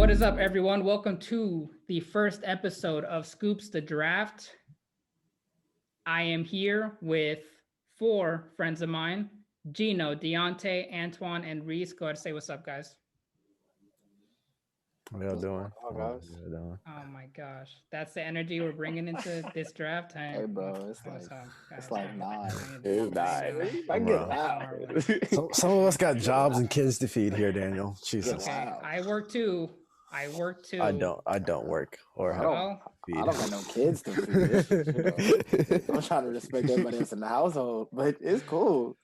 What is up, everyone? Welcome to the first episode of Scoops the Draft. I am here with four friends of mine: Gino, Deontay, Antoine, and Reese. Go ahead and say what's up, guys. What y'all doing? Oh, guys. Oh my gosh, that's the energy we're bringing into this draft. Hey, bro, it's like nine. It's nine. I Bro. get loud. Some of us got jobs and kids to feed here, Daniel. Jesus. Okay, Wow. I work too. I don't work or I help don't, feed. I don't got no kids to feed. I'm trying to respect everybody else in the household, but it's cool.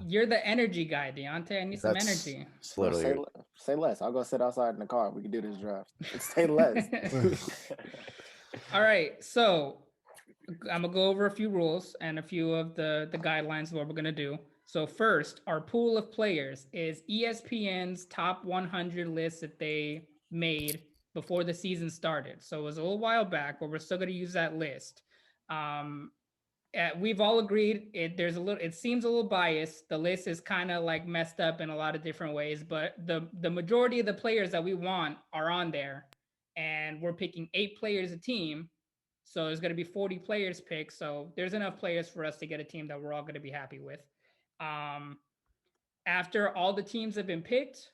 You're the energy guy, Deontay. I need some energy. It's literally. Say less. I'll go sit outside in the car. We can do this draft. Say less. All right, so I'm gonna go over a few rules and a few of the guidelines of what we're gonna do. So first, our pool of players is ESPN's top 100 list that they made before the season started. So it was a little while back, but we're still gonna use that list. We've all agreed it seems a little biased. The list is kind of like messed up in a lot of different ways, but the majority of the players that we want are on there, and we're picking 8 players a team. So there's going to be 40 players picked. So there's enough players for us to get a team that we're all going to be happy with. After all the teams have been picked,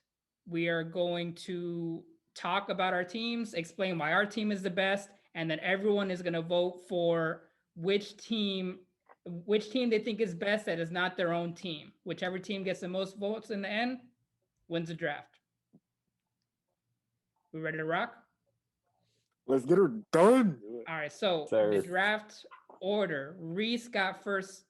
we are going to talk about our teams, explain why our team is the best, and then everyone is going to vote for which team they think is best that is not their own team. Whichever team gets the most votes in the end wins the draft. We ready to rock? Let's get her done. All right, so the draft order, Reese got first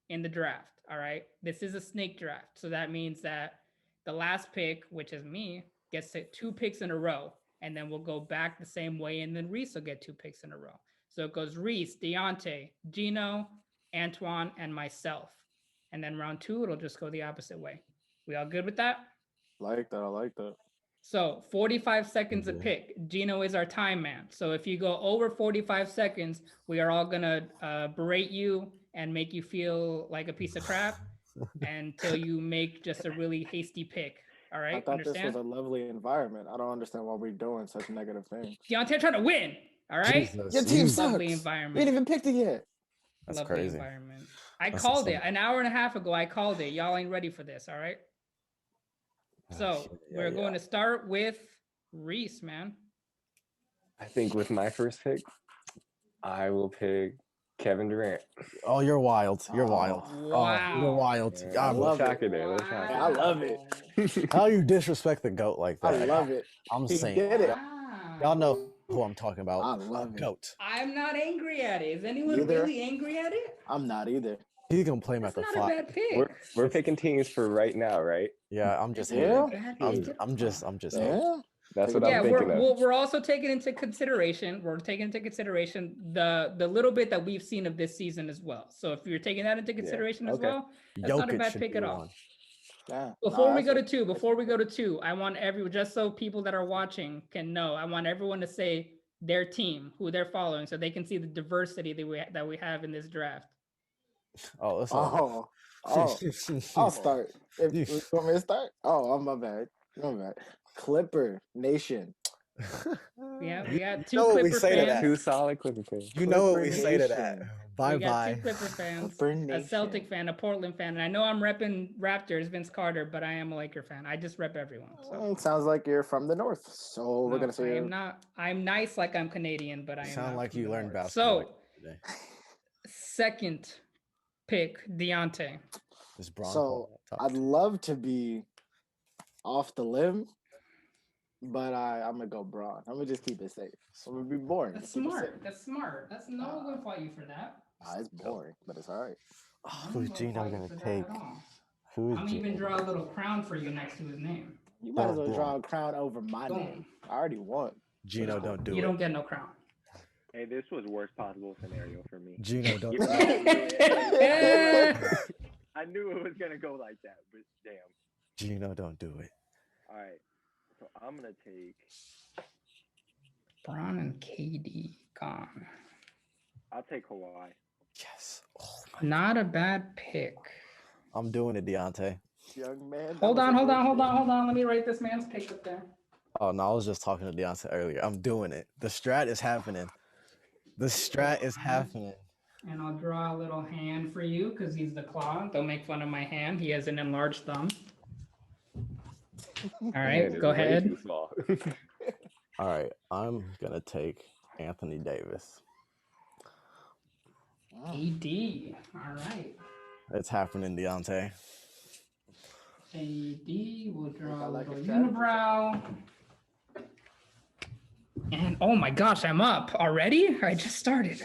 in the draft. All right, this is a snake draft, so that means that the last pick, which is me, gets 2 picks in a row, and then we'll go back the same way, and then Reese will get 2 picks in a row. So it goes Reese, Deontay, Gino, Antoine, and myself. And then round 2, it'll just go the opposite way. We all good with that? I like that. So 45 seconds a pick. Gino is our time man. So if you go over 45 seconds, we are all going to berate you and make you feel like a piece of crap until you make just a really hasty pick. All right? I thought this was a lovely environment. I don't understand why we're doing such negative things. Deontay trying to win. All right? Jesus. Your team sucks. Lovely environment. We didn't even pick it yet. That's lovely crazy. Environment. I called it an hour and a half ago. I called it. Y'all ain't ready for this. All right? So we're going to start with Reese, man. I think with my first pick, I will pick Kevin Durant. Oh, you're wild. You're wild. Wow. Oh, you're wild. Yeah, I love it. Wow. I love it. How you disrespect the GOAT like that? I love it. I'm He saying. did it. Wow. Y'all know who I'm talking about. I love it. GOAT. I'm not angry at it. Is anyone really angry at it? I'm not either. He's gonna play him at That's the not a 5. bad pick. We're picking teams for right now, right? Yeah, I'm just Yeah. hating. I'm just hating. Yeah. That's what Yeah, I'm thinking of. we're also taking into consideration. We're taking into consideration the little bit that we've seen of this season as well. So if you're taking that into consideration as okay. well, that's not a Jokic bad should pick be at all. one. Yeah. Before Nah, we go to that's 2, I want everyone, just so people that are watching can know, I want everyone to say their team, who they're following, so they can see the diversity that we have in this draft. Oh, that's Oh, I'll start. If you want me to start? Oh, my bad. Clipper Nation. Yeah, we got 2 know what we Clipper say to fans. that? 2 solid Clipper fans. You know what we Clipper say to that. Nation. Bye We got 2 bye. Clipper fans, Clipper a Nation. Celtic fan, a Portland fan, and I know I'm repping Raptors, Vince Carter, but I am a Laker fan. I just rep everyone. So Sounds like you're from the north. So we're no, gonna say I am not. I'm nice like I'm Canadian, but I am Sound not like from you the learned North. basketball So today. second pick, Deontay. This Bron So top I'd 2. love to be off the limb, but I'm gonna go Braun. I'm gonna just keep it safe. I'm gonna be boring. That's Keep it smart. safe. That's smart. That's no one gonna fight you for that. It's boring, but it's all right. Oh, No who's one's gonna Gino fight you gonna for that take? at all. Who is I'm Gino? even draw a little crown for you next to his name. You might as Don't well do draw it. a crown over my Boom. name. I already won. Gino, don't do You it. don't get no crown. Hey, this was worst possible scenario for me. Gino, don't Even do though it. I knew it was gonna go like that, but damn. Gino, don't do it. All right, so I'm gonna take. Braun and KD gone. I'll take Kawhi. Yes. Oh my. Not a bad pick. I'm doing it, Deontay. Young man. Hold on. Let me write this man's pick up there. Oh no, I was just talking to Deontay earlier. I'm doing it. The strat is happening. The strat is happening. And I'll draw a little hand for you because he's the claw. Don't make fun of my hand. He has an enlarged thumb. All My right, hand is go way ahead. too small. All right, I'm gonna take Anthony Davis. AD. All right. It's happening, Deontay. AD. We'll draw a like little a strategy. unibrow. And oh my gosh, I'm up already. I just started.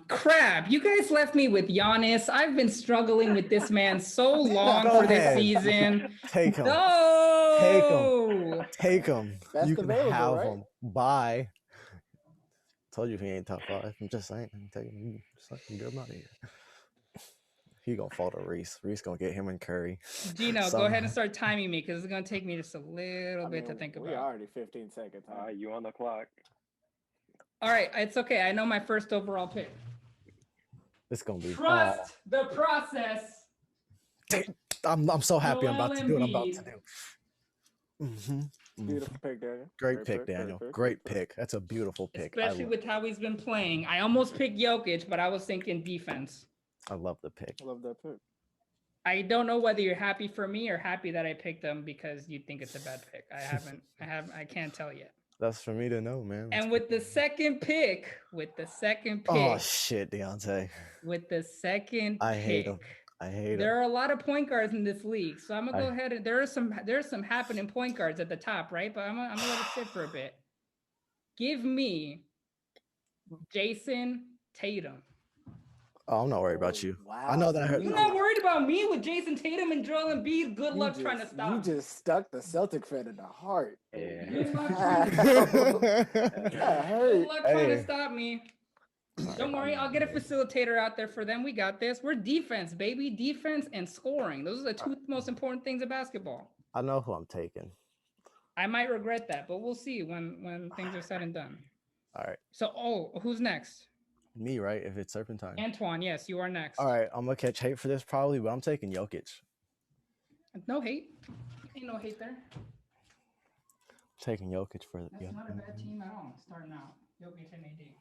Crap. You guys left me with Giannis. I've been struggling with this man so long Go for this ahead. season. Take him. No. Take him. Best You can available, have right? him. Bye. Told you he ain't top 5. I'm just saying. I'm taking him. Just like, get him out of here. He gonna fall to Reese. Reese gonna get him and Curry. Gino, go Somehow. ahead and start timing me because it's gonna take me just a little bit to think We about. already 15 seconds. All right, you on the clock. All right, it's okay. I know my first overall pick. It's gonna be. Trust the process. I'm so happy I'm about to do what I'm about to Joel do. Mm-hmm. Beautiful pick, Daniel. Great pick, Daniel. Great pick. That's a beautiful pick. Especially with how he's been playing. I almost picked Jokic, but I was thinking defense. I love the pick. I love that pick. I don't know whether you're happy for me or happy that I picked him because you think it's a bad pick. I can't tell yet. That's for me to know, man. And with the second pick, Oh shit, Deontay. with the second I pick, hate him. I hate there him. are a lot of point guards in this league. So I'm gonna go ahead and there's some happening point guards at the top, right? But I'm gonna let it sit for a bit. Give me Jason Tatum. Oh, I'm not worried about you. Wow. I know that I heard. You're not worried about me with Jason Tatum and Joel Embiid. Good You luck trying to just- stop You me. just stuck the Celtic fan in the heart. Yeah. Good luck That Good hurt. luck trying to Hey. stop me. Don't worry, I'll get a facilitator out there for them. We got this. We're defense, baby. Defense and scoring. Those are the two most important things of basketball. I know who I'm taking. I might regret that, but we'll see when things are said and done. All right, So, who's next? me, right? If it's Serpentine. Antoine, yes, you are next. All right, I'm gonna catch hate for this probably, but I'm taking Jokic. No hate. Ain't no hate there. Taking Jokic for That's not a bad team at all. Starting out. Jokic and AD.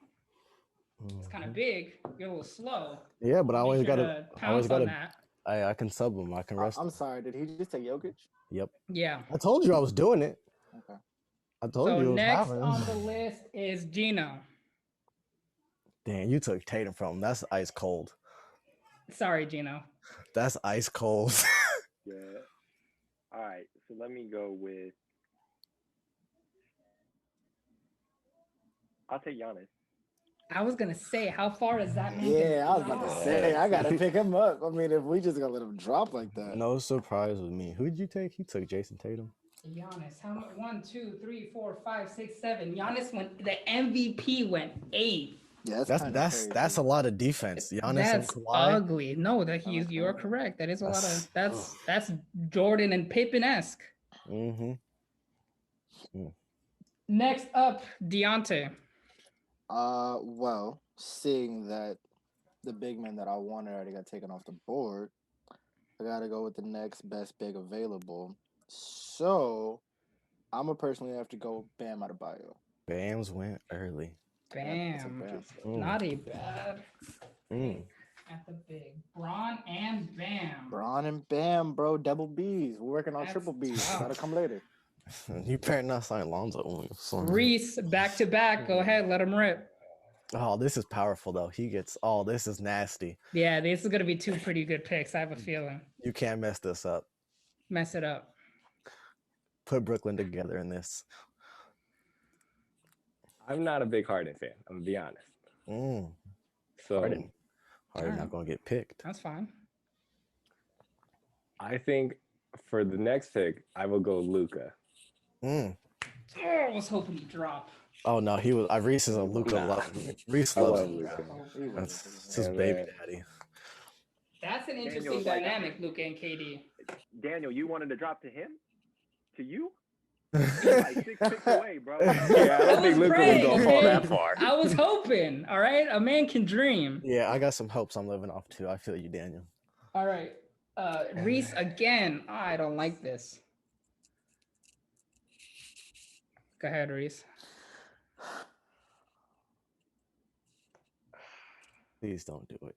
It's Mhm. kind of big. You're a little slow. Yeah, but I Make always sure gotta. to I always pounce on gotta. that. I can sub him. I can rest. I'm sorry. Did he just take Jokic? Yep. Yeah. I told you I was doing it. Okay. I told So you. It was next happening. on the list is Gino. Damn, you took Tatum from him. That's ice cold. Sorry, Gino. That's ice cold. Yeah. All right, so let me go with. I'll take Giannis. I was gonna say, how far is that man? Yeah, I was about to drop? say I gotta pick him up. I mean, if we just gonna let him drop like that. No surprise with me. Who did you take? You took Jason Tatum. Giannis, how much? 1, 2, 3, 4, 5, 6, 7. Giannis went. The MVP went 8. Yeah, That's a lot of defense. Giannis and That's Kawhi. ugly. No, that you're correct. That is a lot of. That's Jordan and Pippen-esque. Mm-hmm. Next up, Deontay. Well, seeing that the big man that I wanted already got taken off the board, I gotta go with the next best big available. So, I'm gonna personally have to go Bam Adebayo. Bams went early. That's a Bam. Bam. Mm. Not a bad Mm. at the big. Braun and Bam. Braun and Bam, bro, double Bs. We're working on That's triple Bs. tough. That'll come later. You better not sign Lonzo Williams. Reese, back to back. Go ahead, let him rip. Oh, this is powerful though. He gets. Oh, this is nasty. Yeah, this is gonna be two pretty good picks. I have a feeling. You can't mess this up. Mess it up. Put Brooklyn together in this. I'm not a big Harden fan. I'm gonna be honest. Mm. So Harden Alright. not gonna get picked. That's fine. I think for the next pick, I will go Luca. Mm. Oh, I was hoping he'd drop. Oh no, he was. Reese is a Luca Nah. lover. Reese I loves love Luka. Luca. That's his Yeah, baby man. daddy. That's an interesting Daniel's like- dynamic, Luka and KD. Daniel, you wanted to drop to him? To you? He's like 6 picks away, bro. Yeah, I don't think was Luca was praying, gonna fall okay? that far. I was hoping. All right, a man can dream. Yeah, I got some hopes I'm living off too. I feel you, Daniel. All right, Reese again. I don't like this. Go ahead, Reese. Please don't do it.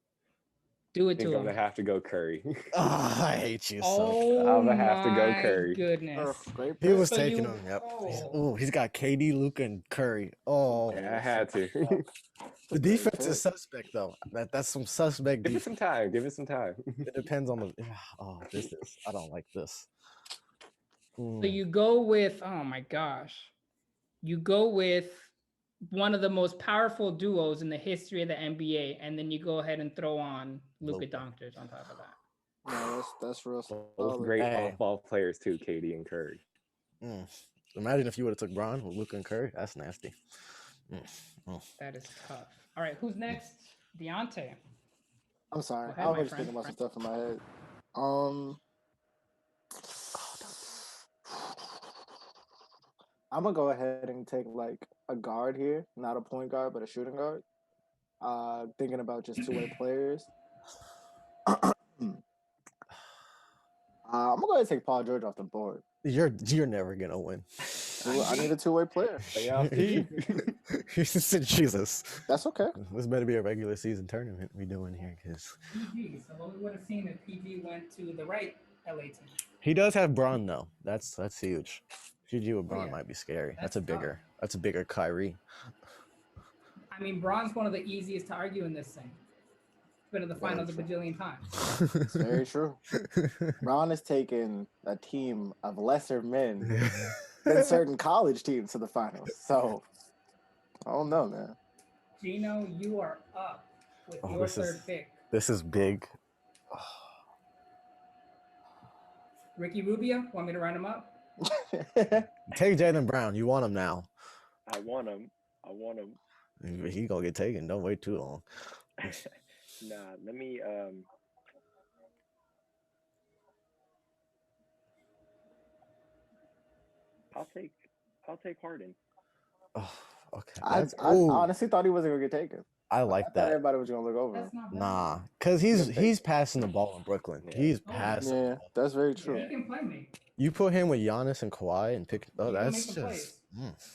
Do I it think to I'm him. gonna have to go Curry. Oh, I hate you so. Oh I'm gonna have to go my Curry. goodness. Great He pick. was So taking you- him. Yep. oh. He's got KD, Luka, and Curry. Oh, Yeah, I had to. the Great defense pick. is suspect though. That's some suspect Give it defense. some time. Give it some time. It depends on the. Oh, this is. I don't like this. So you go with, oh my gosh, you go with one of the most powerful duos in the history of the NBA, and then you go ahead and throw on Luka Luka. Doncic on top of that. No, that's real Both solid. great Hey. off-ball players too, KD and Curry. Imagine if you would have took Bron with Luka and Curry. That's nasty. That is tough. All right, who's next? Deontay. I'm sorry. Go ahead, I my was just friend. thinking about some stuff in my head. I'm gonna go ahead and take like a guard here, not a point guard, but a shooting guard. Thinking about just two-way players. I'm gonna go ahead and take Paul George off the board. You're never gonna win. I need a two-way player. Jesus. That's okay. This better be a regular season tournament we doing here, because PG. So what we would have seen if PG went to the right LA team. he does have Bron though. That's huge. GG with Bron yeah. might be scary. That's That's a bigger Kyrie. I mean, Bron's one of the easiest to argue in this thing. Been to the Very finals a true. bajillion times. It's very true. Ron has taken a team of lesser men than certain college teams to the finals. So, I don't know, man. Gino, you are up with Oh, your this is- third pick. This is big. Ricky Rubio, want me to round him up? Take Jaylen Brown. You want him now. I want him. He gonna get taken. Don't wait too long. Nah, let me I'll take Harden. Oh, okay. I Ooh, honestly thought he wasn't gonna get taken. I I like thought that. everybody was gonna look over him. That's not bad. Nah, cause he's passing the ball in Brooklyn. Yeah. He's Oh, passing. Yeah, that's very He true. can play me. You put him with Giannis and Kawhi and pick. Oh, He gonna that's make some just.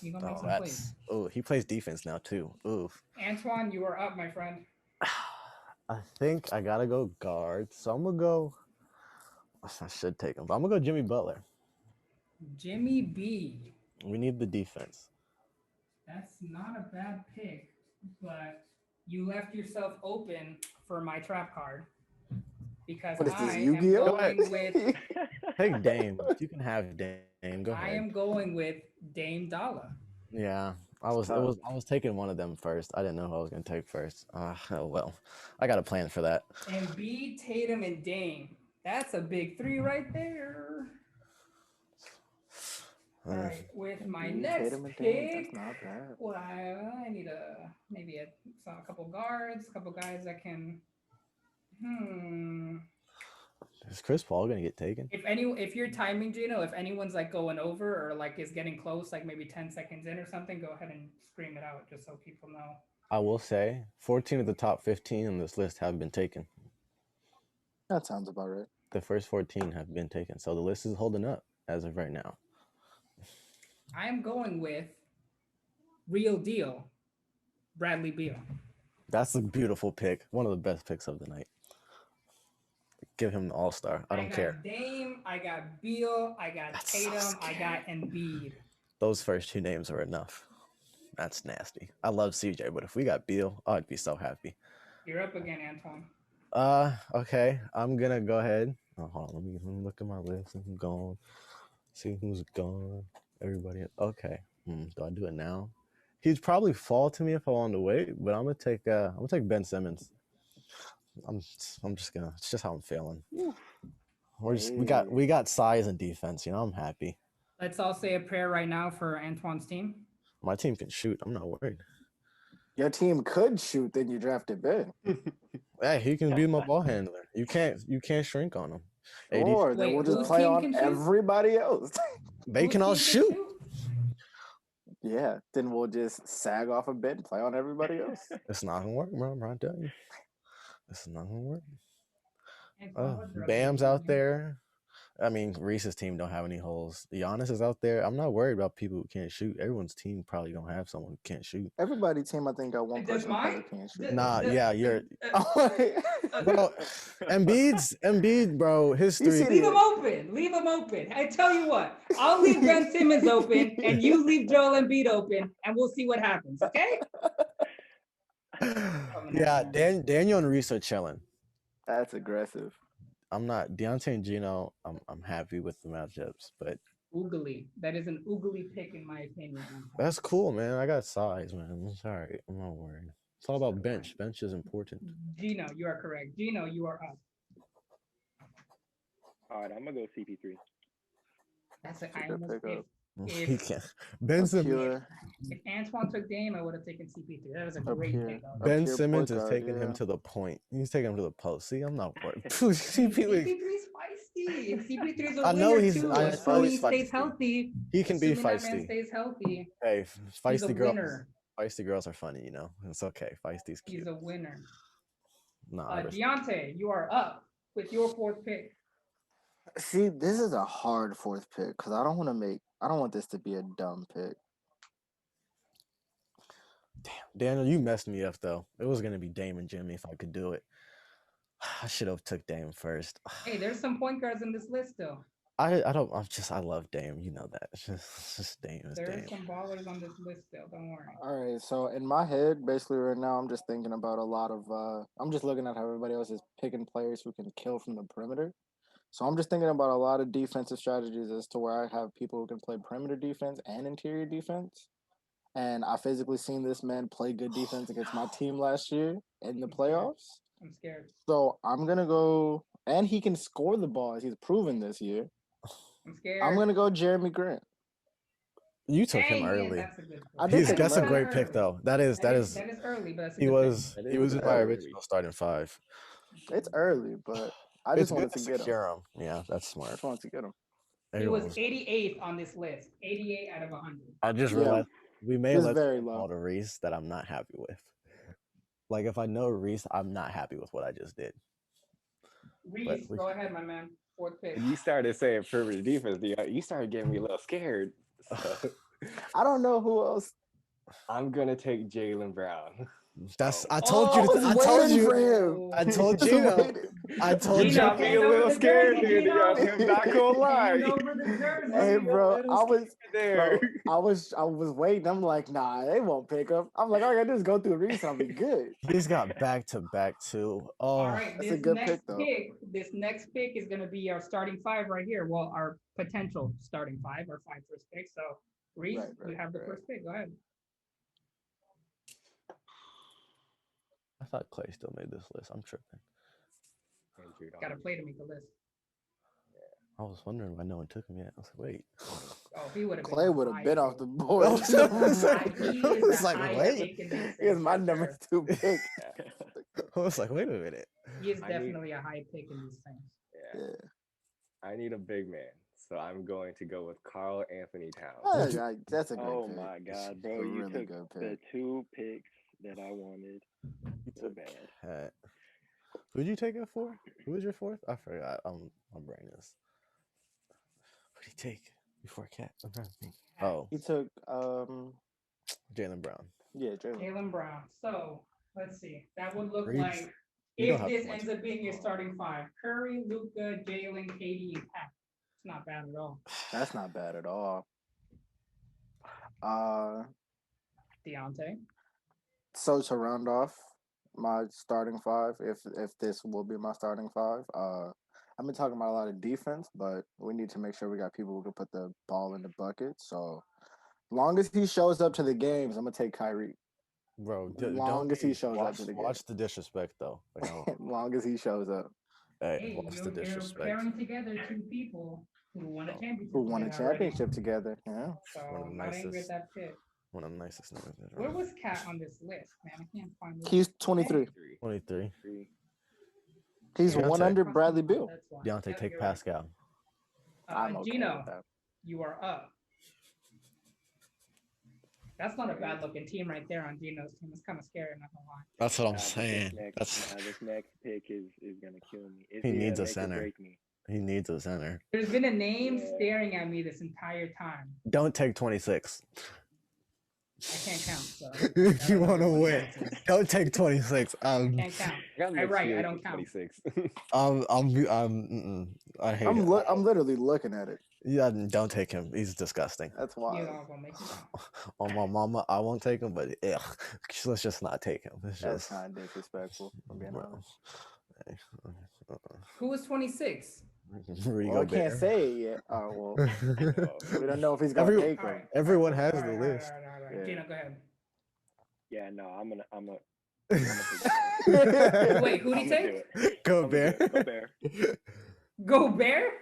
He gonna make Oh, some that's. plays. Oh, he plays defense now too. Ooh. Antoine, you are up, my friend. I think I gotta go guard, so I'm gonna go. I should take him, but I'm gonna go Jimmy Butler. Jimmy B. We need the defense. That's not a bad pick, but you left yourself open for my trap card because What is this, I am Yu-Gi-Oh? going with Take Dame. You can have Dame. Go I ahead. am going with Dame Dalla. Yeah, I was taking one of them first. I didn't know who I was gonna take first. Oh well, I got a plan for that. Embiid, Tatum, and Dame. That's a big three right there. All right, with my next Tatum and Dame, pick, that's not bad. well, I need a couple guards, a couple guys that can. Is Chris Paul gonna get taken? If you're timing, Gino, if anyone's like going over or like is getting close, like maybe 10 seconds in or something, go ahead and scream it out just so people know. I will say 14 of the top 15 on this list have been taken. That sounds about right. The first 14 have been taken, so the list is holding up as of right now. I am going with real deal, Bradley Beal. That's a beautiful pick. One of the best picks of the night. Give him the All-Star. I don't got care. Dame, I got Beal, I got That's so Tatum, I scary. got Embiid. Those first two names are enough. That's nasty. I love CJ, but if we got Beal, I'd be so happy. You're up again, Antoine. Okay. I'm gonna go ahead. Oh, hold on. Let me look at my list. I'm gone. See who's gone. Everybody. Okay. Do I do it now? He'd probably fall to me if I wanted to wait, but I'm gonna take Ben Simmons. I'm just gonna. It's just how I'm feeling. We got size and defense. I'm happy. Let's all say a prayer right now for Antoine's team. My team can shoot. I'm not worried. Your team could shoot, then you drafted Ben. Hey, he can be my ball handler. You can't shrink on him. Or then Wait, we'll just whose play team on can shoot? everybody else. They Whose can all team shoot. Yeah, then we'll just sag off a bit and play on everybody else. It's not gonna work, bro. I'm trying to tell you. It's not gonna work. Antoine, what's your other Bam's team? out there. I mean, Reese's team don't have any holes. Giannis is out there. I'm not worried about people who can't shoot. Everyone's team probably don't have someone who can't shoot. Everybody's team, I think, got one Does person who probably mine? can't shoot. Nah, yeah, you're Uh, bro. Embiid, bro. His You three. see Leave him open. Leave him open. I tell you what, I'll leave Ben Simmons open, and you leave Joel Embiid open, and we'll see what happens. Okay? Yeah, Daniel and Reese are chilling. That's aggressive. I'm not Deontay and Gino. I'm happy with the matchups, but Oogly. That is an oogly pick, in my opinion. that's cool, man. I got size, man. It's all right. I'm not worried. It's all about bench. Bench is important. Gino, you are correct. Gino, you are up. All right, I'm gonna go CP3. That's it. That's a I good almost pickup. He can't. Ben Simmons. Pure, if Antoine took Dame, I would have taken CP3. That was a Up great here. pick. though. Ben pure Simmons point is guard, taking him yeah. to the point. He's taking him to the post. See, I'm not worried. CP3 is feisty. CP3 is a I know winner he's- too. I Assuming know he he's stays feisty. healthy. He can be Assuming that man feisty. stays healthy. Hey, He's a feisty girls. winner. Feisty girls are funny, you know. It's okay. Feisty's He's cute. a winner. Nah, Deontay, you are up with your fourth pick. See, this is a hard fourth pick because I don't want this to be a dumb pick. damn, Daniel, you messed me up though. It was gonna be Dame and Jimmy if I could do it. I should have took Dame first. Hey, there's some point guards in this list though. I love Dame. You know that. It's just Dame is There are Dame. some ballers on this list still. Don't worry. All right, so in my head, basically right now, I'm just thinking about a lot of. I'm just looking at how everybody else is picking players who can kill from the perimeter. So I'm just thinking about a lot of defensive strategies as to where I have people who can play perimeter defense and interior defense. And I physically seen this man play good defense against my team last year in the playoffs. I'm scared. So I'm gonna go, and he can score the ball as he's proven this year. I'm scared. I'm gonna go Jeremy Grant. You took Dang, him yeah, early. that's a good I pick. did take him That's a early. great pick though. That is That is early, but that's a he good was That he is was in my early. original starting five. It's early, but I It's just wanted good to to get him. secure him. Yeah, that's I smart. just wanted to get him. pick. He Everyone was 88th on this list. 88 out of 100. I just Yeah. realized we may He's let very all low. to Reese that I'm not happy with. Like if I know Reese, I'm not happy with what I just did. Reese, we- go ahead, my man. Fourth pick. You started saying perimeter defense, Dion. You started getting me a little scared. So I don't know who else. I'm gonna take Jaylen Brown. That's Oh. I told Oh, you. I was I told waiting you. for him. I told Just Gino. waiting. I told Gino, you. got me a hand little over the scared jersey, there, Gino. Dion. I'm not gonna lie. Hand over the jersey. Hey, bro, little I was, there. bro, I was waiting. I'm like, nah, they won't pick up. I'm like, all I gotta do is go through Reese, I'll be good. He's got back to back too. Oh, All right, That's a this good next pick, though. this next pick is going to be our starting five right here. Well, our potential starting five, our five first picks. So, Reese, Right, you right, have the right. first pick. Go ahead. I thought Clay still made this list. I'm tripping. Got to play to make the list. I was wondering why no one took him yet. I was like, wait. Oh, he would have. Clay would have been off the board. Oh, so it's It's like, wait. Here's my number 2 pick. I was like, wait a minute. He is I need- definitely a high pick in these things. Yeah. Yeah. I need a big man, so I'm going to go with Carl Anthony Towns. Oh, that's a great Oh pick. my God, It's bro! a You really took good the pick. 2 picks that I wanted. So bad. Cat. Who'd you take it for? Who was your fourth? I forgot. My brain is. Who'd he take before Cat? I'm trying to think. Oh, He took Jaylen Brown. yeah, Jalen. Jaylen Brown. So let's see. That would look Reese, like you don't if have this much. ends up being your starting five: Curry, Luka, Jalen, KD, and Pat. It's not bad at all. That's not bad at all. Deontay. So to round off my starting five, if this will be my starting five, I've been talking about a lot of defense, but we need to make sure we got people who can put the ball in the bucket. So long as he shows up to the games, I'm gonna take Kyrie. Bro, Long as he shows up watch, to the game. watch the disrespect though. Like, Long as he shows up. hey, Hey, watch the you're disrespect. pairing together two people who won a championship. Who won a together already. championship together? Yeah. So One of the I'm not angry at nicest. that pick. One of the nicest niggas. Where was Cat on this list, man? I can't find this. He's 23. 23. He's Deontay. one under Bradley Beal. That's why. Deontay, Yep, take you're right. Pascal. I'm okay Gino, with that. you are up. That's not a bad looking team right there on Gino's team. It's kind of scary, not gonna lie. That's what I'm Nah, saying. This That's next pick is gonna kill me. It's He either needs a make or center. break me. He needs a center. There's been a name staring at me this entire time. Don't take 26. I can't count. So If you want to win, don't take 26. I can't count. I got I mixed right, I feelings don't with count. 26. I hate I'm it. I'm literally looking at it. Yeah, don't take him. He's disgusting. That's You why. know, gonna make me count. On my mama, I won't take him, but ugh, let's just not take him. It's That's just. kind of disrespectful. I'm being Bro. honest. Who was 26? Rudy Well, I can't Gobert. say it yet. Oh well, we don't know if he's gonna Every- take All him. right. Everyone has All the right, all list. right, all right. Yeah. Gina, go ahead. Yeah, no, I'm gonna Wait, who'd he I'm gonna do take? it. Gobert. Gobert. Gobert?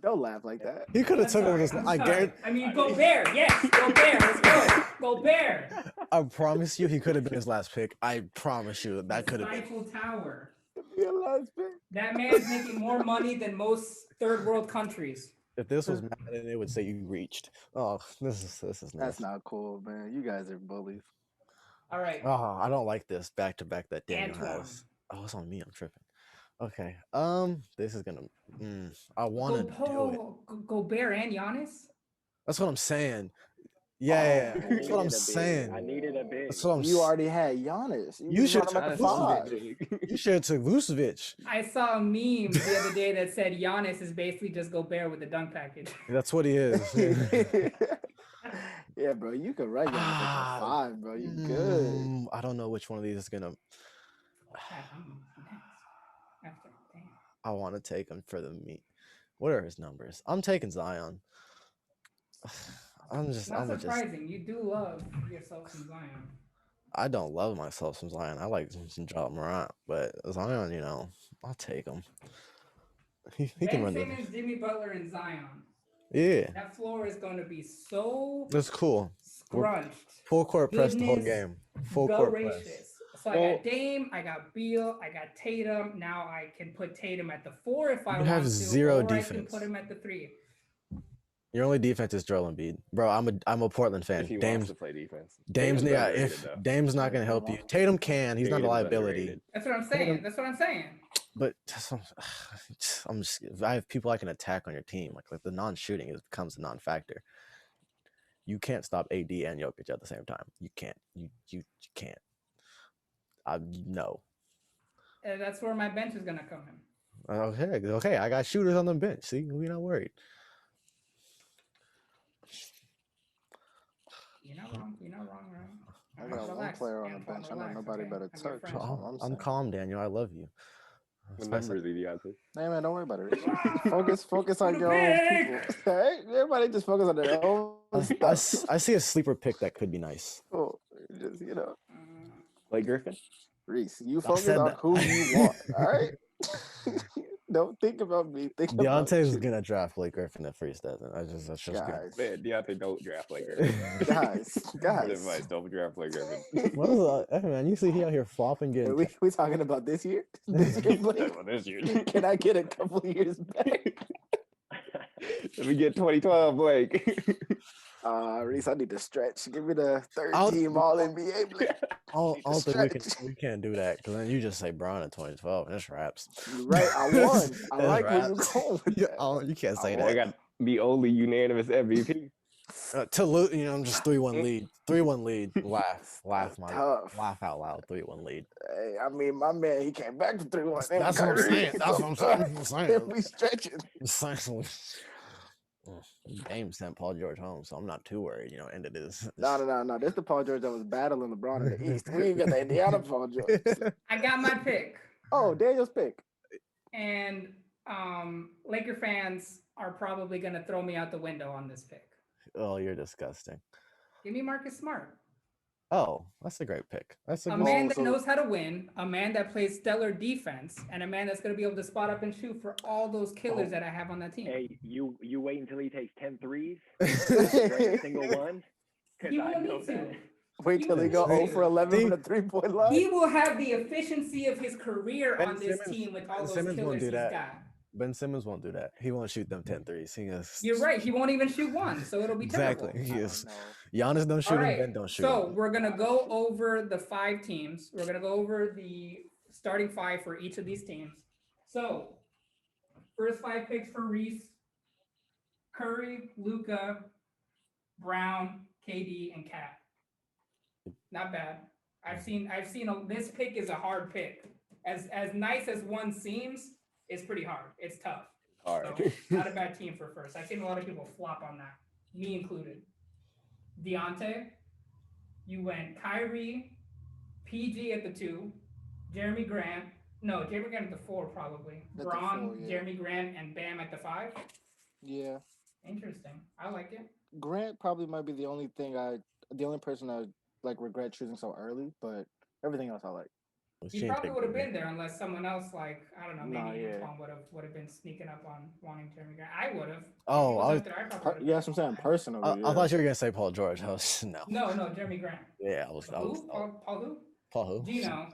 Don't laugh like that. He could have I'm took him. sorry, With I'm I sorry. guarantee. I mean, Gobert. Yes, Gobert. Let's go. Gobert. I promise you, he could have been his last pick. I promise you that could have been. Eiffel Tower. Your last pick. That man's making more money than most third world countries. If this was Madden, it would say you reached. Oh, this is That's nasty. not cool, man. You guys are bullies. All right. Oh, I don't like this back to back that Daniel Antoine. has. Oh, it's on me. I'm tripping. Okay. This is gonna. I want to do it. Gobert and Giannis? That's what I'm saying. Yeah, Oh, that's what I'm I saying. needed a big. That's what I'm. You already had Giannis. You should brought him at the have five. You should have took Vucevic. I saw a meme the other day that said Giannis is basically just Gobert with the dunk package. That's what he is. Yeah, bro. You can write Giannis at the five, bro. You good. I don't know which one of these is gonna. I'm next. After, damn. I want to take him for the meat. What are his numbers? I'm taking Zion. I'm Not just. surprising. You do love yourself some Zion. I don't love myself some Zion. I like some John Morant, but Zion, I'll take him. He can Ben run the. Simmons, Jimmy Butler, and Zion. Yeah, That floor is going to be so that's cool. scrunched. Full court press the whole Goodness game. Full court press. gracious. So I got Dame, I got Beal, I got Tatum. Now I can put Tatum at the 4 if I You want have to, zero or I can defense. put him at the 3. Your only defense is Joel Embiid, bro. I'm a Portland fan. If he wants Dame's to play defense. Dame's Tatum's yeah. underrated, If though. Dame's not gonna help you, Tatum can. He's not a Tatum's liability. underrated. That's what I'm saying. That's what I'm saying. But I'm just. I have people I can attack on your team. Like the non-shooting becomes a non-factor. You can't stop AD and Jokic at the same time. You can't. You can't. No. That's where my bench is gonna come in. Okay. I got shooters on the bench. See, we're not worried. You're not wrong. You're not wrong, Ryan. I Alright, got one relax. player on the Antoine, bench. I know relax, nobody okay? better I'm your touch. friend. That's all I'm I'm saying. calm, Daniel. I love you. What That's number is he, Deontay? Hey man, don't worry about it. Focus on your own people. Hey, everybody just focus on their own stuff. I see a sleeper pick that could be nice. Oh, just Blake Griffin? Reese, you focus said on that. who you want. All right. Don't think about me. Think about Deontay's you. gonna draft Blake Griffin if Reese doesn't. That's just good. Guys, Man, Deontay, don't draft Blake Griffin. guys, Good guys. advice, don't draft Blake Griffin. What is that? Hey, man, you see he out here flopping, Are getting. we talking about this year? This year, Blake? Well, this year. Can I get a couple of years back? Let me get 2012, Blake. Reese, I need to stretch. Give me the third I'll- team All NBA. Blake. I don't think stretch. we can't do that because then you just say Brown in 2012 and it's raps. You're right, I won. I That's like where you raps. going with that. You can't say I that. got the only unanimous MVP. To lose, I'm just 3-1 lead. 3-1 lead. Laugh out loud. 3-1 lead. Hey, I mean, my man, he came back from 3-1. That's what I'm saying. That's what I'm saying. We stretching. Dame sent Paul George home, so I'm not too worried. End of this. No. This the Paul George that was battling LeBron in the East. We ain't got the Indiana Paul George. I got my pick. Oh, Daniel's pick. And Laker fans are probably going to throw me out the window on this pick. Oh, you're disgusting. Give me Marcus Smart. Oh, that's a great pick. That's a A good man that so- knows how to win, a man that plays stellar defense, and a man that's going to be able to spot up and shoot for all those killers that I have on that team. Hey, you wait until he takes 10 threes, every single one. 'Cause He I won't know need to. that. Wait till he go 0 for 11 from the 3-point line. He will have the efficiency of his career Ben on this Simmons- team with all Ben those Simmons won't killers do he's that. got. Ben Simmons won't do that. He won't shoot them 10 threes. He is You're right. He won't even shoot one, so it'll be exactly. terrible. He is. No. Giannis don't shoot All him. right. Ben don't shoot So him. we're gonna go over the 5 teams. We're gonna go over the starting 5 for each of these teams. So First 5 picks for Reese: Curry, Luca, Brown, KD, and Cat. Not bad. I've seen this pick is a hard pick. As nice as one seems, it's pretty hard. It's tough. Hard. So, not a bad team for first. I've seen a lot of people flop on that, me included. Deontay, you went Kyrie, PG at the 2, Jeremy Grant. No, Jeremy Grant at the 4 probably. At the Braun, 4, yeah. Jeremy Grant, and Bam at the 5. Yeah. Interesting. I like it. Grant probably might be the only person I like regret choosing so early, but everything else I like. He probably would have been there unless someone else, like, I don't know, maybe Nah, yeah. Antoine would have been sneaking up on wanting Jeremy Grant. I would have. Oh, Yeah, that's what I'm saying. Personally, I thought you were gonna say Paul George. I was no. No, Jeremy Grant. Yeah, I was. Who? Paul who? Paul who? Gino.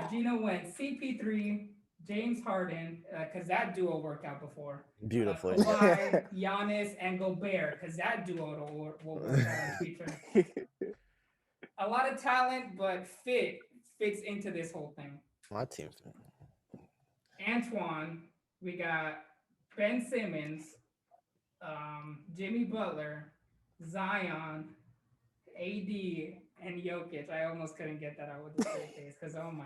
Gino went CP3, James Harden, because that duo worked out before. Beautifully. Kawhi, Giannis, and Gobert, because that duo will work out in the future. A lot of talent, but fits into this whole thing. My team. Antoine, we got Ben Simmons, Jimmy Butler, Zion, AD, and Jokic. I almost couldn't get that out with the straight face because oh my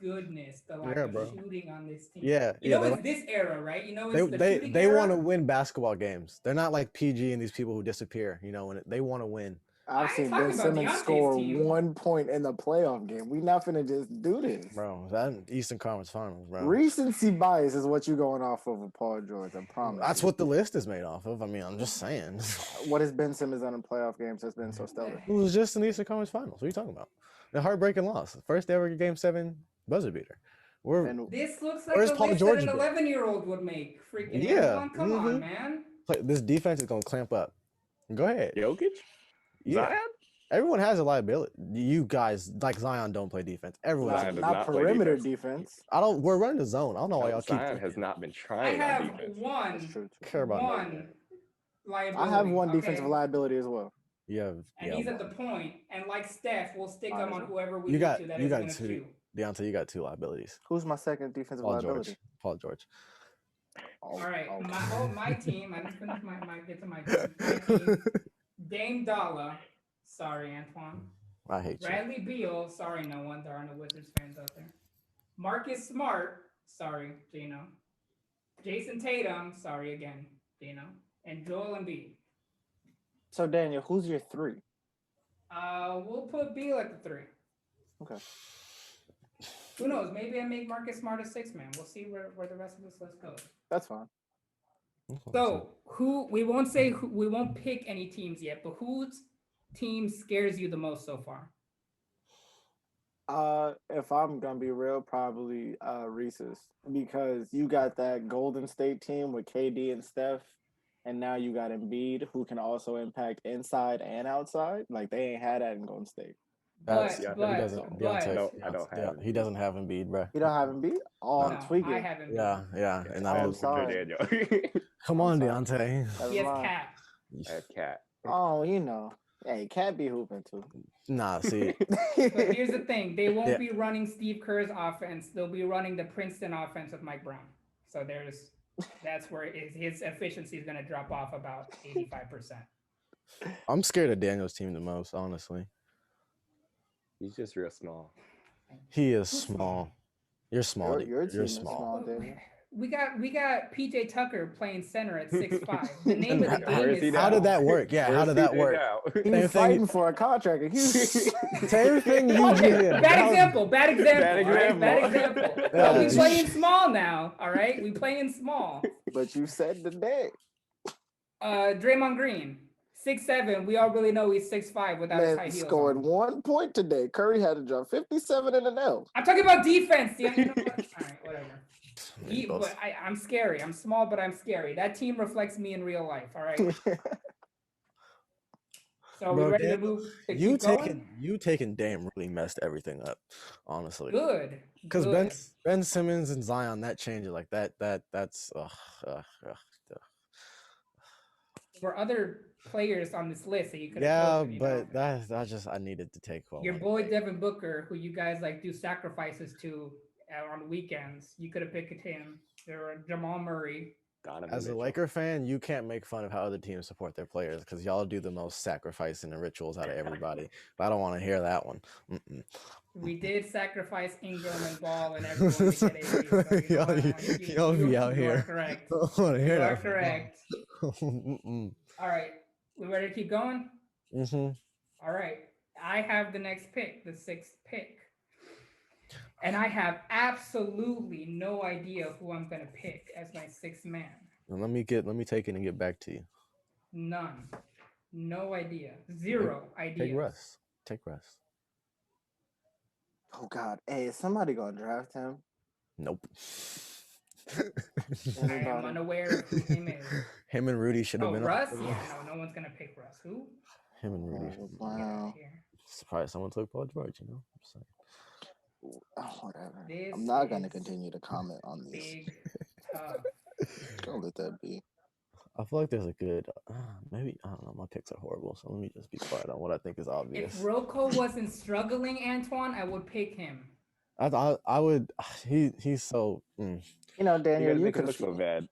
goodness, the lack of shooting on this team. Yeah, you know it's this era, right? You know it's they want to win basketball games. They're not like PG and these people who disappear. You know, when they want to win. I've seen Ben Simmons score 1 point in the playoff game. We not finna just do this, bro. That Eastern Conference Finals, bro. Recency bias is what you going off of with Paul George. I promise. That's what the list is made off of. I mean, I'm just saying. What has Ben Simmons done in playoff games that's been so stellar? It was just in the Eastern Conference Finals. What are you talking about? The heartbreaking loss, first ever Game 7 buzzer beater. This looks like a list that an 11-year-old would make. Freaking yeah. Come on, man. This defense is gonna clamp up. Go ahead. Jokic? Yeah. Zion? Everyone has a liability. You guys, like Zion, don't play defense. Everyone Zion does not not play perimeter defense. defense. We're running the zone. I don't know why y'all keep. Zion has not been I trying on have defense. Care about one liability. I have one defensive liability as well. And he's at the point, and like Steph, we'll stick him on whoever we you need got to. That you is got gonna two. shoot. Deontay, you got 2 liabilities. Who's my second defensive Paul liability? George. Paul George. All right, my team. I didn't finish get to my team. My team. Dame Dalla. Sorry, Antoine. I hate Bradley Beal. Sorry, no one. There are no Wizards fans out there. Marcus Smart. Sorry, Gino. Jason Tatum. Sorry again, Gino. And Joel Embiid. So Daniel, who's your 3? We'll put Beal at the 3. Okay. Who knows? Maybe I make Marcus Smart a 6-man. We'll see where the rest of this list goes. That's fine. So we won't pick any teams yet, but whose team scares you the most so far? If I'm gonna be real, probably Reese's, because you got that Golden State team with KD and Steph, and now you got Embiid, who can also impact inside and outside. Like they ain't had that in Golden State. He doesn't have Embiid, bro. You don't have Embiid? Oh, I'm tweaking. I have Embiid. Yeah. And I'm sorry. Come on, Deontay. He has Cat. I have Cat. Oh, hey, Cat be hooping too. Nah, see. But here's the thing: they won't be running Steve Kerr's offense. They'll be running the Princeton offense with Mike Brown. So that's where his efficiency is going to drop off about 85%. I'm scared of Daniel's team the most, honestly. He's just real small. He is small. You're small. Your team You're is small. Daniel. We got PJ Tucker playing center at 6'5". The name of the game is how did that work? Yeah, how did that work? He was fighting for a contract. Same thing you did. Bad example. Bad example. Yeah. We playing small now. All right, we playing small. But you said the day. Draymond Green, 6'7". We all really know he's 6'5" without his high heels. Scored on. 1 point today. Curry had to drop 57 in an L. I'm talking about defense. Yeah, you know what? All right, whatever. But I'm scary. I'm small, but I'm scary. That team reflects me in real life. All right. So we ready to move? You taking Dame really messed everything up, honestly. Good. Because Ben Simmons and Zion, that changes like that's. There were other players on this list that you could. Yeah, but I needed to take one. Your boy Devin Booker, who you guys like do sacrifices to on weekends, you could have picked him. Sure, Jamal Murray. Donovan As a Mitchell. Laker fan, you can't make fun of how other teams support their players because y'all do the most sacrificing and rituals out of everybody. But I don't want to hear that one. Mm-mm. We did sacrifice Ingram and Ball and everyone to get AD. So Y'all be out you are here. correct. I don't want to hear You are that. correct. Mm-mm. All right. We ready to keep going? Mhm. All right. I have the next pick, the 6th pick. And I have absolutely no idea who I'm going to pick as my 6th man. And let me take it and get back to you. None. No idea. Zero idea. Take Russ. Oh God, hey, is somebody gonna draft him? Nope. I am Anybody? unaware of who him is. Him and Rudy should have Oh, been. Russ? Yeah, no one's going to pick Russ. Who? Him and Rudy. Oh, Get out wow. of here. Surprised someone took Paul George. I'm saying. Oh, whatever. This I'm not gonna is continue to comment on this. Big tough. Don't let that be. I feel like there's a good, maybe, I don't know, my picks are horrible, so let me just be quiet on what I think is obvious. If Rocco wasn't struggling, Antoine, I would pick him. I would, he's so, You know, You Daniel, guys you make it look so confuse bad.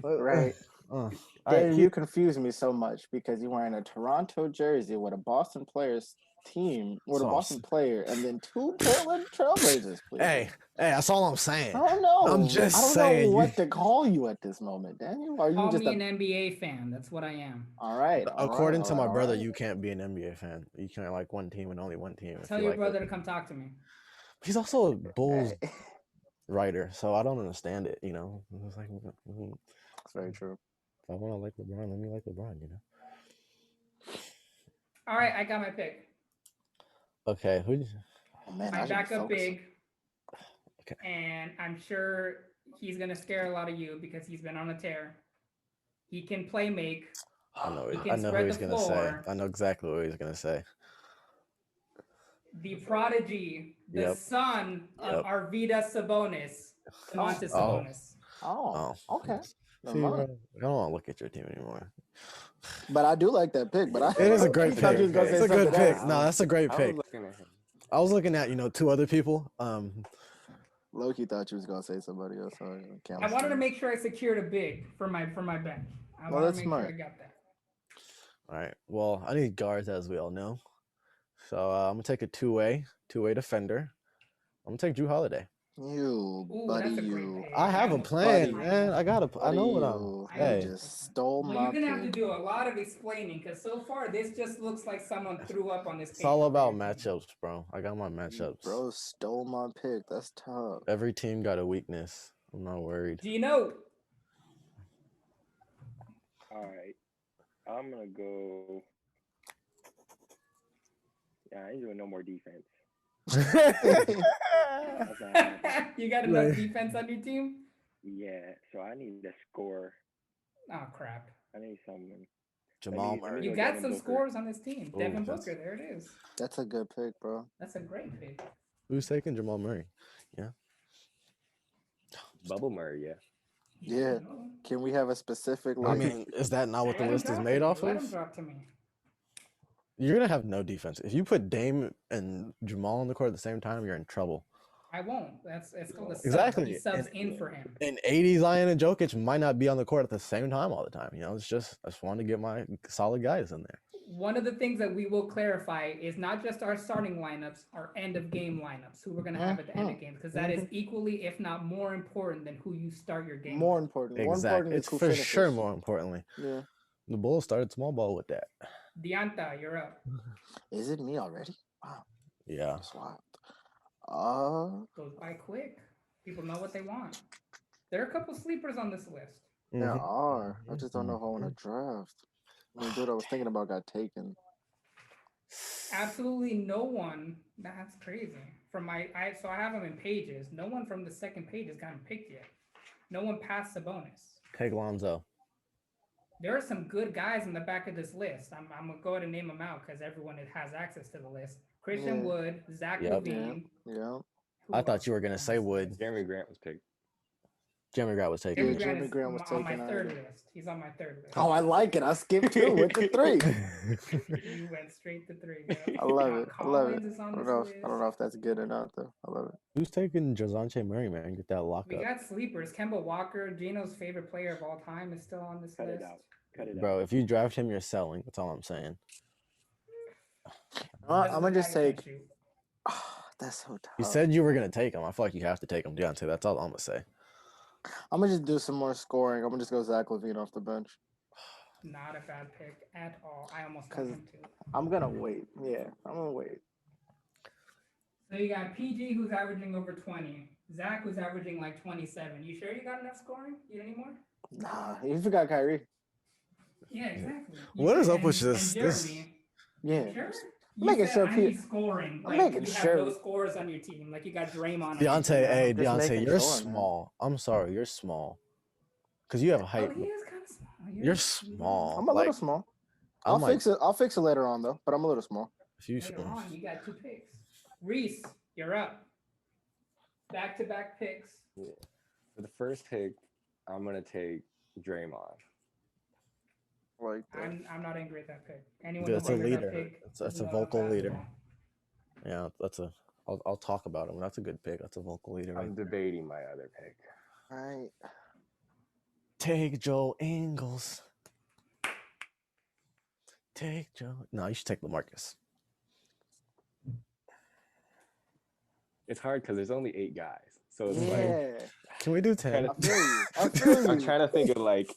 right. all Daniel, right, you confuse me so much because you're wearing a Toronto jersey with a Boston players team, with a So- Boston player, and then 2 Portland Trailblazers. Please. hey, that's all I'm saying. I don't know. I'm just I don't saying, know you- what to call you at this moment, Daniel. Are you Call just me an NBA fan. That's what I am. all right? According to my brother, right. you can't be an NBA fan. You can't like one team and only one team. if Tell you your like brother it. to come talk to me. He's also a Bulls Hey, writer, so I don't understand it. It's like, That's very true. if I want to like LeBron, let me like LeBron. All right, I got my pick. Okay, who? Oh, man, My I should be backup focusing. big. Okay. And I'm sure he's going to scare a lot of you because he's been on a tear. He can play make. I know. He I can know who spread he's the gonna say. floor. I know exactly what he's gonna say. The prodigy, the Yep. son of Yep. Arvydas Sabonis, Domantas Oh. Sabonis. Oh, okay. See, Never bro, mind. I don't want to look at your team anymore. But I do like that pick. But I It is a great thought you was pick. gonna say It's a good something pick. else. No, that's a great I was pick. looking at him. I was looking at 2 other people. Loki thought you was gonna say somebody else. I wanted to make sure I secured a big for my bench. I Well, wanted that's to make sure I smart. got that. All right. Well, I need guards, as we all know. So I'm gonna take a two-way defender. I'm gonna take Drew Holiday. You, Ooh, buddy, that's a great you. pick. I have a almost- plan, Buddy. man. I got I know what You, I'm. you Hey, just stole Well, my you're gonna have to pick. do a lot of explaining because so far this just looks like someone threw up on this. it's all paper about for your team. matchups, bro. I got my matchups. Bro stole my pick. That's tough. Every team got a weakness. I'm not worried. Gino. All right. I'm gonna go. Yeah, I ain't doing no more defense. That's not happening. You got enough Right. defense on your team? Yeah, so I need a score. Oh crap! I need someone. Jamal let me Murray. You go got Devin some Booker. scores on this team. Ooh, Devin that's- Booker, there it is. That's a good pick, bro. That's a great pick. Who's taking Jamal Murray? Bubble Murray, yeah. Yeah. Can we have a specific? I Like, mean, is that not what the Let him list is drop made to me. off Let him of? drop to me. You're gonna have no defense. If you put Dame and Jamal on the court at the same time, you're in trouble. I won't. It's called a sub. Exactly. He subs And- in for him. And 80 Zion and Jokic might not be on the court at the same time all the time. I just wanted to get my solid guys in there. One of the things that we will clarify is not just our starting lineups, our end of game lineups, who we're going to have at the end of games, because that is equally, if not more important than who you start your game. more with. important. More Exactly. important It's is who for finishes. sure more importantly. Yeah. The Bulls started small ball with that. Deonta, you're up. Is it me already? Wow, Yeah. that's wild. Goes by quick. People know what they want. There are a couple sleepers on this list. There Mhm. are. I just don't know who I want to draft. I mean, dude, I was thinking about got taken. Absolutely no one. That's crazy. So I have them in pages. No one from the second page has gotten picked yet. No one past Sabonis. Take Lonzo. There are some good guys in the back of this list. I'm gonna go ahead and name them out because everyone has access to the list. Christian Yeah. Wood, Zach Yep. Levine. Yeah. Who I thought else you were is gonna on say this Wood. list? Jeremy Grant was picked. Jeremy Grant was taken. Jeremy Yeah, Grant Jeremy is Grant was on my taken third early. list. He's on my third list. Oh, I like it. I skipped 2 with the 3. You went straight to 3. Yeah. I love John it. I love it. Collins is on I this don't know. list. I don't know if that's good or not though. I love it. Who's taking Jazante Murray, man? Get that lock We up. got sleepers. Kemba Walker, Gino's favorite player of all time, is still on this Cut list. it out. Cut it out. Bro, if you draft him, you're selling. That's all I'm saying. I'm Doesn't gonna just look like he take. can shoot. That's so tough. You said you were gonna take him. I feel like you have to take him, Deontay. That's all I'm gonna say. I'm gonna just do some more scoring. I'm gonna just go Zach LaVine off the bench. Not a bad pick at all. I almost got 'Cause- him too. I'm gonna wait. Yeah, I'm gonna wait. So you got PG who's averaging over 20. Zach who's averaging like 27. You sure you got enough scoring? You need more? Nah, you forgot Kyrie. Yeah, exactly. What is up with this- And this- Jeremy, Yeah. sure? I'm making said sure I P- need scoring. I'm Like, making you sure- have no scores on your team. Like you got Draymond. on your Deontay, team. hey, just Deontay, making you're sure, man. small. I'm sorry, you're small. Because you have a Oh, height. he is kind of small. You're small. I'm a like, little small. I'll I'm like, fix it. I'll fix it later on though. But I'm a little small. if you, Later on, you got 2 picks. Reese, you're up. Back-to-back picks. For the first pick, I'm gonna take Draymond. Like that. I'm not angry at that pick. Anyone That's who a voted that leader. pick That's a loves vocal leader. basketball. yeah, I'll talk about him. That's a good pick. That's a vocal leader. Right? I'm debating my other pick. Right. Take Joe Ingles. Take Joe. No, you should take LaMarcus. It's hard because there's only 8 guys, so it's like Yeah. Can we do 10? I feel you. I feel you. I'm trying to think of like,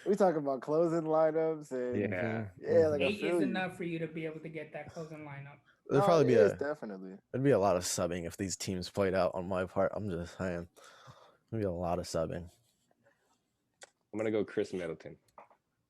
We talk about closing lineups and yeah. yeah, like I 8 feel is you. enough for you to be able to get that closing lineup. There'd No, probably be it is, a definitely. there'd be a lot of subbing if these teams played out on my part. I'm just saying. There'd be a lot of subbing. I'm gonna go Chris Middleton.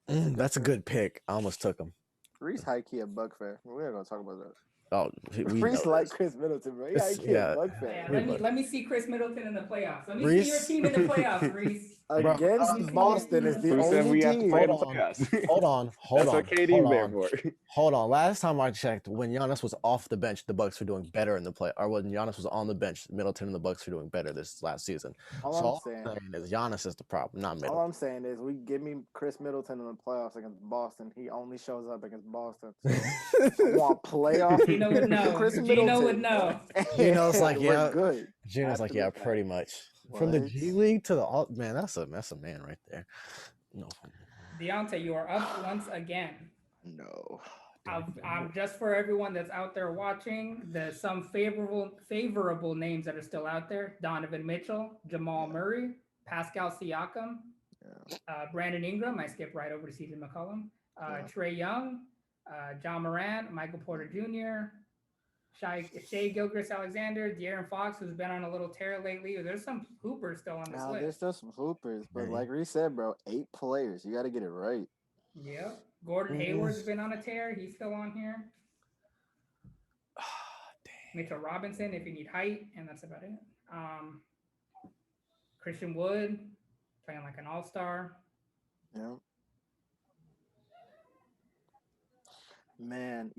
That's a good pick. I almost took him. Reese high key a Buck fan. We're not gonna talk about that. Oh, we Reese know like this. Chris Middleton, bro. He It's- high key yeah. a Buck Yeah, fan. let me see Chris Middleton in the playoffs. Let me Reese- see your team in the playoffs, Reese. Bro, Against Boston is the Who said only we have to team. play in the Hold on. playoffs? Hold on. Hold That's on. what KD's hold there on. for. Hold on. Last time I checked, when Giannis was off the bench, the Bucks were doing better in the play. Or when Giannis was on the bench, Middleton and the Bucks were doing better this last season. All so I'm all saying, I'm saying is Giannis is the problem, not all Middleton. I'm saying is, we give me Chris Middleton in the playoffs against Boston. He only shows up against Boston. So I want playoff. Gino would know. Chris Gino Middleton. would know. Gino's like, We're yeah. good. Gino's like, Have to yeah, be pretty much. From the What? G League to the all man, that's a man right there. No. Deontay, you are up once again. No. Just for everyone that's out there watching, there's some favorable names that are still out there: Donovan Mitchell, Jamal Murray, Pascal Siakam, Brandon Ingram. I skipped right over to CJ McCollum. Trey Young, John Morant, Michael Porter Jr., Shai Gilgeous-Alexander, De'Aaron Fox, who's been on a little tear lately. There's some hoopers still on this Nah, there's list. still some hoopers, but Mhm. like Reese said, bro, 8 players. You got to get it right. Yep. Gordon Hayward's been on a tear. He's still on here. Mitchell Robinson, if you need height, and that's about it. Christian Wood, playing like an all-star. Yeah. Man,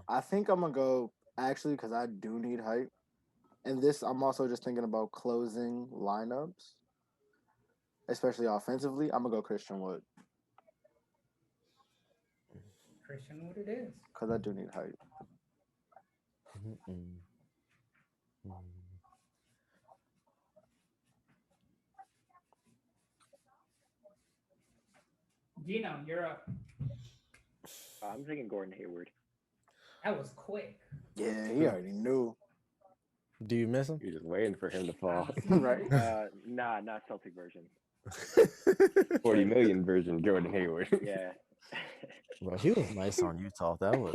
I think I'm gonna go actually because I do need height, and this I'm also just thinking about closing lineups, especially offensively. I'm gonna go Christian Wood Christian Wood it is. because I do need height. Gino, you're up. I'm thinking Gordon Hayward. That was quick. Yeah, he already knew, Do you miss him? You're just waiting for him to fall. right? Nah, not Celtic version. 40 million version Jordan Hayward. Yeah. Bro, he was nice on Utah. That was.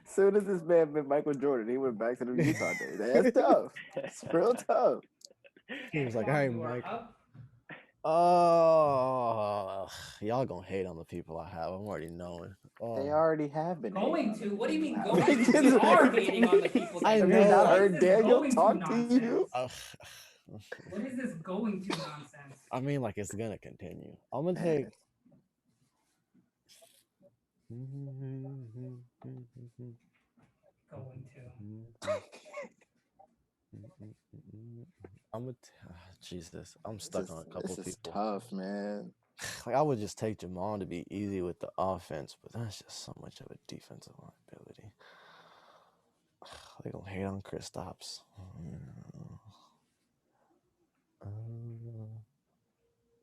Soon as this man met Michael Jordan, he went back to the Utah days. That's tough. It's real tough. He was like, Antoine, "Hey, you are Mike." up. Oh, y'all gonna hate on the people I have. I'm already knowing. Oh. They already have been Going hating to? on What do you mean him. going to? We are hating on the people. I that know. hate. Have you not What is heard this Daniel going talk to nonsense? you? What is this going to nonsense? I mean, like it's gonna continue. I'm gonna take. Going to. Jesus, I'm stuck on a couple This is people. tough, man. Like I would just take Jamal to be easy with the offense, but that's just so much of a defensive liability. They gonna hate on Kristaps.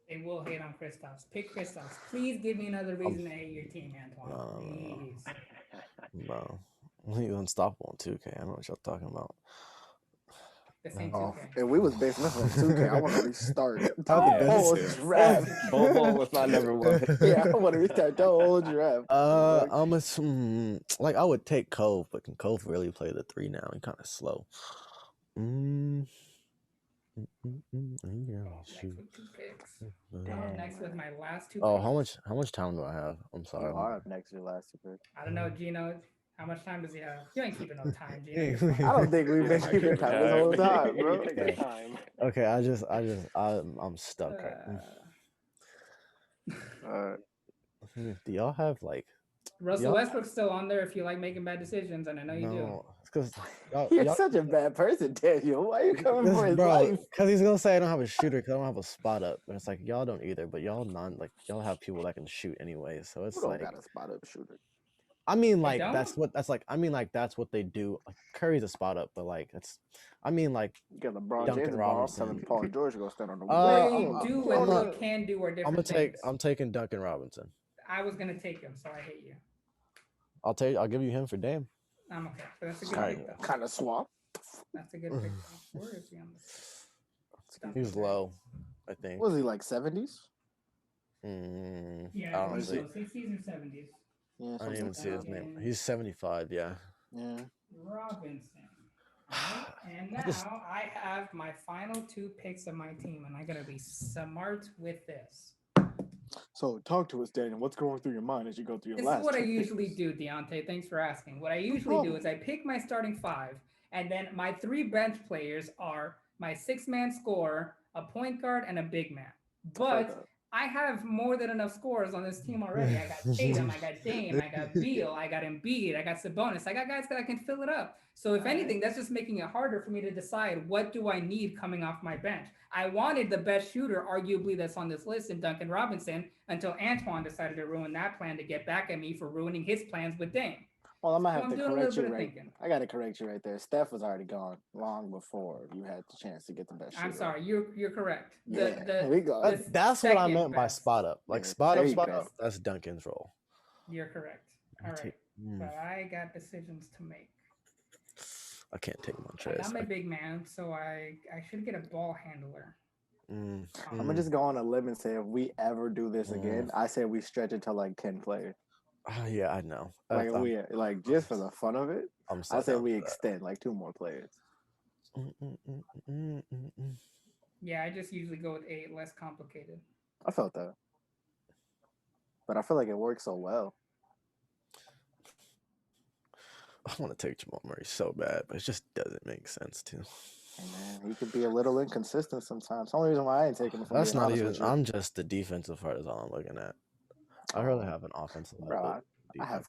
They will hate on Kristaps. Pick Kristaps. Please give me another reason to hate your team, Antoine. Please. Bro, he's unstoppable in 2K. I know what y'all talking about. This ain't Oh, 2K. if we was basing this on 2K, I want to restart the Oh, whole too. draft. Bol was my number one. Yeah, I want to restart the whole draft. I'm like I would take Cove, but can Cove really play the 3 now? He's kind of slow. Yeah, Next shoot. with 2 picks. Damn. Next with my last 2 Oh, picks. how much time do I have? I'm sorry. You are up next to your last 2 picks. I don't know, Gino. How much time does he have? You ain't keeping no time, Gino. I don't think we've been keeping time this whole time, bro. Take your time. Okay, I'm stuck right now. Do y'all have like Russell Westbrook's still on there if you like making bad decisions, and I know you do. It's because You're such a bad person, Daniel. Why are you coming for his life? Because he's gonna say I don't have a shooter because I don't have a spot up, and it's like y'all don't either. But y'all y'all have people that can shoot anyway, so it's You don't like got a spot up shooter. I mean like don't? that's what they do. Like Curry's a spot up, but like it's I mean like You got LeBron Duncan James involved, Robinson. telling Paul George to go stand on the What wing. they do and what can do are different things. I'm taking Duncan Robinson. I was gonna take him, so I hate you. I'll give you him for Dame. I'm okay, but that's a good Alright. pick, though. Kind of swamp. That's a good pick, though. Where is he on this? He's low, I think. Was he like 70s? Yeah, I don't he's see. low, 60s or 70s. Yeah, I didn't something even like see his that. name. He's 75. Yeah. Yeah. Robinson. Alright, and now I have my final 2 picks of my team, and I gotta be smart with this. So talk to us, Daniel. What's going through your mind as you go through your This last? is what I 2 usually picks? do, Deontay. Thanks for asking. What I usually do is I pick my starting 5, and then my 3 bench players are my 6-man scorer, a point guard, and a big man. But I have more than enough scorers on this team already. I got Tatum, I got Dame, I got Beal, I got Embiid, I got Sabonis. I got guys that I can fill it up. So if anything, that's just making it harder for me to decide what do I need coming off my bench. I wanted the best shooter, arguably, that's on this list in Duncan Robinson, until Antoine decided to ruin that plan to get back at me for ruining his plans with Dame. Well, I'm gonna So have I'm to doing a correct little you bit of right. thinking. I gotta correct you right there. Steph was already gone long before you had the chance to get the best. I'm shooter. sorry, you're correct. Yeah, there we go. That's what I second meant by best. spot up. Like Yeah, spot there up, you spot go. up. That's Duncan's role. You're correct. All right, but I got decisions to make. I can't take I Montrez. got my big man, so I should get a ball handler. I'm gonna just go on a limb and say if we ever do this again, I say we stretch it to like 10 players. Yeah, I know. Like we like just for the fun of it. I say we extend like 2 more players. Yeah, I just usually go with 8, less complicated. I felt that, but I feel like it works so well. I want to take Jamal Murray so bad, but it just doesn't make sense to. Hey man, he could be a little inconsistent sometimes. The only reason why I ain't taking him. That's not even. I'm just the defensive part is all I'm looking at. I really have an offensive. Bro, I have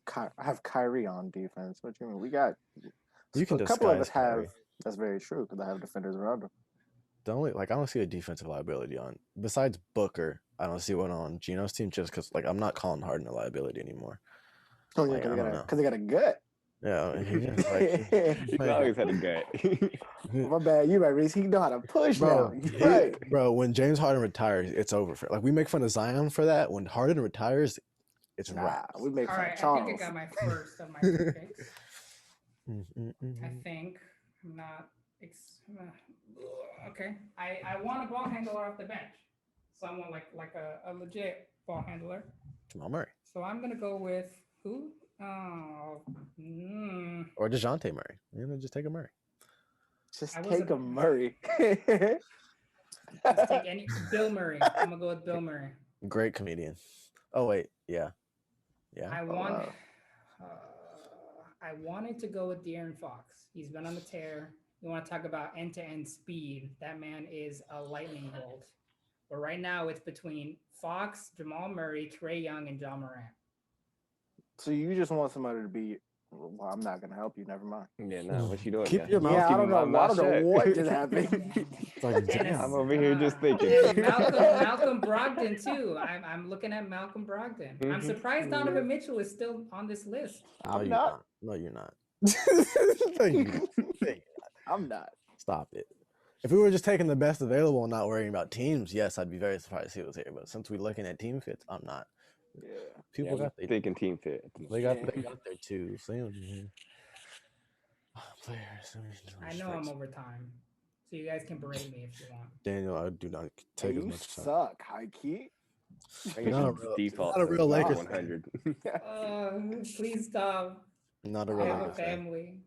Kyrie on defense. What you mean? We got. You can a couple of us disguise have. Kyrie. That's very true because I have defenders around him. The only I don't see a defensive liability on besides Booker. I don't see one on Gino's team just because I'm not calling Harden a liability anymore. Oh yeah, because they got a gut. Yeah, he just He's always had a gut. My bad, you right, Reese. He know how to push bro. now. Right. Bro, when James Harden retires, it's over for. Like we make fun of Zion for that. When Harden retires, it's wraps. We make All fun right, of Charles. I think I got my first of my 2 picks. I think I'm not. Okay, I want a ball handler off the bench. Someone like a legit ball handler. Jamal Murray. So I'm gonna go with who? Or DeJounte Murray. You're gonna just take a Murray. Just take a Murray. Just take Bill Murray. I'm gonna go with Bill Murray. Great comedian. Oh wait, yeah. I wanted to go with De'Aaron Fox. He's been on the tear. You want to talk about end-to-end speed? That man is a lightning bolt. But right now it's between Fox, Jamal Murray, Trae Young, and John Morant. So you just want somebody to be Well, I'm not gonna help you. Never mind. Yeah, no, what you doing? Keep yeah? your mouth- Yeah, I Keeping don't know. my I don't know mouth what shut. just happened. It's like, damn. I'm over here just thinking. Malcolm Brogdon too. I'm looking at Malcolm Brogdon. I'm Mhm. surprised Donovan Mitchell is still on this list. No, I'm you're not. not. No, you're not. No, you're not. I'm not. Stop it. If we were just taking the best available and not worrying about teams, yes, I'd be very surprised he was here. But since we're looking at team fits, I'm not. Yeah. People Yeah, got I'm thinking team fit. they got their twos. They don't even- Players. I know I'm over time, so you guys can berate me if you want. Daniel, I do not take Hey, as you much time. suck, high key. I think Not a it's real- default. not a to real Lakers 100. Please stop. Not a I real have a Lakers fan. family.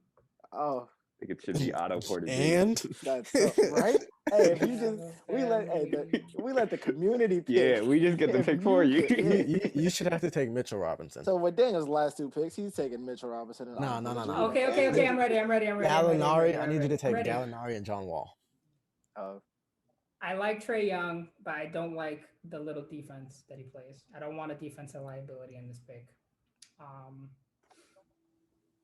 Oh, I think it should be auto ported. And that's tough, right? Hey, if you I have just a we let the community pick. Yeah, we just get the If pick for you you. pick- you should have to take Mitchell Robinson. So with Daniel's last 2 picks, he's taking Mitchell Robinson. And No. Okay. I'm ready. Gallinari, I need you to take ready. Gallinari and John Wall. Oh, I like Trae Young, but I don't like the little defense that he plays. I don't want a defensive liability in this pick.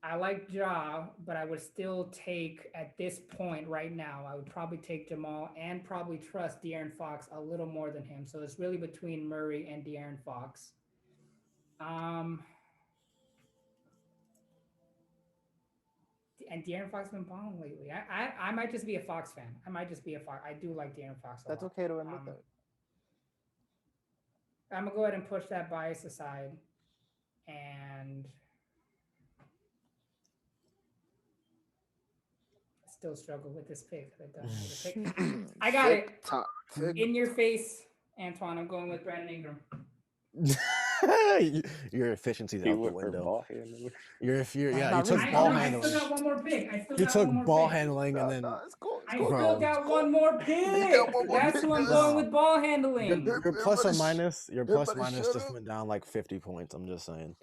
I like Ja, but I would still take, at this point right now, I would probably take Jamal and probably trust De'Aaron Fox a little more than him. So it's really between Murray and De'Aaron Fox. And De'Aaron Fox has been balling lately. I might just be a Fox fan. I do like De'Aaron Fox a that's lot. okay to admit that. I'm gonna go ahead and push that bias aside, and still struggle with this pick. I got it. Top pick. In your face, Antoine. I'm going with Brandon Ingram. Your efficiency's He out the went for window. ball handling. You not took really. ball I handling. still got one more pick. You took ball handling and then No, it's cool. It's I cool. Bro. still got one more pick. got one more That's pick. who I'm going with ball handling. your plus or Everybody minus, everybody shut just up. went down like 50 points. I'm just saying.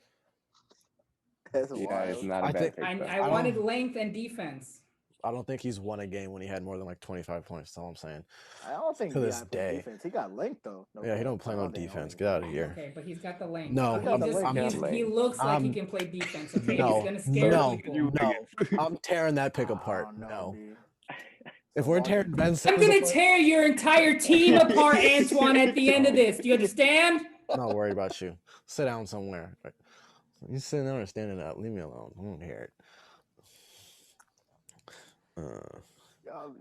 That's Yeah, it's wild. not a I bad think- pick. though. I wanted length and defense. I don't think he's won a game when he had more than like 25 points. That's all I'm saying. I don't think To he this got play day. defense. He got length though. Yeah, he don't play no Oh, damn, defense. oh, Get out of here. Okay, but he's got the length. No, he, I'm- just, I'm- he looks like he I'm- can play defense. Okay, No, he's gonna scare no, people. no. I'm tearing that pick I apart. don't know, No. dude. If we're tearing Ben I'm Simmons gonna apart, tear your entire team apart, Antoine, at the end of this. Do you understand? I'm not worried about you. Sit down somewhere. You sitting there or standing up? Leave me alone. I don't hear it.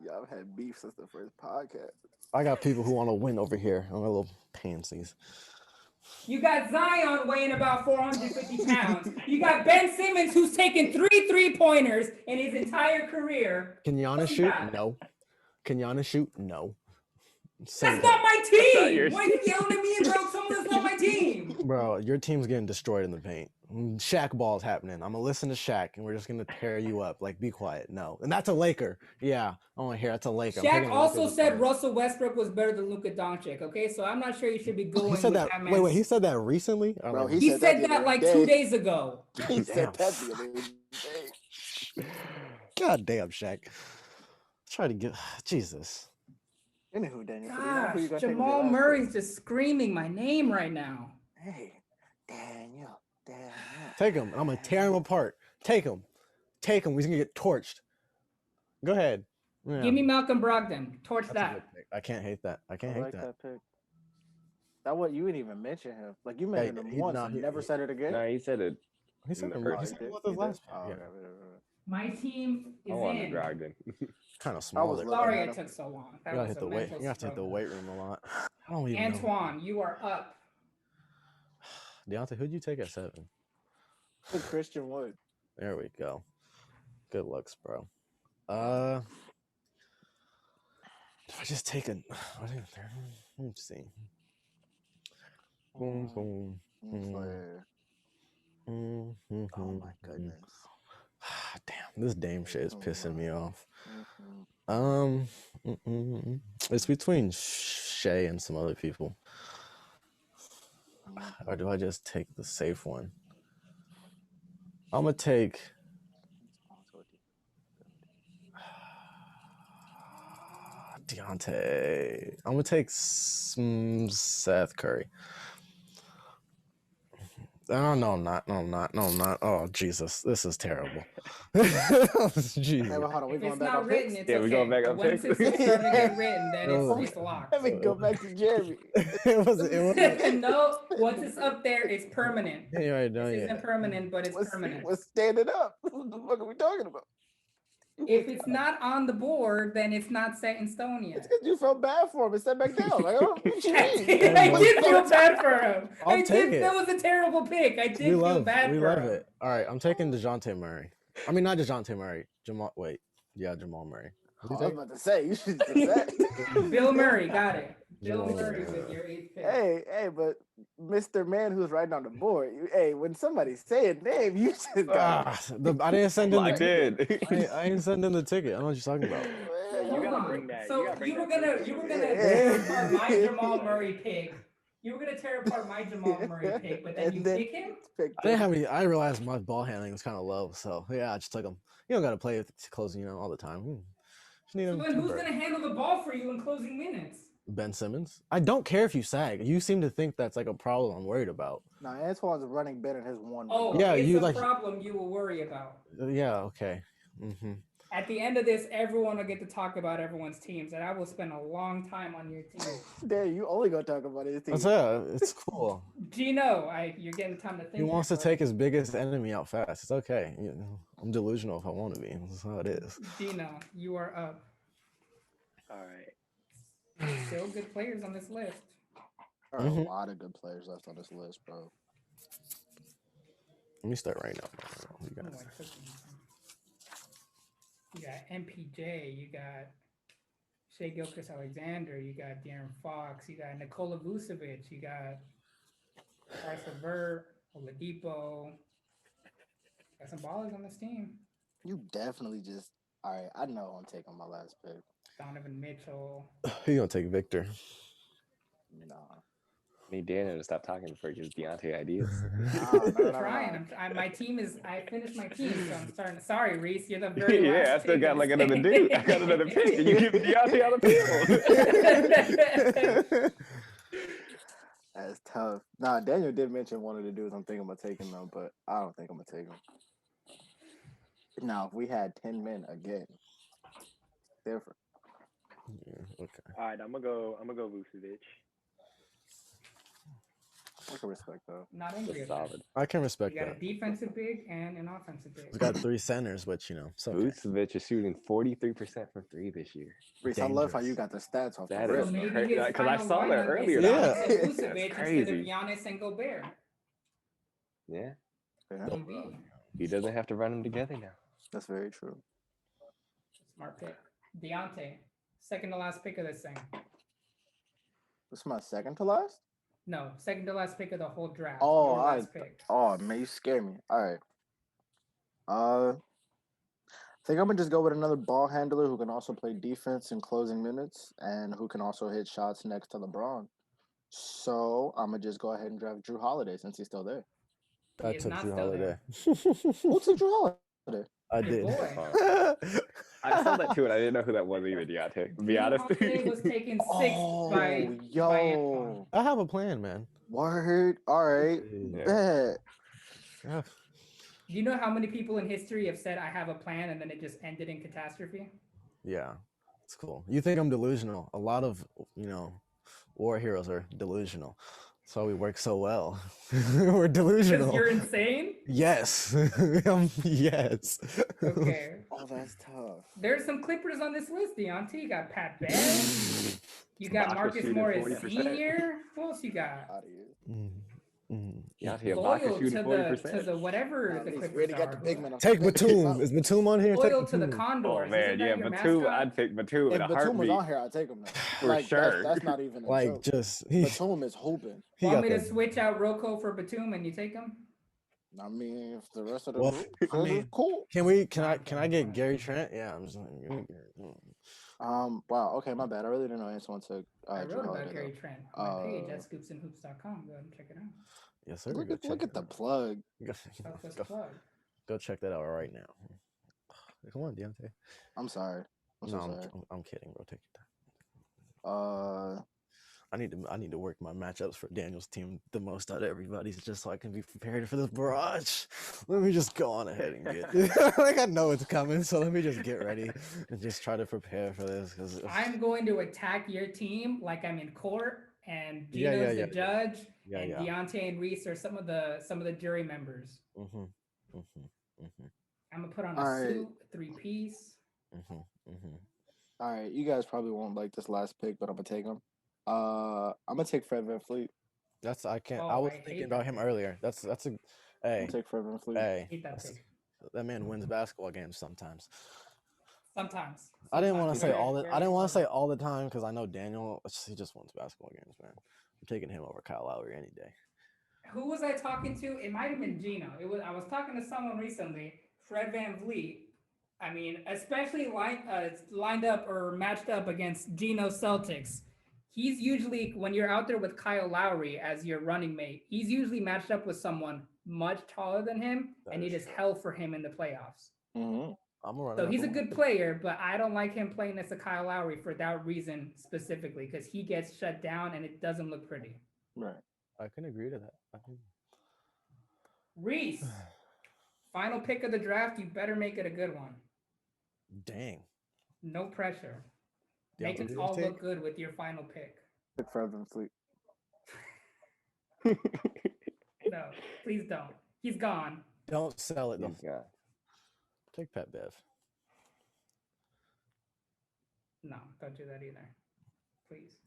Y'all had beef since the first podcast. I got people who want to win over here. I'm a little pansies. You got Zion weighing about 450 pounds. You got Ben Simmons who's taken 3-3-pointers in his entire career. Can Giannis What's he shoot? got? No. Can Giannis shoot? No. Say That's that. not my not team. yours. Why are you yelling at me about someone that's not my team? Bro, your team's getting destroyed in the paint. Shaq ball is happening. I'm gonna listen to Shaq, and we're just gonna tear you up. Like, be quiet. No, and that's a Laker. Yeah, I want to hear that's a Laker. I'm Shaq taking the also Lakers said apart. Russell Westbrook was better than Luka Doncic. Okay, so I'm not sure you should be going He said with that. that Wait, man's- he said that recently. I Bro, don't know. He said said the that other like day. 2 days ago. He said Damn. that the other day. God damn, Shaq. Try to get Jesus. Anywho, Daniel. so you know who you Gosh, gonna take with your Jamal last Murray's just screaming my name right now. pick? Hey, Daniel. Take him. I'm gonna tear him apart. Take him. Take him. He's gonna get torched. Go ahead. Yeah, Give me Malcolm Brogdon. Torch that's a that. good pick. I can't hate that. I can't I hate like that. that pick. That what you didn't even mention him. Like you mentioned him he- once no, and he- never said it again. No, he said it. He said No, it. he He said did. it with his He last Oh, pick. okay, Yeah. okay. My team is I wanted in. Brogdon. Kind of I was smaller. looking Sorry at it him. took so long. You That gotta was hit a the weight. mental You have to hit the struggle. weight room a lot. I don't even know. Antoine, you are up. Deontay, who'd you take at 7? Took Christian Wood. There we go. Good looks, bro. If I just take a, let's see. Boom, boom. Slayer. Oh Oh my goodness. Damn, this Dame shit is pissing me off. Mhm. It's between Shea and some other people. Or do I just take the safe one? I'm gonna take. Deontay. I'm gonna take Seth Curry. Oh no, I'm not. No, I'm not. No, I'm not. Oh Jesus, this is terrible. Hey, Jesus. well, hold on. We If going it's back not on written, picks? it's Yeah, okay. we going back But on once picks? it's starting to get written, then Oh. it's locked. Let me go back to Jeremy. It was. No, once it's up there, it's permanent. You already know, This yeah. isn't permanent, but it's permanent. What's standing up? What the fuck are we talking about? If it's not on the board, then it's not set in stone It's yet. because you felt bad for him and sat back down. Like, oh, what you mean? I did feel bad for him. I'll take it. That was a terrible pick. I did We feel love, bad we for love him. it. All right, I'm taking DeJounte Murray. I mean, not DeJounte Murray. Jamal. Wait, yeah, Jamal Murray. I What was do you about to say, you should just say. Bill Murray, got it. Bill Bill Murray Murray. with your 8th pick. Hey, but Mr. Man who's writing on the board, hey, when somebody say a name, you just got I didn't send in the Locked ticket. in. I didn't send in the ticket. I don't know what you're talking about. Yeah, you Hold gotta on. bring that. So gotta bring you were that gonna picture. tear apart my Jamal Murray pick. You were gonna tear apart my Jamal Murray pick, but then And you then- pick him? I didn't have any. I realized my ball handling was kind of low, so yeah, I just took him. You don't got to play with closing, all the time. Just need So him. then who's gonna handle the ball for you in closing minutes? Ben Simmons. I don't care if you sag. You seem to think that's like a problem I'm worried about. No, Antoine's running better than his one. Oh, Yeah, it's you a like- problem you will worry about. Yeah. Okay. Mm-hmm. At the end of this, everyone will get to talk about everyone's teams, and I will spend a long time on your team. Damn, you only gonna talk about his team. It's cool. Gino, you're getting time to think. He wants to here, take his biggest enemy out fast. It's okay. I'm delusional if I want to be. That's how it is. bud. Gino, you are up. All right. Still good players on this list. There are Mhm. a lot of good players left on this list, bro. Let me start right now. You Oh, guys. I took them. You got MPJ, you got Shea Gilchrist-Alexander, you got De'Aaron Fox, you got Nikola Vucevic, you got Karis LeVert, Oladipo. Got some ballers on this team. You definitely just. All right, I know I'm taking my last pick. Donovan Mitchell. Who you gonna take, Victor? Nah. Need Daniel to stop talking before he gives Deontay ideas. No. I'm trying. My team is. I finished my team, so I'm starting. Sorry, Reese, you're the very last. Yeah, I still pick got of like this another thing. dude. I got another pick, and you give Deontay on the field. That's tough. Nah, Daniel did mention one of the dudes I'm thinking about taking them, but I don't think I'm gonna take him. Now, if we had 10 men again, different. Yeah, okay. All right, I'm gonna go Vucevic. I can respect that. Not angry That's at that. solid. I can You respect got a that. defensive big and an offensive big. He's got 3 centers, but so okay. Vucevic is shooting 43% from three this year. Reese, I love how Dangerous. you got the stats off That the is So rip. maybe crazy, his 'cause I final saw that lineup earlier. is Yeah. Giannis and That's Vucevic instead of crazy. Giannis and Gobert. Yeah, Yeah, Maybe. he doesn't have to run them together now. that's very true. Smart pick. Deontay, second to last pick of this thing. This is my second to last? No, second to last pick of the whole draft. Oh, Your I- last pick. Oh man, you scare me. All right. I think I'm gonna just go with another ball handler who can also play defense in closing minutes and who can also hit shots next to LeBron. So I'm gonna just go ahead and draft Drew Holiday since he's still there. I He is took not Drew still Holiday. Who took Drew Holiday? I Your did. boy. I saw that too, and I didn't know who that was either, Deontay. To be honest. Holiday was taken sixth by yo, Antoine. I have a plan, man. word. All right, Yeah. bet. Yeah. Do you know how many people in history have said I have a plan and then it just ended in catastrophe? Yeah, it's cool. You think I'm delusional? A lot of war heroes are delusional. That's why we work so well. We're Because delusional. you're insane? Yes. Yes. Okay. Oh, that's tough. There's some Clippers on this list, Deontay. You got Pat Bev. You got Ibaka Marcus shooting Morris 40%. Sr. Who else you got? Out of here. Mm, mm. Deontay Loyal Ibaka to shooting the 40%. whatever Nah, the Reese, Clippers we already got are. the big man. off Take the bench. Batum. Is Batum on here? Loyal Take to the Batum. Condors. Oh man, Isn't that yeah, your Batum. mascot? I'd take Batum in If a Batum was heartbeat. on here, I'd take him. Now. For Like, sure. That's not even a Like joke. just Batum is hooping. he Want got me to the- switch out Rocco for Batum and you take him? I mean, if the rest of the Well, group I says mean, it's cool. Can I get Gary Trent? Yeah, I'm just like, Wow. Okay, my bad. I really didn't know Antoine took. I Drew wrote about Holiday, Gary though. Trent on my page at scoopsandhoops.com. Go ahead and check it out. yes, sir. Look Go at check look at it the out. plug. Selfless Go, plug. go check that out right now. Come on, Deontay. I'm sorry. I'm so No, sorry. I'm kidding, bro. Take your time. I need to work my matchups for Daniel's team the most out of everybody's just so I can be prepared for this barrage. Let me just go on ahead and get like I know it's coming, so let me just get ready and just try to prepare for this because I'm going to attack your team like I'm in court, and Yeah, Gino's yeah, the judge, yeah, and yeah. Deontay and Reese are some of the jury members. Mm-hmm. Mm-hmm. Mm-hmm. I'm gonna put on All a right. suit, 3-piece. Mm-hmm. Mm-hmm. All right, you guys probably won't like this last pick, but I'm gonna take him. I'm gonna take Fred VanVleet. That's I can't. Oh, I was I hate thinking that about him pick. earlier. That's a I'm hey gonna take Fred VanVleet. hey. Hate that that's- pick. That man wins basketball games sometimes. Sometimes. I didn't want to say Very, all the. very I didn't want to say important. all the time because I know Daniel. He just wins basketball games, man. I'm taking him over Kyle Lowry any day. Who was I talking to? It might have been Gino. I was talking to someone recently, Fred VanVleet. I mean, especially lined up or matched up against Gino Celtics. He's usually, when you're out there with Kyle Lowry as your running mate, he's usually matched up with someone much taller than him, That and it is is true. hell for him in the playoffs. Mm-hmm. I'm gonna run. So he's a good player, but I don't like him playing next to Kyle Lowry for that reason specifically, because he gets shut down and it doesn't look pretty. Right. I can agree to that. I can... Reese, final pick of the draft. You better make it a good one. Dang. No pressure. Do you Make have us to all take? look good with your final pick. Take Fred VanVleet. No, please don't. He's gone. Don't sell it. Though. Yeah. Take Pat Bev. No, don't do that either. Please.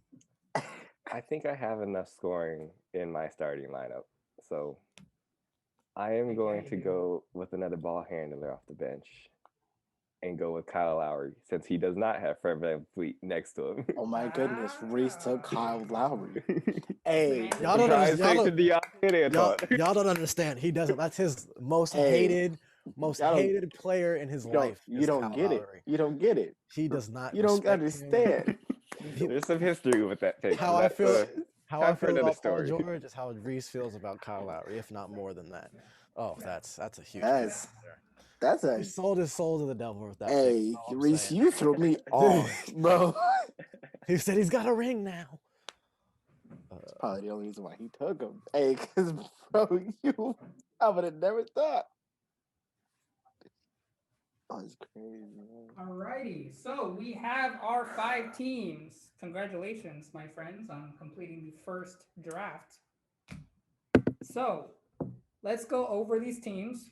I think I have enough scoring in my starting lineup. So I am going to go with another ball handler off the bench and go with Kyle Lowry since he does not have Fred VanVleet next to him. Oh my goodness, Reese took Kyle Lowry. Hey, Y'all don't Surprise understand. pick to Deontay and Y'all, Antoine. y'all don't understand. He doesn't. That's his most Hey, most y'all don't- hated player in his life. You is don't Kyle get it. Lowry. You don't get it. He does not. You don't respect him. understand. There's some history with that pick. How I That's, feel. How I time for feel another about Paul story. George is how Reese feels about Kyle Lowry, if not more than that. Oh, that's a huge. That's- pick right there. That's He a sold his soul to the devil with that. hey, pick, all I'm Reese. saying. You threw me off, bro. He said he's got a ring now. That's probably the only reason why he took him. Hey, because bro, I would have never thought. Oh, it's crazy, man. Alrighty, so we have our 5 teams. Congratulations, my friends, on completing the first draft. So let's go over these teams.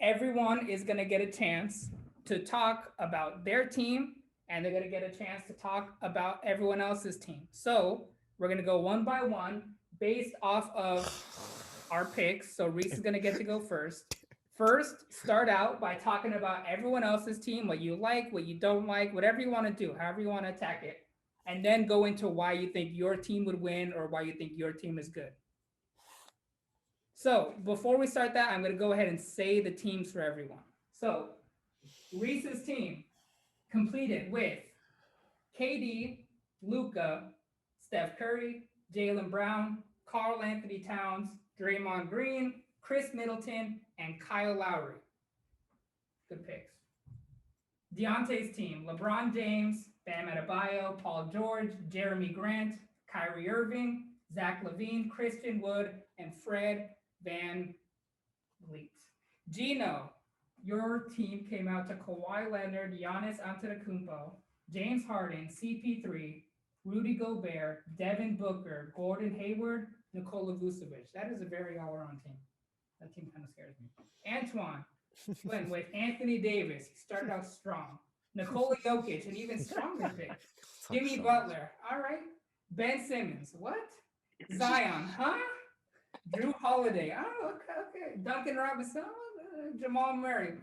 Everyone is going to get a chance to talk about their team, and they're going to get a chance to talk about everyone else's team. So we're going to go one by one based off of our picks. So Reese is going to get to go first. First, start out by talking about everyone else's team, what you like, what you don't like, whatever you want to do, however you want to attack it. And then go into why you think your team would win or why you think your team is good. So before we start that, I'm going to go ahead and say the teams for everyone. So Reese's team completed with KD, Luka, Steph Curry, Jaylen Brown, Karl Anthony Towns, Draymond Green, Chris Middleton, and Kyle Lowry. Good picks. Deontay's team, LeBron James, Bam Adebayo, Paul George, Jeremy Grant, Kyrie Irving, Zach LaVine, Christian Wood, and Fred VanVleet. Gino, your team came out to Kawhi Leonard, Giannis Antetokounmpo, James Harden, CP3, Rudy Gobert, Devin Booker, Gordon Hayward, Nikola Vucevic. That is a very all-around team. That team kind of scares me. Antoine went with Anthony Davis. He started out strong. Nikola Jokic, an even stronger pick. Jimmy Butler. All right. Ben Simmons. What? Zion. Huh? Drew Holiday. Oh, okay. Duncan Robinson. Jamal Murray.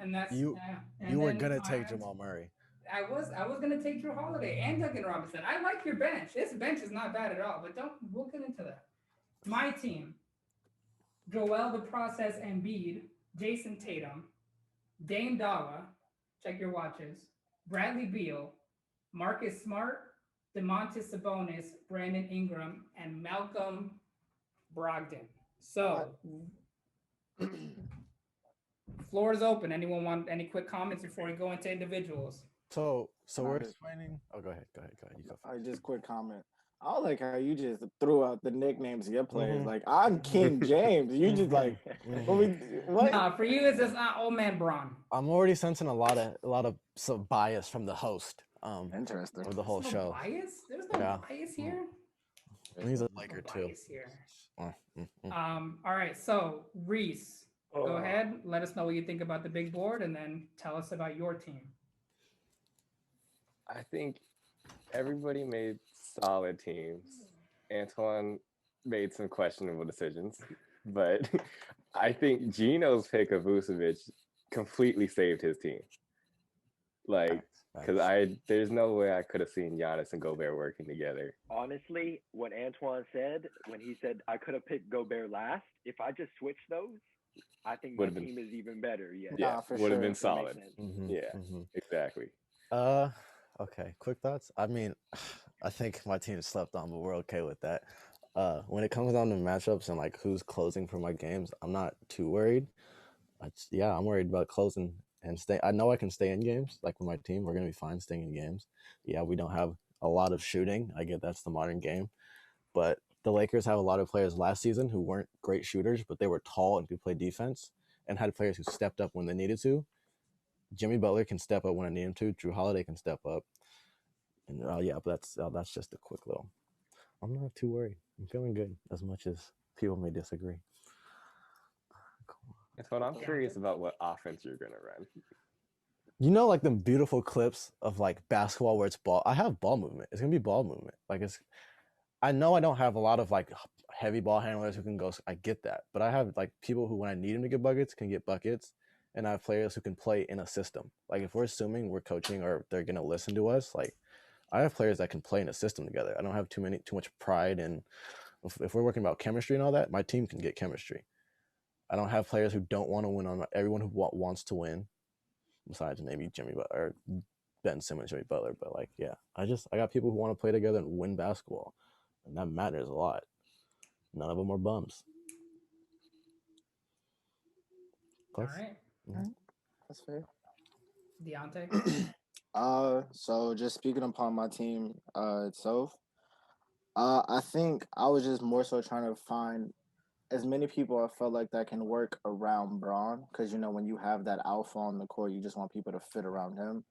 And that's You and were then gonna I take had- Jamal Murray. I was gonna take Drew Holiday and Duncan Robinson. I like your bench. This bench is not bad at all, but we'll get into that. My team: Joel the Process Embiid, Jason Tatum, Dame Dawa, check your watches, Bradley Beal, Marcus Smart, DeMontis Sabonis, Brandon Ingram, and Malcolm Brogdon. So, floor is open. Anyone want any quick comments before we go into individuals? So And I we're just, explaining. Oh, go ahead. You go I just quick comment. I like how you just threw out the nicknames of your players. Mhm. Like I'm King James. You just like what we what? Nah, for you, it's just not old man Braun. I'm already sensing a lot of some bias from the host Interesting. of the whole There's no show. bias. There's no Yeah. bias here. He's a No Laker too. bias here. Mm, mm, mm. All right. So Reese, go Oh. ahead. Let us know what you think about the big board, and then tell us about your team. I think everybody made solid teams. Antoine made some questionable decisions, but I think Gino's pick of Vucevic completely saved his team. Like, because there's no way I could have seen Giannis and Gobert working together. Honestly, what Antoine said when he said I could have picked Gobert last, if I just switched those, I think my Would've been- team is even better. Yeah, Yeah, for would have sure. been that makes solid. sense. Mhm, Yeah, mhm. exactly. Okay. Quick thoughts. I mean, I think my team slept on, but we're okay with that. When it comes down to matchups and like who's closing for my games, I'm not too worried. I'm worried about closing and stay. I know I can stay in games. Like with my team, we're gonna be fine staying in games. Yeah, we don't have a lot of shooting. I get that's the modern game, but the Lakers have a lot of players last season who weren't great shooters, but they were tall and could play defense, and had players who stepped up when they needed to. Jimmy Butler can step up when I need him to. Drew Holiday can step up, and but that's just a quick little. I'm not too worried. I'm feeling good, as much as people may disagree. Antoine, I'm curious about what offense you're gonna run. You know, like them beautiful clips of like basketball where it's ball. I have ball movement. It's gonna be ball movement. Like it's. I know I don't have a lot of like heavy ball handlers who can go. I get that, but I have like people who, when I need them to get buckets, can get buckets, and I have players who can play in a system. Like if we're assuming we're coaching or they're gonna listen to us, like I have players that can play in a system together. I don't have too much pride, and if we're working about chemistry and all that, my team can get chemistry. I don't have players who don't want to win on everyone who wants to win. Besides maybe Jimmy Butler, or Ben Simmons, Jimmy Butler, but like I got people who want to play together and win basketball, and that matters a lot. None of them are bums. All right, That's fair. Deontay. So just speaking upon my team itself, I think I was just more so trying to find as many people I felt like that can work around Braun, because when you have that alpha on the court, you just want people to fit around him.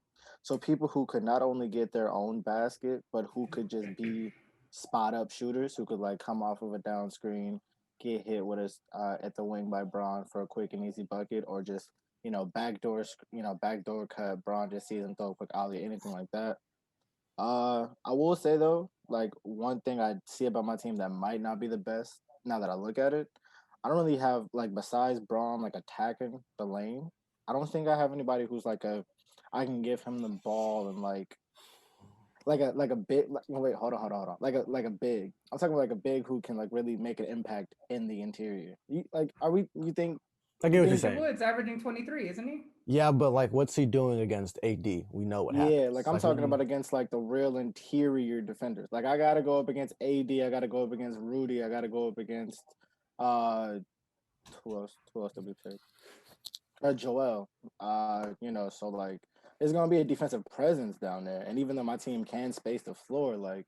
So people who could not only get their own basket, but who could just be spot up shooters who could like come off of a down screen, get hit with us at the wing by Braun for a quick and easy bucket, or just backdoor cut. Braun just sees him throw a quick alley, anything like that. I will say though, like one thing I see about my team that might not be the best now that I look at it, I don't really have like besides Braun like attacking the lane. I don't think I have anybody who's I can give him the ball and like a big wait, hold on. Like a big. I'm talking about like a big who can like really make an impact in the interior. You think I get what you're Christian saying. Wood's averaging 23, isn't he? Yeah, but like, what's he doing against AD? We know what happens. Yeah, like I'm talking about against like the real interior defenders. Like I gotta go up against AD, I gotta go up against Rudy, I gotta go up against who else? Who else did we pick? Joel. So like there's gonna be a defensive presence down there. And even though my team can space the floor, like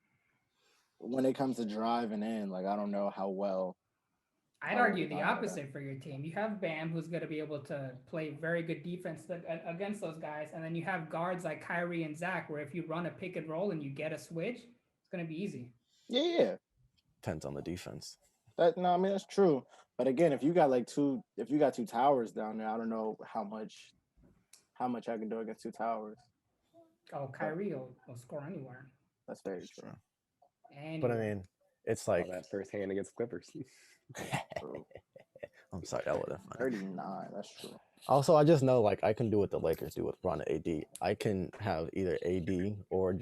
when it comes to driving in, like I don't know how well. I'd argue the opposite for your team. You have Bam, who's going to be able to play very good defense against those guys, and then you have guards like Kyrie and Zach, where if you run a pick and roll and you get a switch, it's going to be easy. Yeah. Depends on the defense. I mean that's true. But again, if you got two towers down there, I don't know how much I can do against two towers. Oh, Kyrie will score anywhere. That's very true. But I mean, it's like that first hand against Clippers. I'm sorry, that wasn't funny. 39. That's true. Also, I just know like I can do what the Lakers do with Bron and AD. I can have either AD or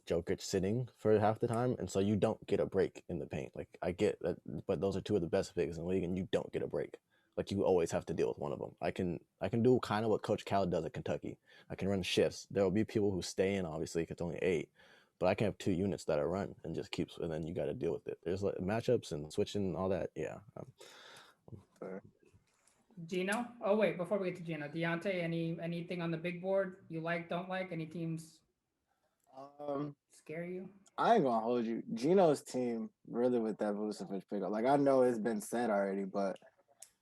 Jokic sitting for half the time, and so you don't get a break in the paint. Like I get that, but those are two of the best bigs in the league, and you don't get a break. Like you always have to deal with one of them. I can do kind of what Coach Cal does at Kentucky. I can run shifts. There will be people who stay in, obviously, because it's only 8. But I can have 2 units that I run and just keeps, and then you got to deal with it. There's like matchups and switching and all that. Yeah. Gino? Oh wait, before we get to Gino, Deontay, anything on the big board you like, don't like? Any teams Scare you? I ain't gonna hold you. Gino's team really with that Vucevic pickup. Like I know it's been said already, but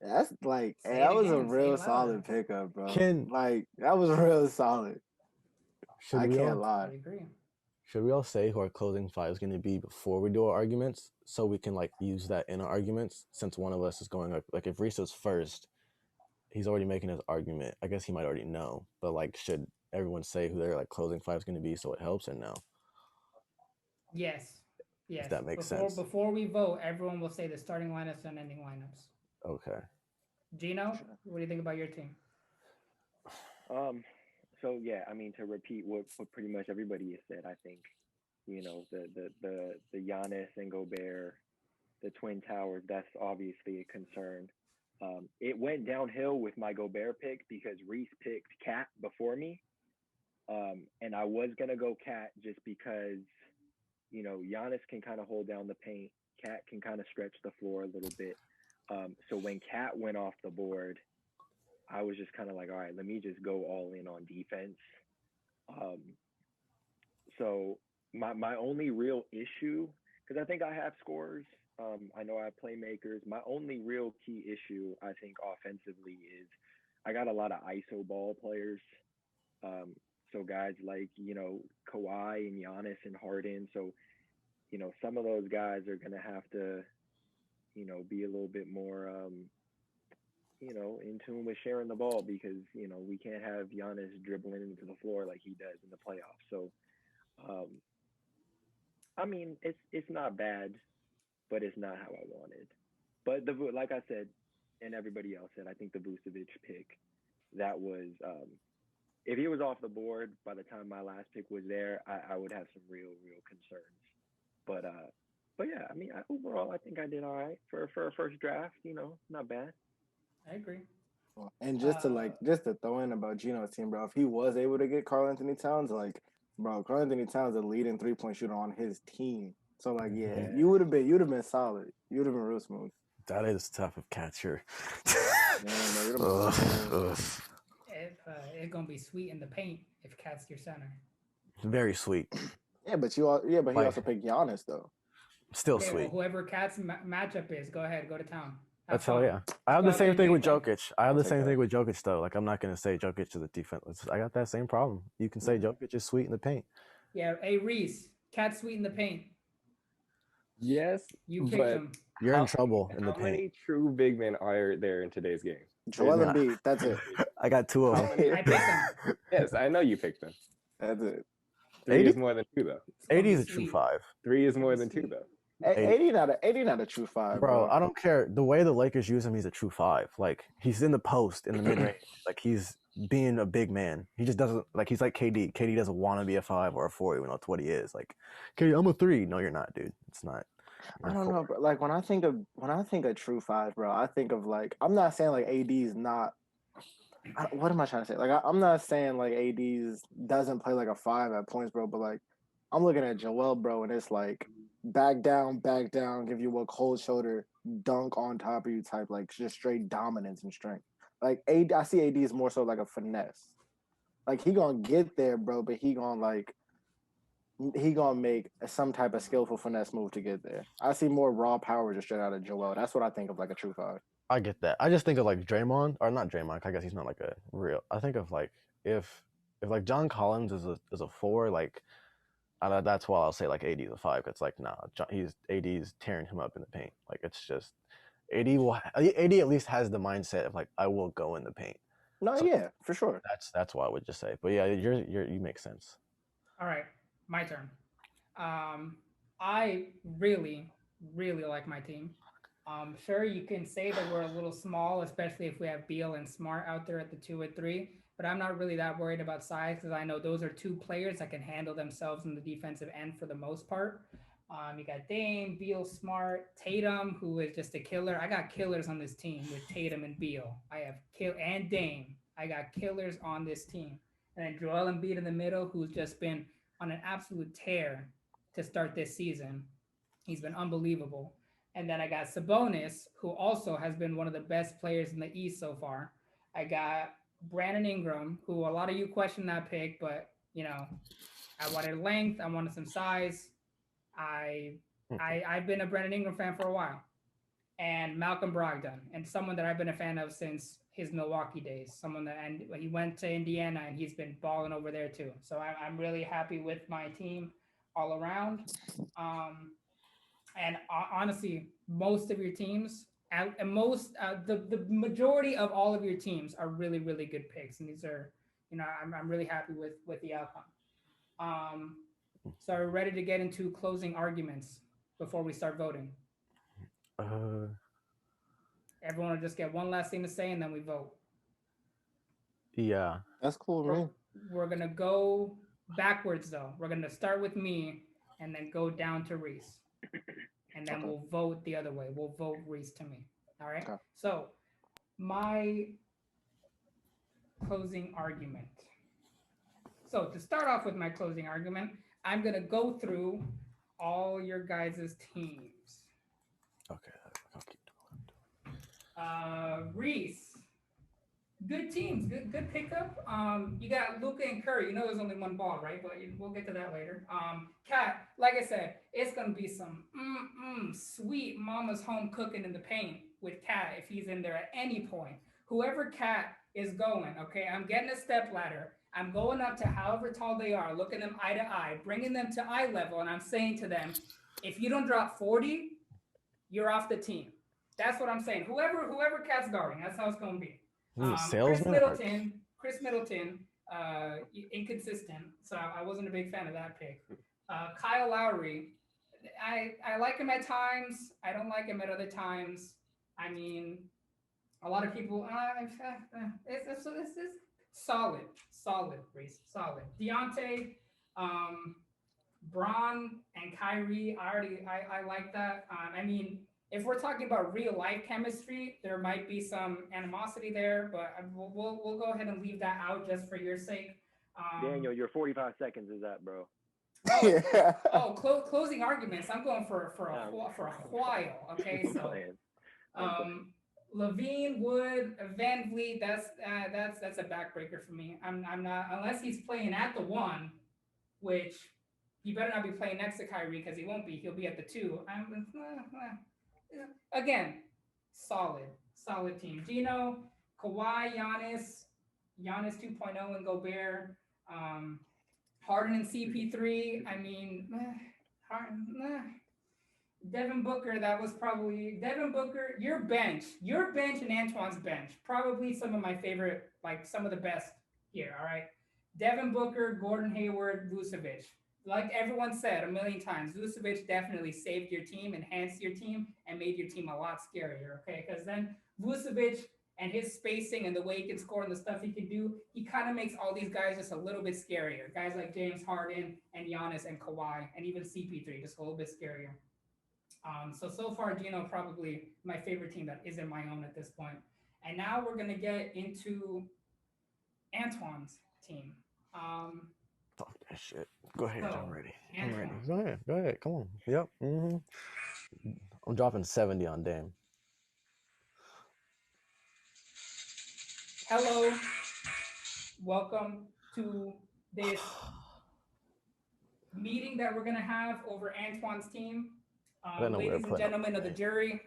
that's like Say that it was a again, say real it louder. solid pickup, bro. Can- Like that was real solid. Should I we can't all I lie. agree. should we all say who our closing five is going to be before we do our arguments, so we can like use that in our arguments? Since one of us is going like if Reese's first, he's already making his argument. I guess he might already know, but like, should everyone say who their like closing five is going to be so it helps or no? Yes. Yes. If that makes before sense. before we vote, everyone will say the starting lineups and ending lineups. Okay. Gino, what do you think about your team? So yeah, I mean to repeat what pretty much everybody has said, I think, you know, the Giannis and Gobert, the Twin Towers, that's obviously a concern. It went downhill with my Gobert pick because Reese picked Cat before me. And I was gonna go Cat just because, you know, Giannis can kind of hold down the paint. Cat can kind of stretch the floor a little bit. So when Cat went off the board, I was just kind of like, all right, let me just go all in on defense. So my only real issue, because I think I have scorers, I know I have playmakers. My only real key issue, I think, offensively is I got a lot of ISO ball players. So guys like, you know, Kawhi and Giannis and Harden. So, you know, some of those guys are going to have to, you know, be a little bit more, you know, in tune with sharing the ball because, you know, we can't have Giannis dribbling into the floor like he does in the playoffs. So, I mean, it's not bad, but it's not how I wanted. But like I said, and everybody else said, I think the Vucevic pick, that was, if he was off the board by the time my last pick was there, I would have some real concerns. But yeah, I mean, overall, I think I did all right for a first draft. You know, not bad. I agree. And just to throw in about Gino's team, bro, if he was able to get Karl Anthony Towns, like, bro, Karl Anthony Towns is the leading 3-point shooter on his team. So like, yeah, you'd have been solid. You would have been real smooth. That is tough of catcher. It's gonna be sweet in the paint if Cat's your center. Very sweet. Yeah, but he also picked Giannis though. Still Okay, sweet. well, whoever Cat's matchup is, go ahead, go to town. That's hell yeah. I have the same thing with Jokic. I have the same thing with Jokic though. Like I'm not gonna say Jokic is a defense. I got that same problem. You can say Jokic is sweet in the paint. Yeah, hey Reese, Cat's sweet in the paint. Yes, you picked him. You're in trouble in the How paint. many true big men are there in today's game? Joel Embiid. That's it. I got two of them. I picked him. Yes, I know you picked them. That's it. 3 is more than 2 though. 80 is a true 5. 3 is more than 2 though. 80 not a true 5, bro. I don't care the way the Lakers use him. He's a true 5. Like he's in the post in the mid range. Like he's being a big man. He just doesn't like. He's like KD. KD doesn't want to be a 5 or a 4, even though it's what he is. Like, KD, I'm a 3. No, you're not, dude. It's not. I don't know, bro. Like when I think of true 5, bro, I think of like I'm not saying like AD's not. What am I trying to say? Like I'm not saying like AD's doesn't play like a 5 at points, bro. But like I'm looking at Joel, bro, and it's like back down, give you a cold shoulder, dunk on top of you type, like just straight dominance and strength. Like I see AD is more so like a finesse. Like he gonna get there, bro, but he gonna make some type of skillful finesse move to get there. I see more raw power just straight out of Joel. That's what I think of like a true 5. I get that. I just think of like Draymond, or not Draymond. I guess he's not like a real. I think of like if like John Collins is a 4, like that's why I'll say like AD is a 5. It's like nah, AD's tearing him up in the paint. Like it's just AD at least has the mindset of like I will go in the paint. No, so yeah, for sure. That's what I would just say. But yeah, you make sense. All right, my turn. I really like my team. Sure, you can say that we're a little small, especially if we have Beal and Smart out there at the 2 and 3. But I'm not really that worried about size because I know those are 2 players that can handle themselves in the defensive end for the most part. You got Dame, Beal, Smart, Tatum, who is just a killer. I got killers on this team with Tatum and Beal. I have and Dame. I got killers on this team. And then Joel Embiid in the middle, who's just been on an absolute tear to start this season. He's been unbelievable. And then I got Sabonis, who also has been one of the best players in the East so far. I got Brandon Ingram, who a lot of you question that pick, but, you know, I wanted length. I wanted some size. I've been a Brandon Ingram fan for a while, and Malcolm Brogdon, and someone that I've been a fan of since his Milwaukee days. Someone that, and he went to Indiana and he's been balling over there too. So I'm really happy with my team all around. And honestly, most of your teams, the majority of all of your teams are really, really good picks, and these are, I'm really happy with the outcome. So are we ready to get into closing arguments before we start voting? Everyone will just get one last thing to say, and then we vote. Yeah, That's cool, man. We're gonna go backwards though. We're gonna start with me, and then go down to Reese, and then we'll vote the other way. We'll vote Reese to me. All right. Okay. So my closing argument. So to start off with my closing argument, I'm gonna go through all your guys' teams. okay. I'll keep doing Reese, good teams, good pickup. You got Luka and Curry. You know there's only one ball, right? But we'll get to that later. Cat, like I said, it's gonna be some sweet mama's home cooking in the paint with Cat if he's in there at any point. Whoever Cat is going, okay, I'm getting a step ladder. I'm going up to however tall they are, looking them eye to eye, bringing them to eye level, and I'm saying to them, if you don't drop 40, you're off the team. That's what I'm saying. Whoever Cat's guarding, that's how it's going to be. Chris Middleton, inconsistent, so I wasn't a big fan of that pick. Kyle Lowry, I like him at times. I don't like him at other times. I mean, a lot of people, it's solid, Reese, solid. Deontay, Bron, and Kyrie, I like that. I mean, if we're talking about real life chemistry, there might be some animosity there, but we'll go ahead and leave that out just for your sake. Daniel, your 45 seconds is up, bro. Closing arguments. I'm going for a while. Okay, so Levine, Wood, Van Vliet. That's a backbreaker for me. I'm not, unless he's playing at the 1, which he better not be playing next to Kyrie because he won't be. He'll be at the 2. Again, solid team. Gino, Kawhi, Giannis 2.0 and Gobert, Harden and CP3. I mean, Devin Booker, that was probably Devin Booker. Your bench and Antoine's bench, probably some of my favorite, like some of the best here. All right, Devin Booker, Gordon Hayward, Vucevic. Like everyone said a million times, Vucevic definitely saved your team, enhanced your team, and made your team a lot scarier, okay? Because then Vucevic and his spacing and the way he can score and the stuff he can do, he kind of makes all these guys just a little bit scarier. Guys like James Harden and Giannis and Kawhi and even CP3, just a little bit scarier. So far, Gino, probably my favorite team that isn't my own at this point. And now we're going to get into Antoine's team. Talk that shit. Go ahead. I'm ready. Go ahead. Come on. Yep. I'm dropping 70 on Dame. Hello. Welcome to this meeting that we're going to have over Antoine's team. Ladies and gentlemen of the jury,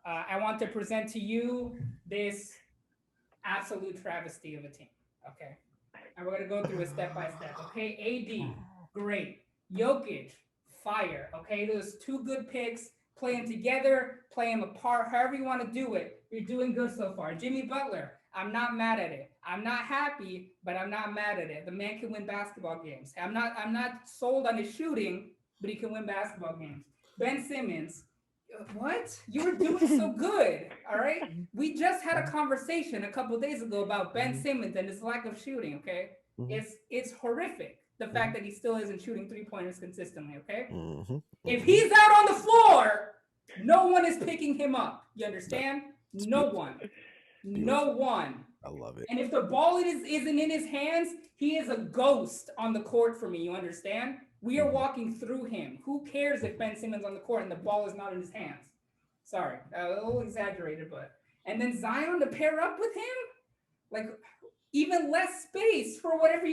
I want to present to you this absolute travesty of a team. Okay. And we're going to go through it step by step. Okay. AD, great. Jokic, fire. Okay. Those 2 good picks. Play them together, play them apart, however you want to do it. You're doing good so far. Jimmy Butler, I'm not mad at it. I'm not happy, but I'm not mad at it. The man can win basketball games. I'm not sold on his shooting, but he can win basketball games. Ben Simmons, what? You were doing so good, all right? We just had a conversation a couple of days ago about Ben Simmons and his lack of shooting, okay? It's horrific, the fact that he still isn't shooting 3-pointers consistently, okay? If he's out on the floor, no one is picking him up. You understand? No one. I love it. And if the ball isn't in his hands, he is a ghost on the court for me. You understand? We are walking through him. Who cares if Ben Simmons on the court and the ball is not in his hands? Sorry, a little exaggerated, but. And then Zion to pair up with him? Like, even less space for whatever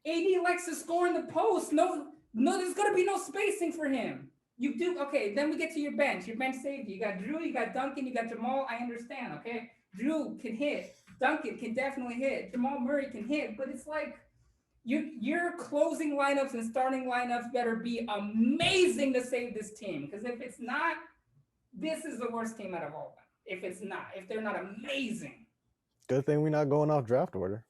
AD likes to score in the post. No, there's gonna be no spacing for him. You do okay. Then we get to your bench. Your bench safety. You got Drew. You got Duncan. You got Jamal. I understand. Okay, Drew can hit. Duncan can definitely hit. Jamal Murray can hit. But it's like your closing lineups and starting lineups better be amazing to save this team. Because if it's not, this is the worst team out of all of them. If they're not amazing. Good thing we're not going off draft order.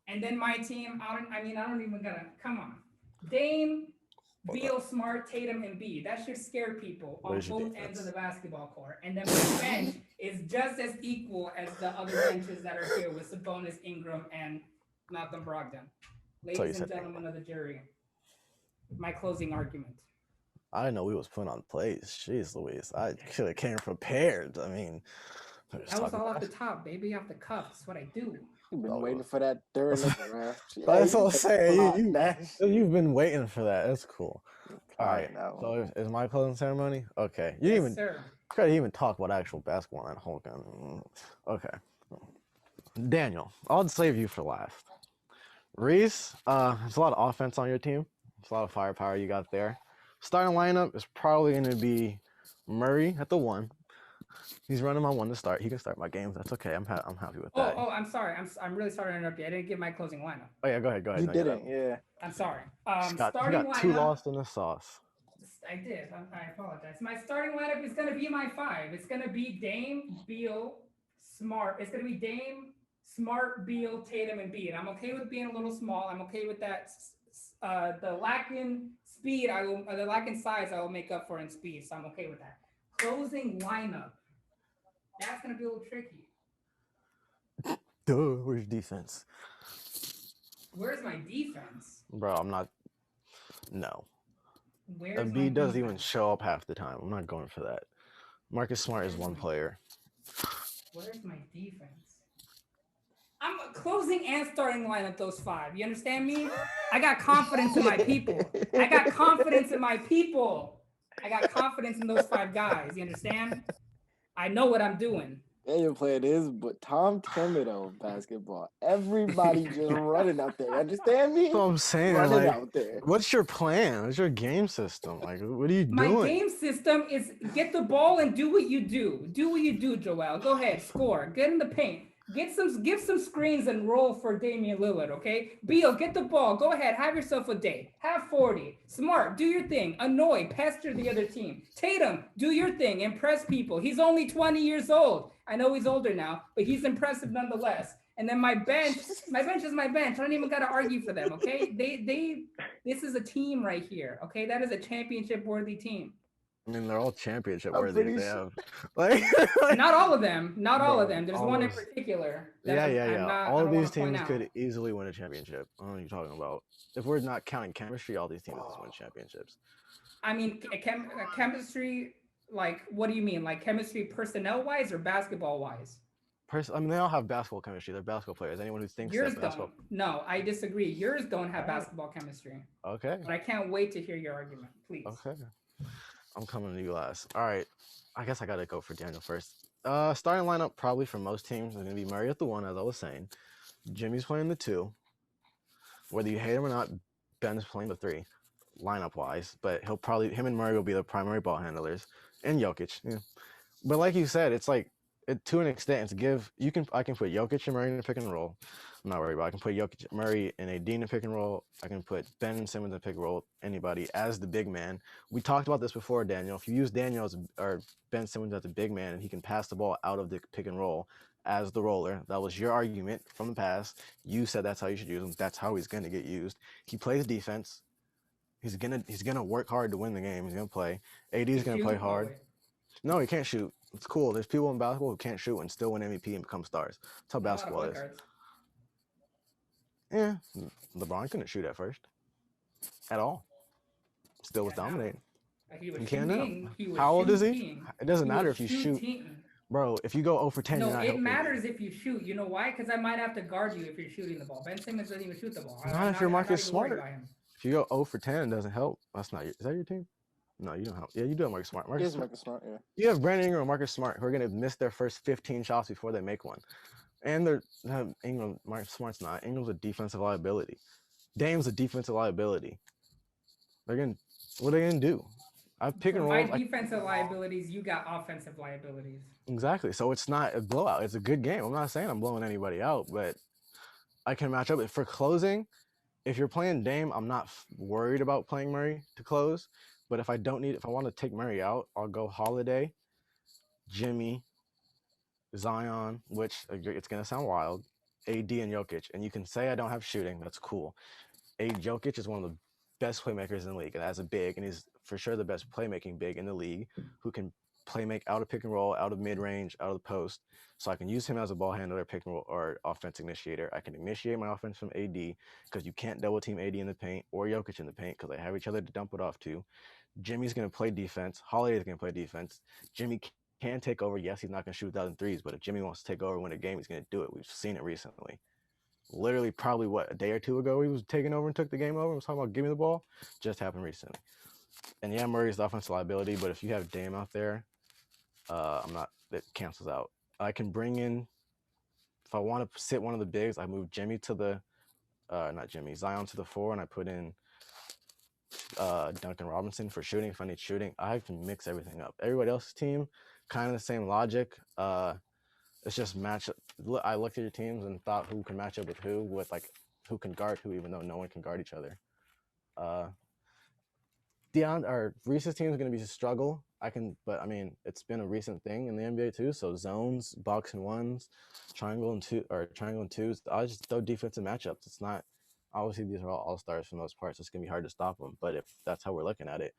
And then my team, I don't even gonna come on. Dame, Beal, Smart, Tatum, and B. That should scare people on both ends of the basketball court. And then my bench is just as equal as the other benches that are here with Sabonis, Ingram, and Malcolm Brogdon. Ladies and gentlemen of the jury, my closing argument. I didn't know we was putting on plays. Jeez Louise. I could have came prepared. I mean, that was all off the top, baby, off the cuff. That's what I do. You've been waiting for that during the draft. That's what I'm saying. You've been waiting for that. That's cool. All right. So is my closing ceremony? Okay. You yes, couldn't even talk about actual basketball and whole gun. Okay. Daniel, I'll save you for last. Reese, there's a lot of offense on your team. There's a lot of firepower you got there. Starting lineup is probably going to be Murray at the 1. He's running my 1 to start. He can start my games. That's okay. I'm happy with that. Oh, I'm sorry. I'm really sorry to interrupt you. I didn't give my closing lineup. Oh yeah, go ahead. You didn't. Yeah. I'm sorry. You got too lost in the sauce. I did. I apologize. My starting lineup is going to be my 5. It's going to be Dame, Beal, Smart. It's going to be Dame, Smart, Beal, Tatum, and Embiid. I'm okay with being a little small. I'm okay with that. The lacking speed, the lacking size, I will make up for in speed. So I'm okay with that. Closing lineup. That's going to be a little tricky. Duh, where's defense? Where's my defense? Bro, I'm not. No. Where's Embiid doesn't even show up half the time. I'm not going for that. Marcus Smart is one player. Where's my defense? I'm closing and starting lineup those 5. You understand me? I got confidence in my people. I got confidence in those 5 guys. You understand? I know what I'm doing. Daniel playing his, but Tom Thibodeau basketball. Everybody just running out there. Understand me? That's what I'm saying. Running out there. What's your plan? What's your game system? Like, what are you doing? My game system is get the ball and do what you do. Do what you do, Joel. Go ahead, score. Get in the paint. Give some screens and roll for Damian Lillard, okay? Beal, get the ball. Go ahead. Have yourself a day. Have 40. Smart, do your thing. Annoy, pester the other team. Tatum, do your thing. Impress people. He's only 20 years old. I know he's older now, but he's impressive nonetheless. And then my bench is my bench. I don't even got to argue for them, okay? This is a team right here, okay? That is a championship-worthy team. I mean, they're all championship worthy. They have like not all of them. Not all of them. There's one in particular. Yeah. All of these teams could easily win a championship. I don't know what you're talking about. If we're not counting chemistry, all these teams win championships. I mean, chemistry. Like, what do you mean? Like chemistry, personnel wise or basketball wise? I mean, they all have basketball chemistry. They're basketball players. Anyone who thinks yours that basketball... don't. No, I disagree. Yours don't have basketball chemistry. Okay. But I can't wait to hear your argument. Please. Okay. I'm coming to you last. All right. I guess I got to go for Daniel first. Starting lineup probably for most teams is going to be Murray at the 1, as I was saying. Jimmy's playing the 2. Whether you hate him or not, Ben is playing the 3, lineup-wise. But him and Murray will be the primary ball handlers. And Jokic. Yeah. But like you said, it's like, to an extent, I can put Jokic and Murray in a pick and roll. I'm not worried about it. I can put Jokic, Murray, and AD in a pick and roll. I can put Ben Simmons in a pick and roll, anybody, as the big man. We talked about this before, Daniel. If you use or Ben Simmons as a big man and he can pass the ball out of the pick and roll as the roller, that was your argument from the past. You said that's how you should use him. That's how he's going to get used. He plays defense. He's gonna work hard to win the game. He's gonna play. AD is gonna play hard. No, he can't shoot. It's cool. There's people in basketball who can't shoot and still win MVP and become stars. That's how basketball is. Yeah, LeBron couldn't shoot at first, at all. Still was dominating. He can now. How old is he? It doesn't matter if you shoot. Bro, if you go 0 for 10, no, it matters if you shoot. You know why? Because I might have to guard you if you're shooting the ball. Ben Simmons doesn't even shoot the ball. Not if you're Marcus Smart. If you go 0 for 10, it doesn't help. That's not. Is that your team? No, you don't have. Yeah, you do have Marcus Smart. Marcus Smart, yeah. You have Brandon Ingram and Marcus Smart who are going to miss their first 15 shots before they make one. And they're Ingram. Mark Smart's not. Ingram's a defensive liability. Dame's a defensive liability. They're gonna. What are they gonna do? I pick For and my rolls. defensive liabilities, you got offensive liabilities. Exactly. So it's not a blowout. It's a good game. I'm not saying I'm blowing anybody out, but I can match up. For closing, if you're playing Dame, I'm not worried about playing Murray to close. But if I want to take Murray out, I'll go Holiday, Jimmy, Zion, which it's gonna sound wild, AD and Jokic. And you can say I don't have shooting. That's cool. Jokic is one of the best playmakers in the league, and as a big, and he's for sure the best playmaking big in the league, who can play make out of pick and roll, out of mid range, out of the post. So I can use him as a ball handler, pick and roll, or offense initiator. I can initiate my offense from AD because you can't double team AD in the paint or Jokic in the paint because they have each other to dump it off to. Jimmy's going to play defense. Holiday's going to play defense. Jimmy can take over. Yes, he's not going to shoot 1,000 threes, but if Jimmy wants to take over and win a game, he's going to do it. We've seen it recently. Literally, probably a day or two ago, he was taking over and took the game over. Was talking about give me the ball. Just happened recently. And yeah, Murray's the offensive liability, but if you have Dame out there, I'm not. That cancels out. I can bring in. If I want to sit one of the bigs, I move Jimmy to the, not Jimmy, Zion to the 4, and I put in Duncan Robinson for shooting. If I need shooting, I can mix everything up. Everybody else's team, kind of the same logic. It's just match. I looked at your teams and thought who can match up with who, with like who can guard who, even though no one can guard each other. Reese's team is going to be a struggle. But I mean, it's been a recent thing in the NBA too. So zones, box and ones, triangle and twos. I just throw defensive matchups. It's not obviously these are all stars for the most part, so it's gonna be hard to stop them. But if that's how we're looking at it,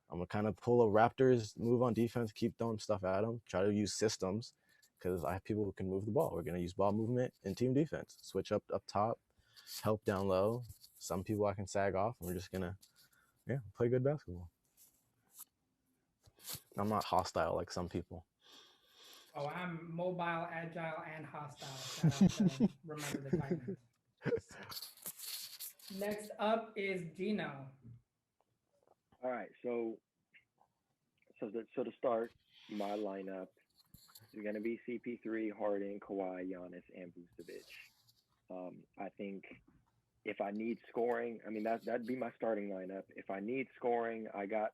I'm gonna kind of pull a Raptors move on defense, keep throwing stuff at them, try to use systems because I have people who can move the ball. We're gonna use ball movement and team defense. Switch up top, help down low. Some people I can sag off, and we're just gonna play good basketball. I'm not hostile like some people. Oh, I'm mobile, agile, and hostile. Shout out to Remember the Titans. Next up is Gino. All right, so to start, my lineup is going to be CP3, Harden, Kawhi, Giannis, and Vucevic. I think if I need scoring, I mean that'd be my starting lineup. If I need scoring, I got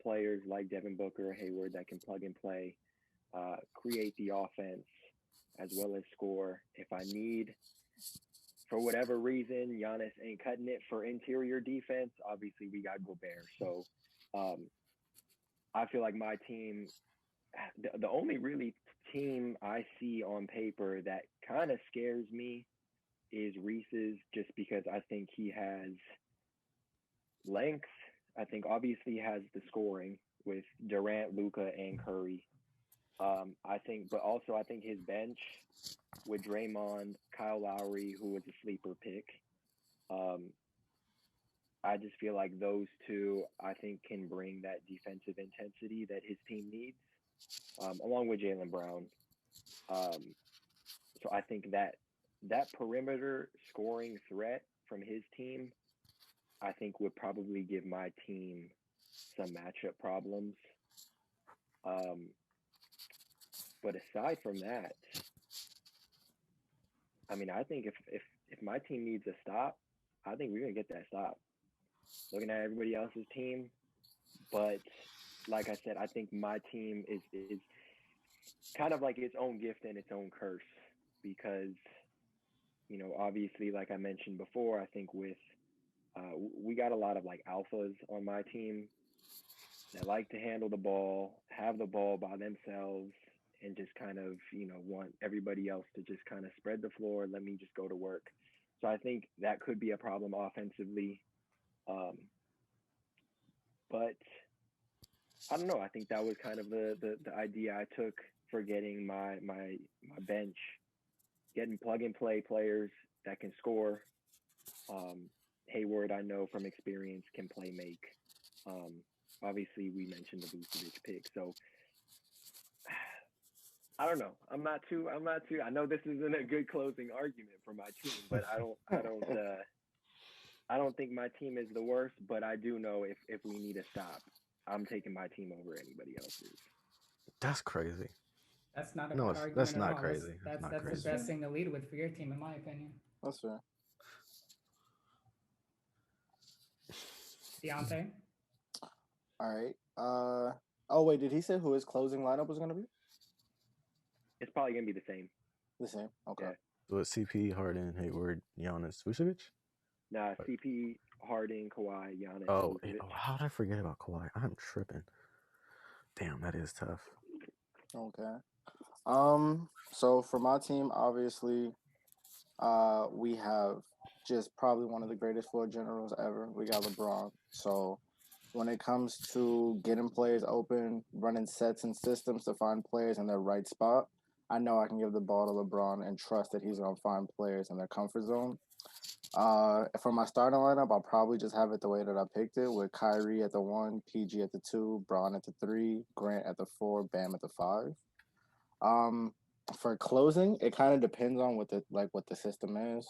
players like Devin Booker, Hayward that can plug and play, create the offense as well as score. If I need, for whatever reason, Giannis ain't cutting it for interior defense, obviously we got Gobert. So I feel like my team, the only really team I see on paper that kind of scares me is Reese's, just because I think he has length. I think obviously he has the scoring with Durant, Luka, and Curry. I think his bench with Draymond, Kyle Lowry, who was a sleeper pick. I just feel like those two, I think, can bring that defensive intensity that his team needs, along with Jaylen Brown. So I think that perimeter scoring threat from his team, I think would probably give my team some matchup problems. But aside from that, I mean, I think if my team needs a stop, I think we're gonna get that stop. Looking at everybody else's team, but like I said, I think my team is kind of like its own gift and its own curse, because obviously, like I mentioned before, I think with we got a lot of like alphas on my team that like to handle the ball, have the ball by themselves, and just kind of want everybody else to just kind of spread the floor, let me just go to work. So I think that could be a problem offensively. But I don't know. I think that was kind of the idea I took for getting my bench, getting plug and play players that can score. Hayward, I know from experience, can play make. Obviously, we mentioned the Vucevic pick, so I don't know. I'm not too. I know this isn't a good closing argument for my team, but I don't think my team is the worst. But I do know if we need a stop, I'm taking my team over anybody else's. That's crazy. That's not a No, bad that's argument at not all. crazy. That's Not the crazy. best thing to lead with for your team, in my opinion. That's fair. Deontay. All right. Oh wait, did he say who his closing lineup was gonna be? It's probably gonna be the same. The same. Okay. Yeah. So it's CP, Harden, Hayward, Giannis, Vucevic. Nah, CP, Harden, Kawhi, Giannis. Oh, Vucevic. how did I forget about Kawhi? I'm tripping. Damn, that is tough. Okay. So for my team, obviously, we have just probably one of the greatest floor generals ever. We got LeBron. So when it comes to getting players open, running sets and systems to find players in their right spot, I know I can give the ball to LeBron and trust that he's gonna find players in their comfort zone. For my starting lineup, I'll probably just have it the way that I picked it, with Kyrie at the 1, PG at the 2, Braun at the 3, Grant at the 4, Bam at the 5. For closing, it kind of depends on what the system is.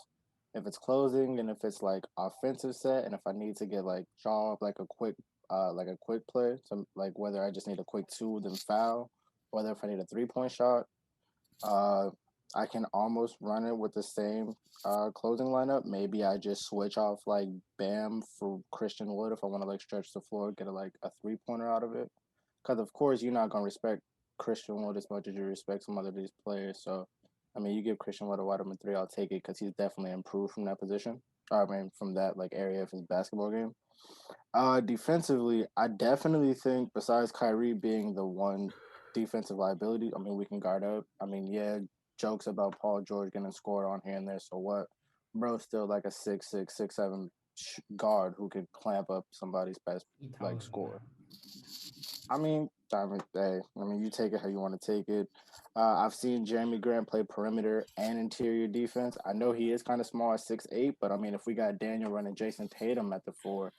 If it's closing and if it's like offensive set, and if I need to get like job like a quick play, so like whether I just need a quick 2 then foul, whether if I need a 3-point shot, I can almost run it with the same closing lineup. Maybe I just switch off like Bam for Christian Wood if I want to like stretch the floor, get a 3-pointer out of it. Because of course you're not gonna respect Christian Wood as much as you respect some other of these players. So, I mean, you give Christian Wood a wide open 3, I'll take it because he's definitely improved from that position. I mean, from that like area of his basketball game. Defensively, I definitely think besides Kyrie being the one defensive liability, I mean, we can guard up. I mean, yeah, jokes about Paul George getting scored on here and there. So what? Bro's still like a 6'6", 6'7" guard who can clamp up somebody's best like score. I mean, you take it how you want to take it. I've seen Jeremy Grant play perimeter and interior defense. I know he is kind of small at 6'8", but I mean, if we got Daniel running Jason Tatum at the 4,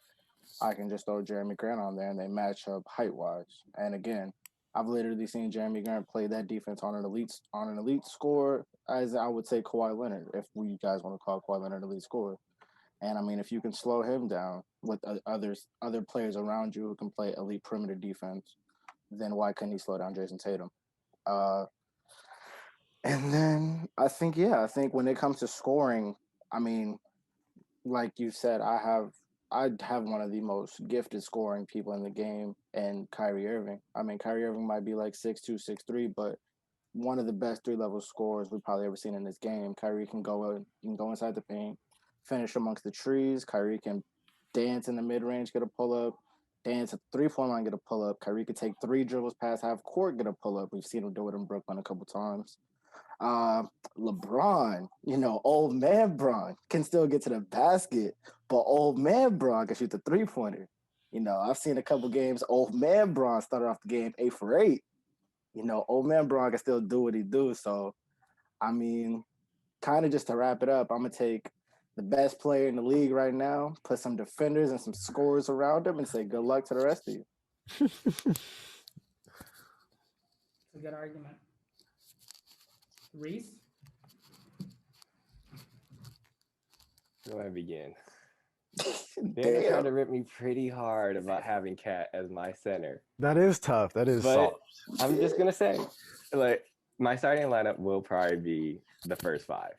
I can just throw Jeremy Grant on there and they match up height wise. And again, I've literally seen Jeremy Grant play that defense on an elite score, as I would say Kawhi Leonard, if you guys want to call Kawhi Leonard elite scorer. And I mean, if you can slow him down with other players around you who can play elite perimeter defense, then why couldn't he slow down Jason Tatum? And then I think when it comes to scoring, I mean, like you said, I have one of the most gifted scoring people in the game, and Kyrie Irving. I mean, Kyrie Irving might be like 6'2", 6'3", but one of the best 3-level scorers we've probably ever seen in this game. Kyrie can go inside the paint, finish amongst the trees. Kyrie can dance in the mid-range, get a pull-up, dance at the 3-point line, get a pull-up. Kyrie could take 3 dribbles past half court, get a pull-up. We've seen him do it in Brooklyn a couple times. LeBron, old man Bron can still get to the basket, but old man Bron can shoot the 3-pointer. I've seen a couple games, old man Bron started off the game 8 for 8. Old man Bron can still do what he do. So, I mean, kind of just to wrap it up, I'm going to take the best player in the league right now, put some defenders and some scorers around him, and say good luck to the rest of you. It's a good argument. Reese? Where do I begin? They tried to rip me pretty hard about having Cat as my center. That is tough. That is soft. I'm just gonna say, like, my starting lineup will probably be the first 5,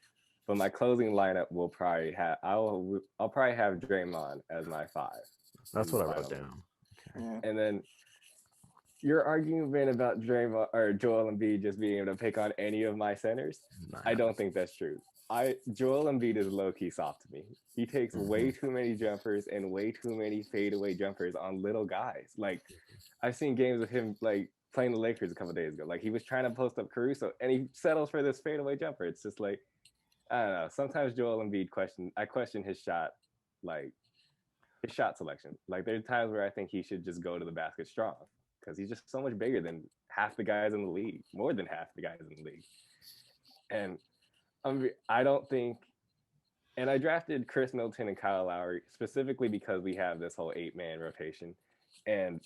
but my closing lineup will probably have I'll probably have Draymond as my 5. That's what I wrote down. Okay. Yeah. And then your argument about Draymond or Joel Embiid just being able to pick on any of my centers, I don't think that's true. Joel Embiid is low-key soft to me. He takes way too many jumpers and way too many fadeaway jumpers on little guys. Like, I've seen games of him like playing the Lakers a couple days ago. Like, he was trying to post up Caruso and he settles for this fadeaway jumper. It's just like, I don't know. Sometimes Joel Embiid I question his shot, like his shot selection. Like, there's times where I think he should just go to the basket strong because he's just so much bigger than half the guys in the league, more than half the guys in the league. And I don't think, and I drafted Chris Middleton and Kyle Lowry specifically because we have this whole 8-man rotation. And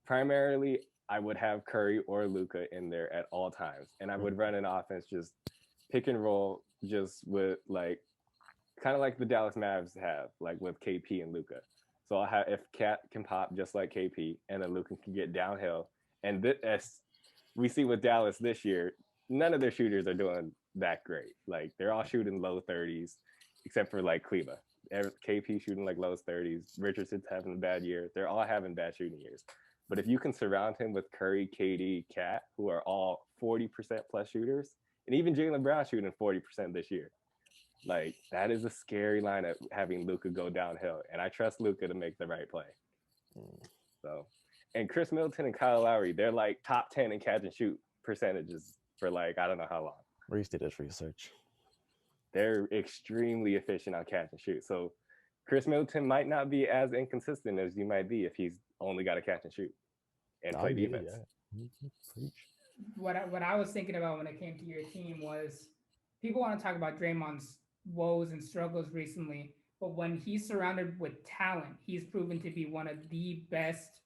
primarily, I would have Curry or Luka in there at all times. And I would run an offense just pick and roll, just with like, kind of like the Dallas Mavs have, like with KP and Luka. So if Cat can pop just like KP, and then Luka can get downhill. And we see with Dallas this year, none of their shooters are doing that great. Like they're all shooting low 30s, except for like Kleba. KP shooting like low 30s. Richardson's having a bad year. They're all having bad shooting years. But if you can surround him with Curry, KD, Cat, who are all 40% plus shooters, and even Jaylen Brown shooting 40% this year, like that is a scary lineup having Luka go downhill. And I trust Luka to make the right play. So, and Chris Middleton and Kyle Lowry, they're like top 10 in catch and shoot percentages for like, I don't know how long. Reese did his research. They're extremely efficient on catch and shoot. So Chris Middleton might not be as inconsistent as you might be if he's only got to catch and shoot and play defense. What I was thinking about when it came to your team was people want to talk about Draymond's woes and struggles recently, but when he's surrounded with talent, he's proven to be one of the best,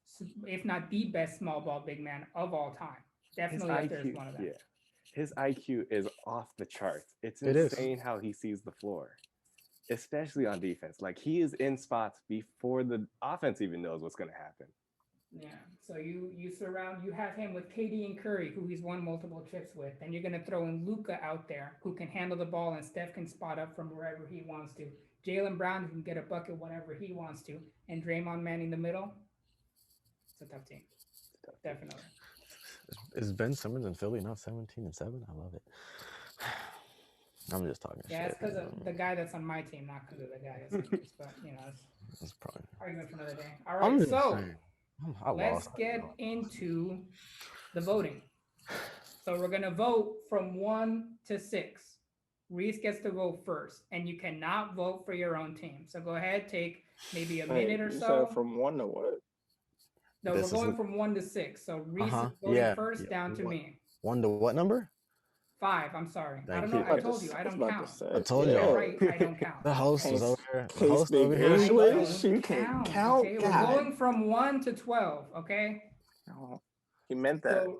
if not the best, small ball big man of all time. Definitely up there as one of them. Yeah. His IQ is off the charts. It's insane how he sees the floor, especially on defense. Like he is in spots before the offense even knows what's going to happen. Yeah. So you have him with KD and Curry, who he's won multiple chips with, and you're going to throw in Luka out there, who can handle the ball, and Steph can spot up from wherever he wants to. Jaylen Brown can get a bucket whenever he wants to, and Draymond manning the middle. It's a tough team. Definitely. Is Ben Simmons in Philly not 17-7? I love it. I'm just talking shit. Yeah, it's because of the guy that's on my team, not because of the guy that's on yours. But, it's probably argument for another day. All right, so let's get into the voting. So we're going to vote from 1 to 6. Reese gets to vote first, and you cannot vote for your own team. So go ahead, take maybe a minute or so. From 1 to what? No, we're going from 1 to 6. So Reese is voting first down to me. 1 to what number? 5. I'm sorry. Thank I don't know. you. I told you. I don't count. I told you. Right. I don't count. The host was over here. The host over here. English. You can't count. Okay? We're going from 1 to 12. Okay. No, he meant that. So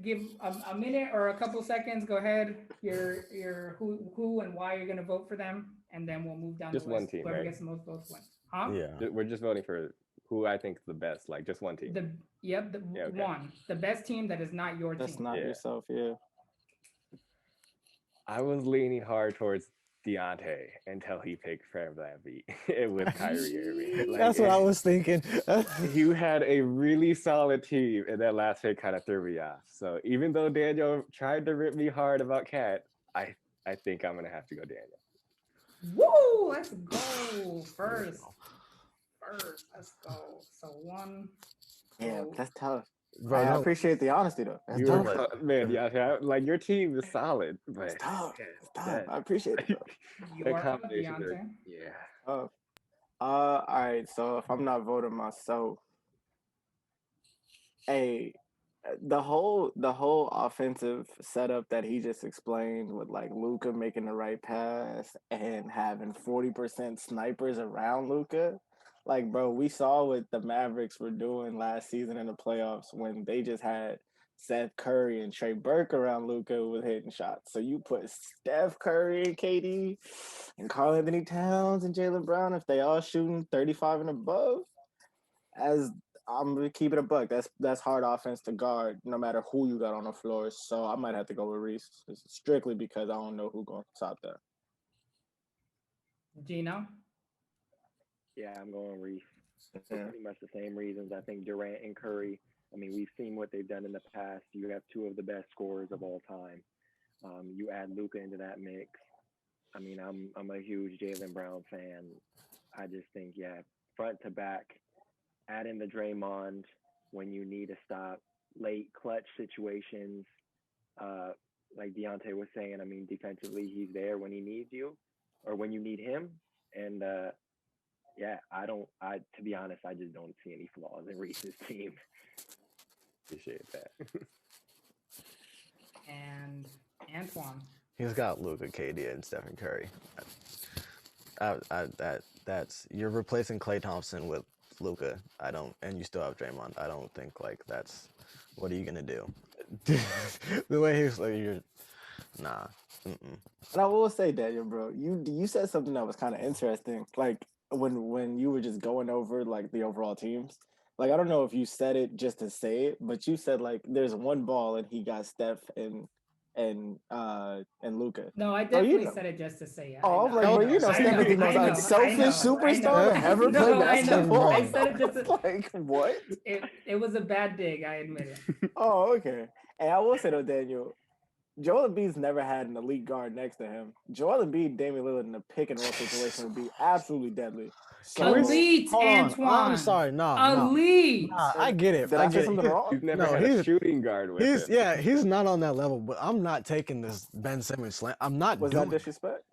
give a minute or a couple seconds. Go ahead. Your who and why you're gonna vote for them, and then we'll move down. Just the one list. team, Whoever right? gets the most votes wins. Huh? Yeah. We're just voting for who I think is the best, like just one team. One. The best team that is not your That's team. not yourself, yeah. I was leaning hard towards Deontay until he picked Fred VanVleet with Kyrie Irving. Like, That's what I was thinking. You had a really solid team, and that last pick kind of threw me off. So even though Daniel tried to rip me hard about Cat, I think I'm gonna have to go Daniel. Woo! Let's go first. Let's go. So 1. Yeah, that's tough. Bro, I appreciate the honesty though. That's You tough. were, man, yeah, like your team is solid, but It's tough. It's tough. that- I appreciate it. Though. You that are up, combination there- Deontay. yeah. All right. So if I'm not voting myself, the whole offensive setup that he just explained with like Luka making the right pass and having 40% snipers around Luka, like bro, we saw what the Mavericks were doing last season in the playoffs when they just had Seth Curry and Trey Burke around Luka with hitting shots. So you put Steph Curry and KD and Karl Anthony Towns and Jaylen Brown, if they all shooting 35 and above, as I'm gonna keep it a buck. That's hard offense to guard, no matter who you got on the floor. So I might have to go with Reese, strictly because I don't know who's going to top that. Gino? Yeah, I'm going Reese. For Yeah. pretty much the same reasons. I think Durant and Curry, I mean, we've seen what they've done in the past. You have 2 of the best scorers of all time. You add Luka into that mix. I mean, I'm a huge Jaylen Brown fan. I just think, yeah, front to back, add in the Draymond when you need to stop late clutch situations. Like Deontay was saying, I mean, defensively, he's there when he needs you or when you need him. And yeah, to be honest, I just don't see any flaws in Reese's team. Appreciate that. And Antoine. He's got Luka, KD, and Stephen Curry. That's you're replacing Klay Thompson with Luka. And you still have Draymond. I don't think like that's. What are you gonna do? The way he's like, nah. Mm-mm. And I will say, Daniel, bro, you said something that was kind of interesting. Like when you were just going over like the overall teams, like I don't know if you said it just to say it, but you said like there's one ball and he got Steph and Luca. No, I So you definitely know. said it just to say it. Oh, I'm like, I bro, know, you know, I Steph is the know, most I know, unselfish superstar to ever No, play I know. basketball. I said it just to, like what? it was a bad dig, I admit it. Oh, okay. And I will say though, Daniel, Joel Embiid's never had an elite guard next to him. Joel Embiid, Damian Lillard in a pick and roll situation would be absolutely deadly. So Elite, hold on. Antoine. I'm sorry. No. Elite. I get it. Did I say something wrong? You've never No, had a shooting guard with him. Yeah, he's not on that level. But I'm not taking this Ben Simmons slant. I'm not Was doing that disrespect?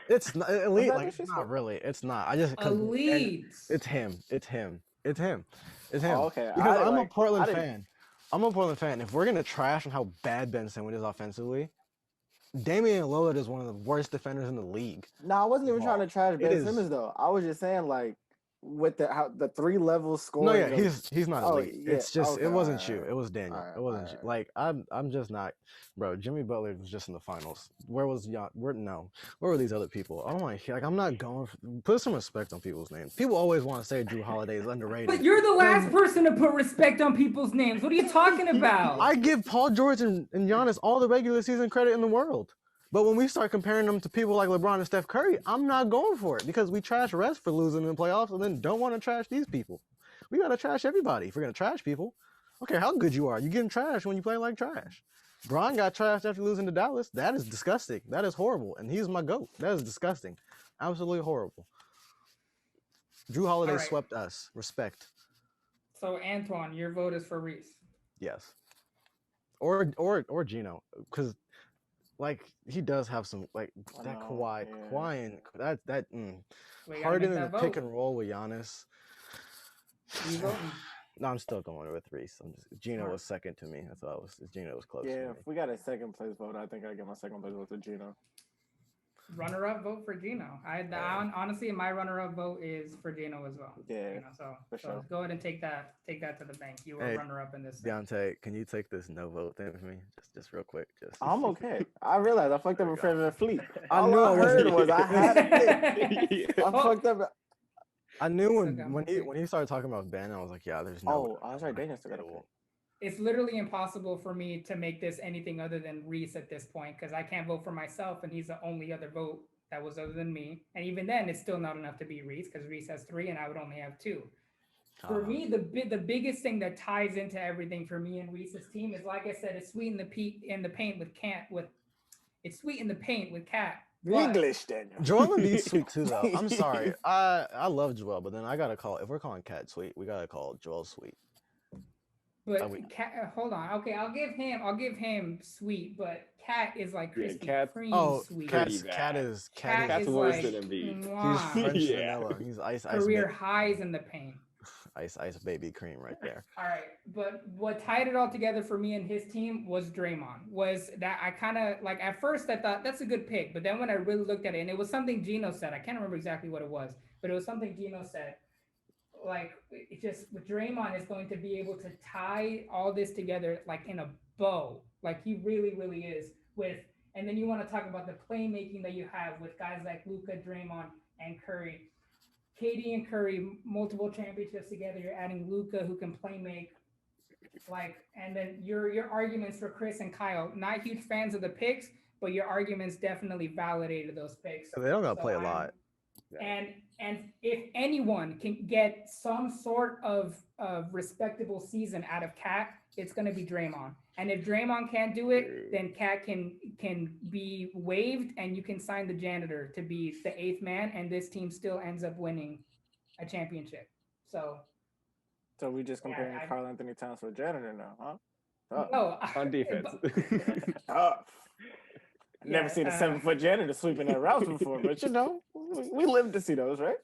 It's not elite. that Like it's not disrespect? really. It's not. I just Elite. It's him. It's him. It's him. It's Oh, him. okay. Because I I'm a like- Portland I didn't- fan. I'm a Portland fan. If we're gonna trash on how bad Ben Simmons is offensively, Damian Lillard is one of the worst defenders in the league. No, I wasn't even trying to trash Ben is- Simmons though. I was just saying like with the 3 level scoring. No, yeah, he's not Oh, elite. yeah, It's just okay, it wasn't alright, you. alright. It was Daniel. Alright, It wasn't you. alright. Like I'm just not, bro. Jimmy Butler was just in the finals. Where was y'all? Where were these other people? I don't want to hear. Like I'm not going. Put some respect on people's names. People always want to say Drew Holiday is underrated. But you're the last person to put respect on people's names. What are you talking about? I give Paul George and Giannis all the regular season credit in the world. But when we start comparing them to people like LeBron and Steph Curry, I'm not going for it because we trash Rest for losing in the playoffs and then don't want to trash these people. We got to trash everybody if we're going to trash people. Okay, how good you are. You're getting trashed when you play like trash. Bron got trashed after losing to Dallas. That is disgusting. That is horrible. And he's my GOAT. That is disgusting. Absolutely horrible. Drew Holiday All right. swept us. Respect. So Antoine, your vote is for Reese. Yes. Or Gino. Because like he does have some like I that know, Kawhi, yeah. Kawhi and that We gotta Harden make in that the vote. pick and roll with Giannis. You voting? No, I'm still going with Reese. Gino Alright. was second to me. That's all. Gino was close. Yeah, to me. if we got a second place vote, I think I get my second place vote to Gino. Runner-up vote for Gino. Honestly, my runner-up vote is for Gino as well. Yeah, You know, so for sure. go ahead and take that to the bank. You were Hey, runner-up in this. thing. Deontay, can you take this no vote thing with me? Just real quick. Just. I'm okay. I realized I fucked up in front of the fleet. I All knew I I heard wasn't- was I had a pick. I fucked up. I knew Okay, I'm when okay. he started talking about Ben, I was like, yeah, there's no. Oh, I was right. Daniel still got a pick. It's literally impossible for me to make this anything other than Reese at this point because I can't vote for myself, and he's the only other vote that was other than me. And even then, it's still not enough to beat Reese because Reese has 3 and I would only have 2. For me, the biggest thing that ties into everything for me and Reese's team is, like I said, it's sweet in the paint with it's sweet in the paint with Cat. but- English, Daniel. Joel Embiid's sweet too, though. I'm sorry. I love Joel, but then I gotta call. If we're calling Cat sweet, we gotta call Joel sweet. But Cat, hold on. Okay, I'll give him sweet, but Cat is like Yeah, Krispy Cat's- Kreme Oh, sweet. Cat bad. is Cat's is worse like, than Embiid. He's mwah. French Yeah. vanilla. He's ice Career highs in the paint. ice baby cream right there. All right, but what tied it all together for me and his team was Draymond. Was that I kind of like at first I thought that's a good pick, but then when I really looked at it, and it was something Gino said, I can't remember exactly what it was, but it was something Gino said. Like it just with Draymond is going to be able to tie all this together like in a bow, like he really, really is. And then you want to talk about the playmaking that you have with guys like Luka, Draymond, and Curry. KD and Curry, multiple championships together. You're adding Luka, who can play make. And then your arguments for Chris and Kyle. Not huge fans of the picks, but your arguments definitely validated those picks. They don't gotta So play a I'm- lot. And if anyone can get some sort of respectable season out of Cat, it's going to be Draymond. And if Draymond can't do it, then Cat can be waived, and you can sign the janitor to be the 8th man, and this team still ends up winning a championship. So we just comparing I- Karl Anthony Towns to a janitor now, huh? Tough. no, On defense. Tough. Never Yeah, seen a 7-foot janitor sweeping that route before, but we live to see those, right?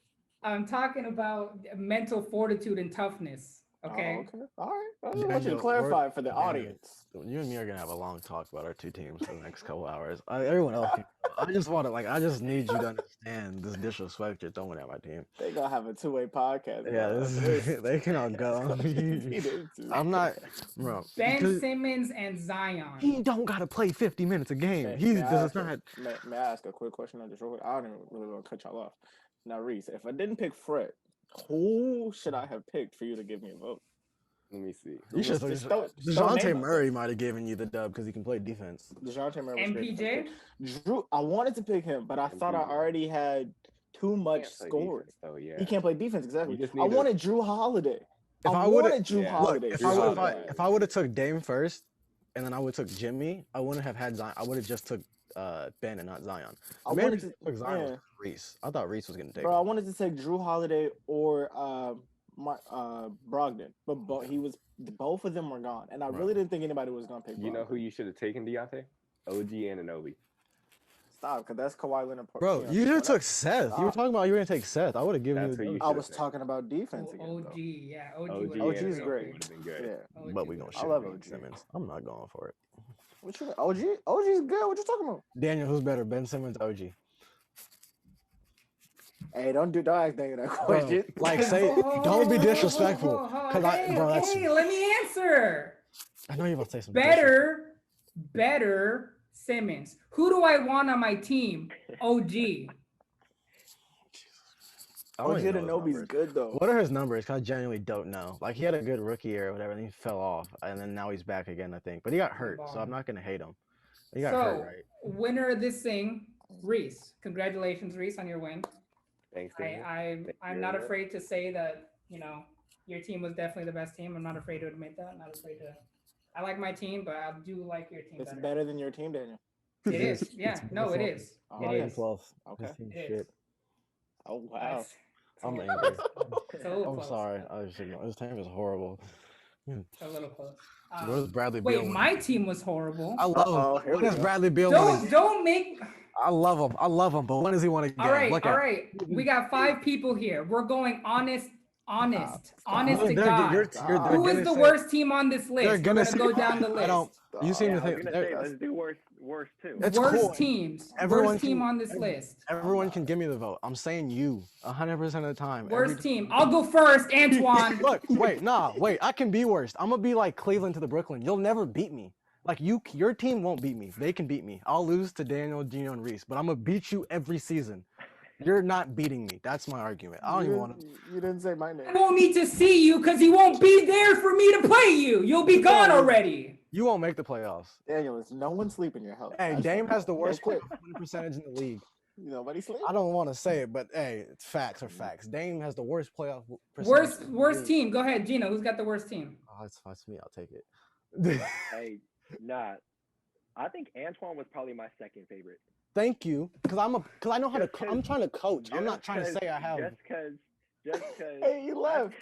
I'm talking about mental fortitude and toughness. Okay. Oh, okay. All right. I just want you Daniel, to clarify we're- for the Daniel, audience. You and me are gonna have a long talk about our two teams for the next couple hours. Everyone else, I just need you to understand this disrespect you're throwing at my team. They gonna have a 2-way podcast. Yeah, bro. they can all go. I'm not, bro. Ben because Simmons and Zion. he don't gotta play 50 minutes a game. He May I does ask not. May I ask a quick question on this real quick? I don't even really want to cut y'all off. Now, Reese, if I didn't pick Fred, who should I have picked for you to give me a vote? Let me see. You should. Just throw DeJounte name out Murray might have given you the dub because he can play defense. DeJounte Murray was great. MPJ? Drew, I wanted to pick him, but I thought I MPJ. already had too much Can't play scoring. defense, though, yeah. He can't play defense exactly. You just I need wanted Drew Holiday. If I wanted would've- Drew Yeah. Holiday. If Drew I would Holiday. if I would have took Dame first, and then I would have took Jimmy, I wouldn't have had Zion. I would have just took Ben and not Zion. I The man wanted who to took Zion was yeah. Reese. I thought Reese was gonna take Bro, I him. wanted to take Drew Holiday or Brogdon, but both of them were gone, and I Right. really didn't think anybody was gonna pick. You know Brogdon. who you should have taken, Deontay? OG Anunoby. Stop, because that's Kawhi Leonard. Bro, you should have took Seth. You were Stop. talking about you were gonna take Seth. I would have given That's who you. you the I dub. was talking about defense again. OG, Though. yeah. OG, OG was OG is Anunoby great. would've been good. Yeah. OG But we was gonna I shit love on OG. Simmons. I'm not going for it. What you OG's good. What you talking about? Daniel, who's better, Ben Simmons, OG? Hey, don't ask Daniel that Bro, question. like say, don't be disrespectful, cause hey, bro, that's. hey, let me answer. I know you're about to say something. Better Simmons. Who do I want on my team? OG. I don't OG even know his Anunoby's numbers. good though. What are his numbers? 'Cause I genuinely don't know. Like he had a good rookie year or whatever, and he fell off, and then now he's back again, I think. But he got hurt, so I'm not gonna hate him. He got hurt, right? Winner of this thing, Reese. Congratulations, Reese, on your win. Thanks, Daniel. I'm very not much. afraid to say that, your team was definitely the best team. I'm not afraid to admit that. I'm not afraid to. I like my team, but I do like your team It's better. better than your team, Daniel. It is. Yeah. No, it is. Oh, It Not even is. close. Okay. His team's It is. shit. Oh wow. It's a I'm little angry. close. It's a little I'm close. sorry. I was just, his team is horrible. It's a little close. Where's Bradley Wait, Beal? when- my team was horrible. I love Uh-oh, him. here When we is go. Bradley Beal? When he- Don't make. I love him. I love him. But when does he want to get? All right, Look all at right. We got 5 people here. We're going honest Stop. to God. They're Who is gonna the say- worst team on this list? They're We're gonna gonna say- go down the list. I don't. You seem Yeah, to I was think gonna say, let's do worse too. It's worst cool. teams. Everyone Worst team can- on this list. everyone can give me the vote. I'm saying you 100% of the time. Worst team. I'll go first, Antoine. Look, wait. I can be worst. I'm gonna be like Cleveland to the Brooklyn. You'll never beat me. Like your team won't beat me. They can beat me. I'll lose to Daniel, Gino, and Reese, but I'm gonna beat you every season. You're not beating me. That's my argument. I don't even want to. You didn't say my I name. won't need to see you because he won't be there for me to play you. You'll be gone already. You won't make the playoffs. Daniel, it's no one sleeping in your house. Hey, Dame has the worst quick. winning percentage in the league. Nobody sleep. I don't want to say it, but hey, it's facts are facts. Dame has the worst playoff percentage. Worst team. Go ahead, Gino. Who's got the worst team? Oh, it's me. I'll take it. Hey, nah. I think Antoine was probably my second favorite. Thank you, because I know how to. Just 'cause- I'm trying to coach. I'm not Just trying to 'cause- say I have. Just cause. Hey, he left.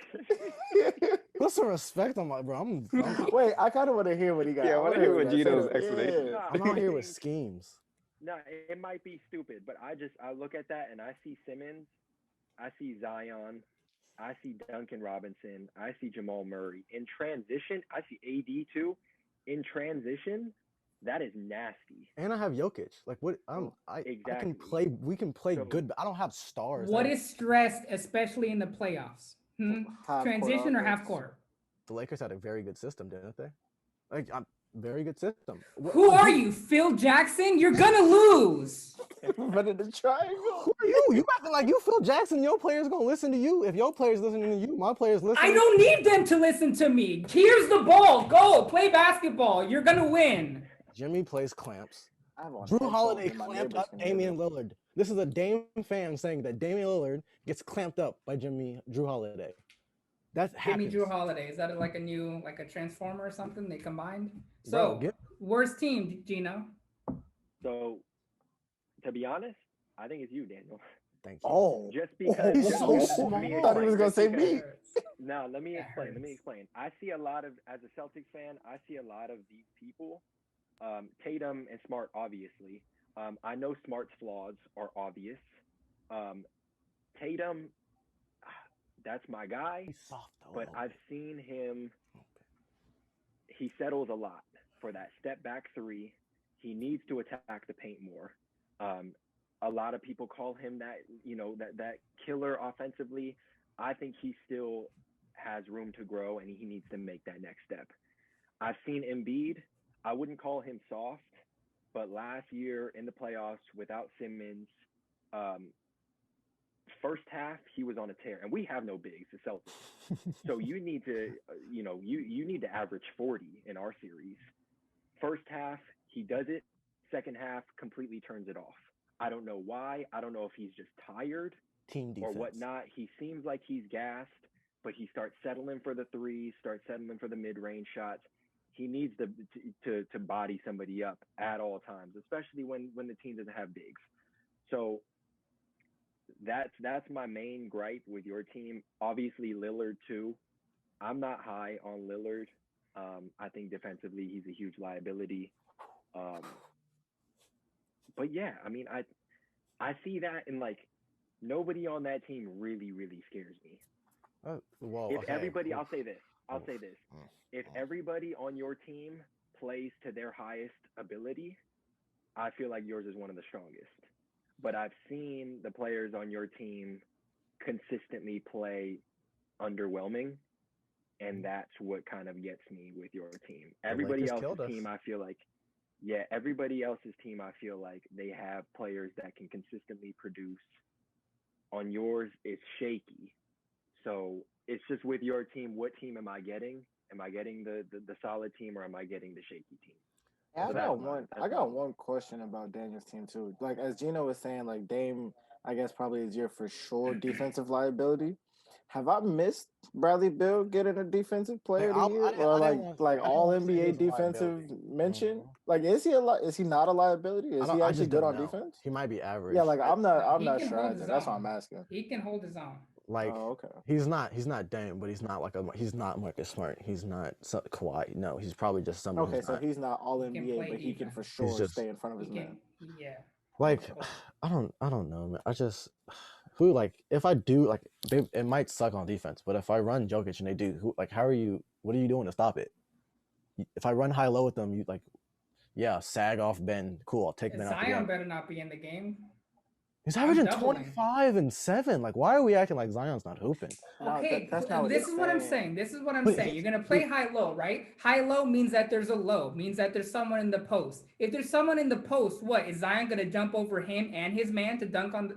Put some respect on my bro. Wait, I kind of want to hear what he got. Yeah, I wanna wanna hear what he got. Gino's Say that. explanation- Yeah. I'm out here with think- schemes. No, it might be stupid, but I look at that and I see Simmons, I see Zion, I see Duncan Robinson, I see Jamal Murray. In transition, I see AD too. In transition, that is nasty. And I have Jokic. Like what? I can Exactly. play. We can play So- good, but I don't have stars. What is stressed, especially in the playoffs? Half-court Transition or offense. half court? The Lakers had a very good system, didn't they? Like very good system. Who are you, Phil Jackson? You're gonna lose. But in the triangle. Who are you? You acting like you Phil Jackson. Your players gonna listen to you. If your players listening to you, my players listen. I don't need them to listen to me. Here's the ball. Go play basketball. You're gonna win. Jimmy plays clamps. I have on Drew headphones Holiday and my clamped neighbors up can hear Damian me. Lillard. This is a Dame fan saying that Damian Lillard gets clamped up by Drew Holiday. That Give happens. me Drew Holiday. Is that like a new, like a transformer or something they combined? Bro, So get- worst team, Gino. So, to be honest, I think it's you, Daniel. Thank you. Oh, Just because. He's just so because- small. let me I thought he was explain, gonna just say because- me. No, let me That explain. Let me hurts. explain. I see a lot of, as a Celtics fan, I see a lot of these people, Tatum and Smart, obviously. I know Smart's flaws are obvious. Tatum, that's my guy, He's soft though. but I've seen him. He settles a lot for that step back three. He needs to attack the paint more. A lot of people call him that, that killer offensively. I think he still has room to grow and he needs to make that next step. I've seen Embiid. I wouldn't call him soft, but last year in the playoffs without Simmons, first half he was on a tear, and we have no bigs, the Celtics. So you need to, you need to average 40 in our series. First half he does it. Second half completely turns it off. I don't know why. I don't know if he's just tired Team defense. or whatnot. He seems like he's gassed, but he starts settling for the threes, starts settling for the mid-range shots. He needs to body somebody up at all times, especially when the team doesn't have bigs. So that's my main gripe with your team. Obviously Lillard too. I'm not high on Lillard. I think defensively he's a huge liability. But yeah, I mean, I see that, and like nobody on that team really scares me. Well, If okay. everybody, I'll say this. If everybody on your team plays to their highest ability, I feel like yours is one of the strongest. But I've seen the players on your team consistently play underwhelming, and that's what kind of gets me with your team. Everybody Lakers else's killed us. team, I feel like, yeah, everybody else's team, I feel like they have players that can consistently produce. On yours, it's shaky. So it's just with your team, what team am I getting? Am I getting the solid team, or am I getting the shaky team? I So got one question about Daniel's team too. Like as Gino was saying, like Dame, I guess probably is your for sure defensive liability. Have I missed Bradley Beal getting a defensive player of the year, or like all NBA defensive mention? Like is he not a liability? Is he actually good on defense? He might be average. Yeah, like I'm not He can sure. hold his That's why own. I'm asking. He can hold his own. Like okay. he's not Dame, but he's not Marcus Smart. He's not Kawhi. No, he's probably just someone. Okay, so he's not all He can NBA, play but he can defense. for sure just- stay in front of his man. Yeah. Like I don't know, man. I just who like if I do like it might suck on defense, but if I run Jokic and they do what are you doing to stop it? If I run high low with them, you like sag off Ben. Cool, I'll take Ben out the Zion game. better not be in the game. He's averaging doubling. 25 and 7. Like, why are we acting like Zion's not hooping? Okay, that's not what this they're is what I'm saying. saying. This is what I'm But saying. You're gonna play high low, right? High low means that there's a low, means that there's someone in the post. If there's someone in the post, what is Zion gonna jump over him and his man to dunk on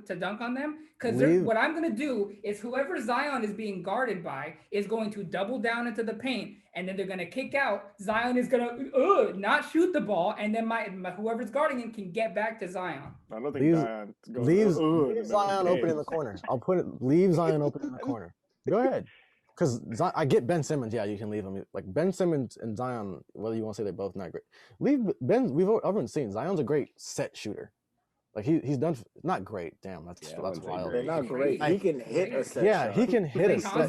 them? Because what I'm gonna do is whoever Zion is being guarded by is going to double down into the paint, and then they're gonna kick out. Zion is gonna not shoot the ball, and then my whoever's guarding him can get back to Zion. I don't think leave Zion open in the corner. Leave Zion open in the corner. Go ahead. Because I get Ben Simmons. Yeah, you can leave him. Like Ben Simmons and Zion, whether you want to say they're both not great. Leave Ben. Everyone seen Zion's a great set shooter. Like he's done not great. Damn, that's wild. They're not great. He can hit a set. Yeah, shot. he can hit a set. Shot. He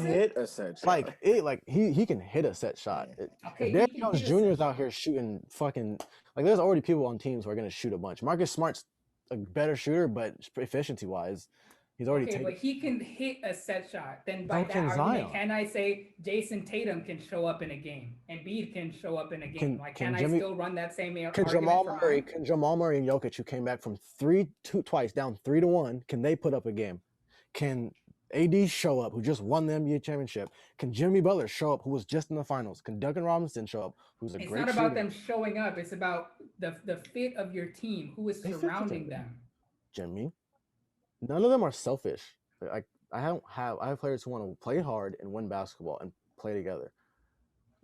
can hit a set shot. Okay, if Derrick Jones Jr. is out here shooting fucking like there's already people on teams who are gonna shoot a bunch. Marcus Smart's a better shooter, but efficiency wise, he's already taken. But he can hit a set shot. Then by that Zion. argument, can I say Jason Tatum can show up in a game? Embiid can show up in a game. Can I still run that same argument? Can Jamal Murray and Jokic, who came back from twice down 3-1, can they put up a game? Can AD show up, who just won the NBA championship? Can Jimmy Butler show up, who was just in the finals? Can Duncan Robinson show up, who's a great shooter? It's not about them showing up. It's about the fit of your team. Who is surrounding them? Jimmy. None of them are selfish. Like I have players who want to play hard and win basketball and play together.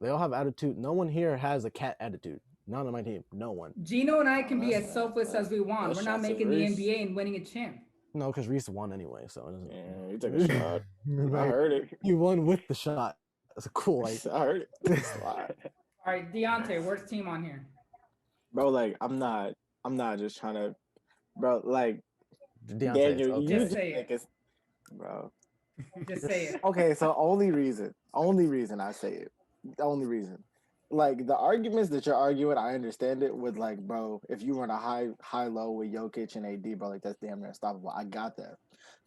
They all have attitude. No one here has a cat attitude. None on my team. No one. Gino and I can be as selfless as we want. We're not making the NBA and winning a champ. No, because Reese won anyway, so it doesn't. Yeah, you took a shot. I heard it. You won with the shot. That's cool. I heard it. All right, Deontay, worst team on here? Bro, like I'm not just trying to, bro. Like Deontay, Daniel, okay. you Just say it. Bro. Just say it. Okay, so only reason I say it. The only reason. Like the arguments that you're arguing, I understand it with like, bro, if you run a high low with Jokic and AD, bro, like that's damn near unstoppable. I got that.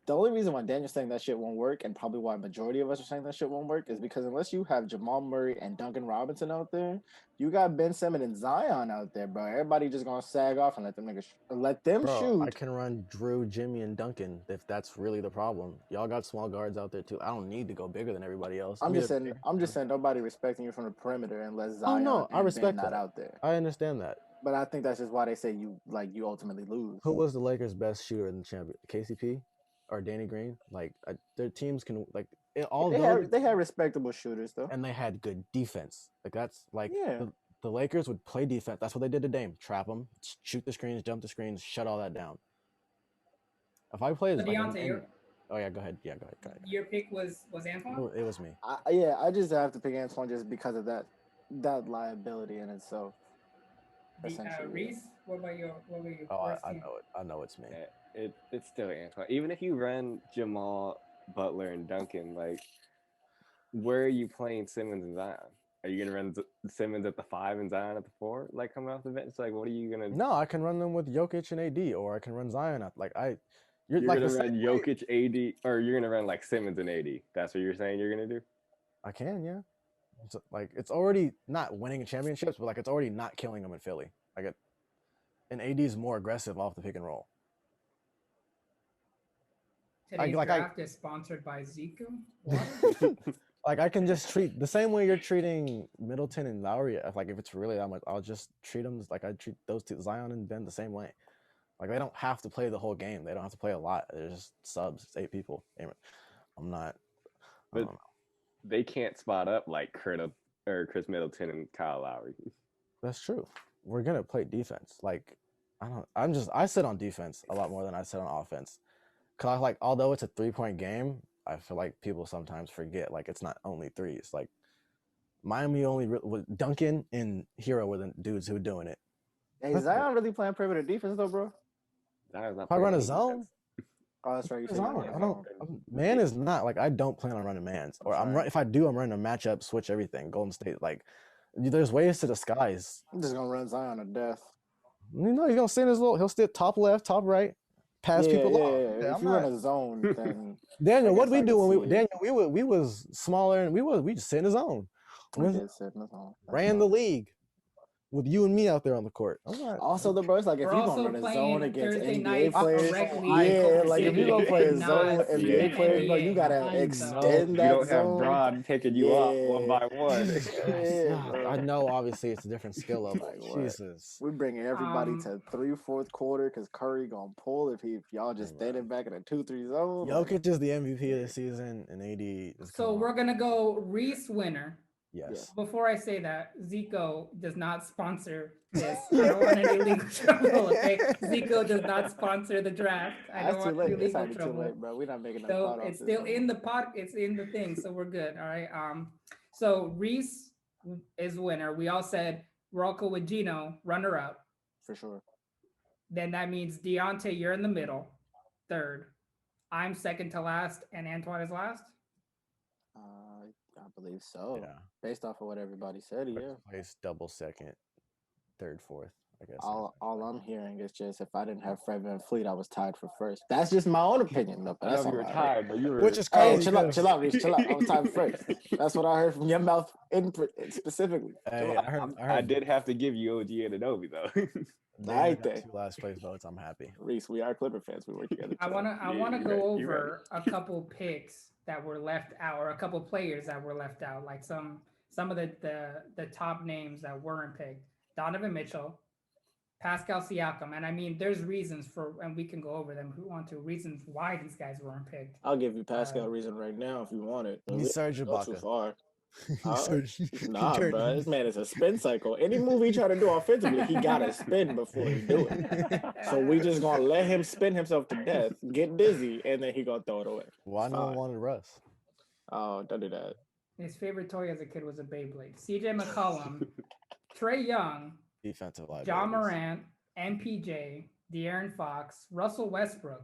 The only reason why Daniel's saying that shit won't work, and probably why majority of us are saying that shit won't work, is because unless you have Jamal Murray and Duncan Robinson out there, you got Ben Simmons and Zion out there, bro. Everybody just gonna sag off and let them niggas shoot. I can run Drew, Jimmy, and Duncan if that's really the problem. Y'all got small guards out there too. I don't need to go bigger than everybody else. I'm just saying nobody respecting you from the perimeter unless Zion I respect Ben that. not out there. I understand that. But I think that's just why they say you ultimately lose. Who was the Lakers' best shooter in the championship? KCP? or Danny Green, like their teams can like They although had respectable shooters though. and they had good defense. Like that's like Yeah. the Lakers would play defense. That's what they did to Dame. Trap them, shoot the screens, jump the screens, shut all that down. If I play as So like Deontay, oh yeah, go ahead. Yeah, go ahead. your pick was Antoine? It was me. I just have to pick Antoine just because of that liability in itself. Reese, what about your Oh, first I team? know it. I know it's me. It's still Antoine. Even if you run Jamal, Butler, and Duncan, like, where are you playing Simmons and Zion? Are you gonna run Simmons at the 5 and Zion at the 4, like coming off the bench? Like, what are you gonna? No, I can run them with Jokic and AD, or I can run Zion. You're like gonna run Jokic, AD, or you're gonna run like Simmons and AD. That's what you're saying you're gonna do? I can, yeah. It's already not winning championships, but like it's already not killing them in Philly. And AD's more aggressive off the pick and roll. Today's draft is sponsored by Zico. Like I can just treat the same way you're treating Middleton and Lowry. If it's really that much, I'll just treat them like I treat those two, Zion and Ben, the same way. Like they don't have to play the whole game. They don't have to play a lot. They're just subs. It's 8 people. I'm not. But they can't spot up like Chris Middleton and Kyle Lowry. That's true. We're gonna play defense. Like I sit on defense a lot more than I sit on offense. Cause although it's a 3-point game, I feel like people sometimes forget like it's not only threes. Like Miami only with Duncan and Hero were the dudes who were doing it. Hey, Zion really playing perimeter defense though, bro? Zion's not if I run a zone. Oh, that's right. Man is not like I don't plan on running mans, or if I do, I'm running a matchup, switch everything. Golden State, like there's ways to disguise. I'm just gonna run Zion to death. He's gonna sit in his he'll sit top left, top right, pass people off. Yeah, if you run a zone, then Daniel, what we do when we was smaller and we just sit in the zone. Ran the league. With you and me out there on the court. Also, bro, it's like if you're gonna run a zone against NBA players, like if you're gonna play a zone with NBA players, bro, you gotta extend that zone. You don't have Bron picking you up one by one. I know, obviously, it's a different skill level. Jesus, we're bringing everybody to 3/4 quarter because Curry gonna pull if y'all just standing back in a 2-3 zone. Jokic is the MVP of the season, and AD. So we're gonna go Reese winner. Yes. Before I say that, Zico does not sponsor this. I don't want any legal trouble. Okay, Zico does not sponsor the draft. I don't want any legal trouble. Too late, bro. We're not making that. So it's still in the pot. It's in the thing. So we're good. All right. So Reese is winner. We all said Rocco with Gino, runner up. For sure. Then that means Deontay, you're in the middle, third. I'm second to last, and Antoine is last. I believe so. Yeah. Based off of what everybody said, yeah. Place double second, third, fourth. I guess. All I'm hearing is just if I didn't have Fred VanVleet, I was tied for first. That's just my own opinion, though. But that's you were tied, but you were. Which is crazy. Chill out, Reese, chill out. I was tied first. That's what I heard from your mouth specifically. Hey, I heard. I did have to give you OG Anunoby though. Right there. 2 last place votes. I'm happy. Reese, we are Clipper fans. We work together. I wanna go over a couple picks that were left out, or a couple players that were left out, like some of the top names that weren't picked. Donovan Mitchell, Pascal Siakam, and I mean, there's reasons for, and we can go over them if we want to, reasons why these guys weren't picked. I'll give you Pascal a reason right now if you want it. He's Serge Ibaka. Too far. Nah, bro, this man is a spin cycle. Any move he try to do offensively, he gotta spin before he do it. So we just gonna let him spin himself to death, get dizzy, and then he gonna throw it away. Why no one wanted Russ? Oh, don't do that. His favorite toy as a kid was a Beyblade. CJ McCollum, Trae Young, defensive liabilities. John Morant, MPJ, De'Aaron Fox, Russell Westbrook,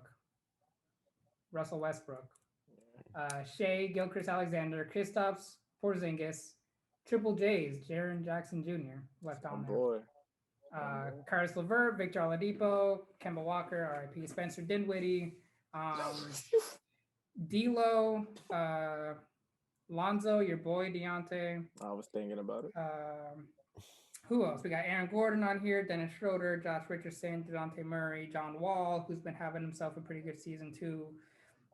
Shea Gilgeous-Alexander, Kristaps Porzingis, Triple J's, Jaren Jackson Jr. left on there. Boy. Caris LeVert, Victor Oladipo, Kemba Walker, RIP, Spencer Dinwiddie, D'Lo, Lonzo, your boy Deontay. I was thinking about it. Who else? We got Aaron Gordon on here, Dennis Schroeder, Josh Richardson, DeJounte Murray, John Wall, who's been having himself a pretty good season too.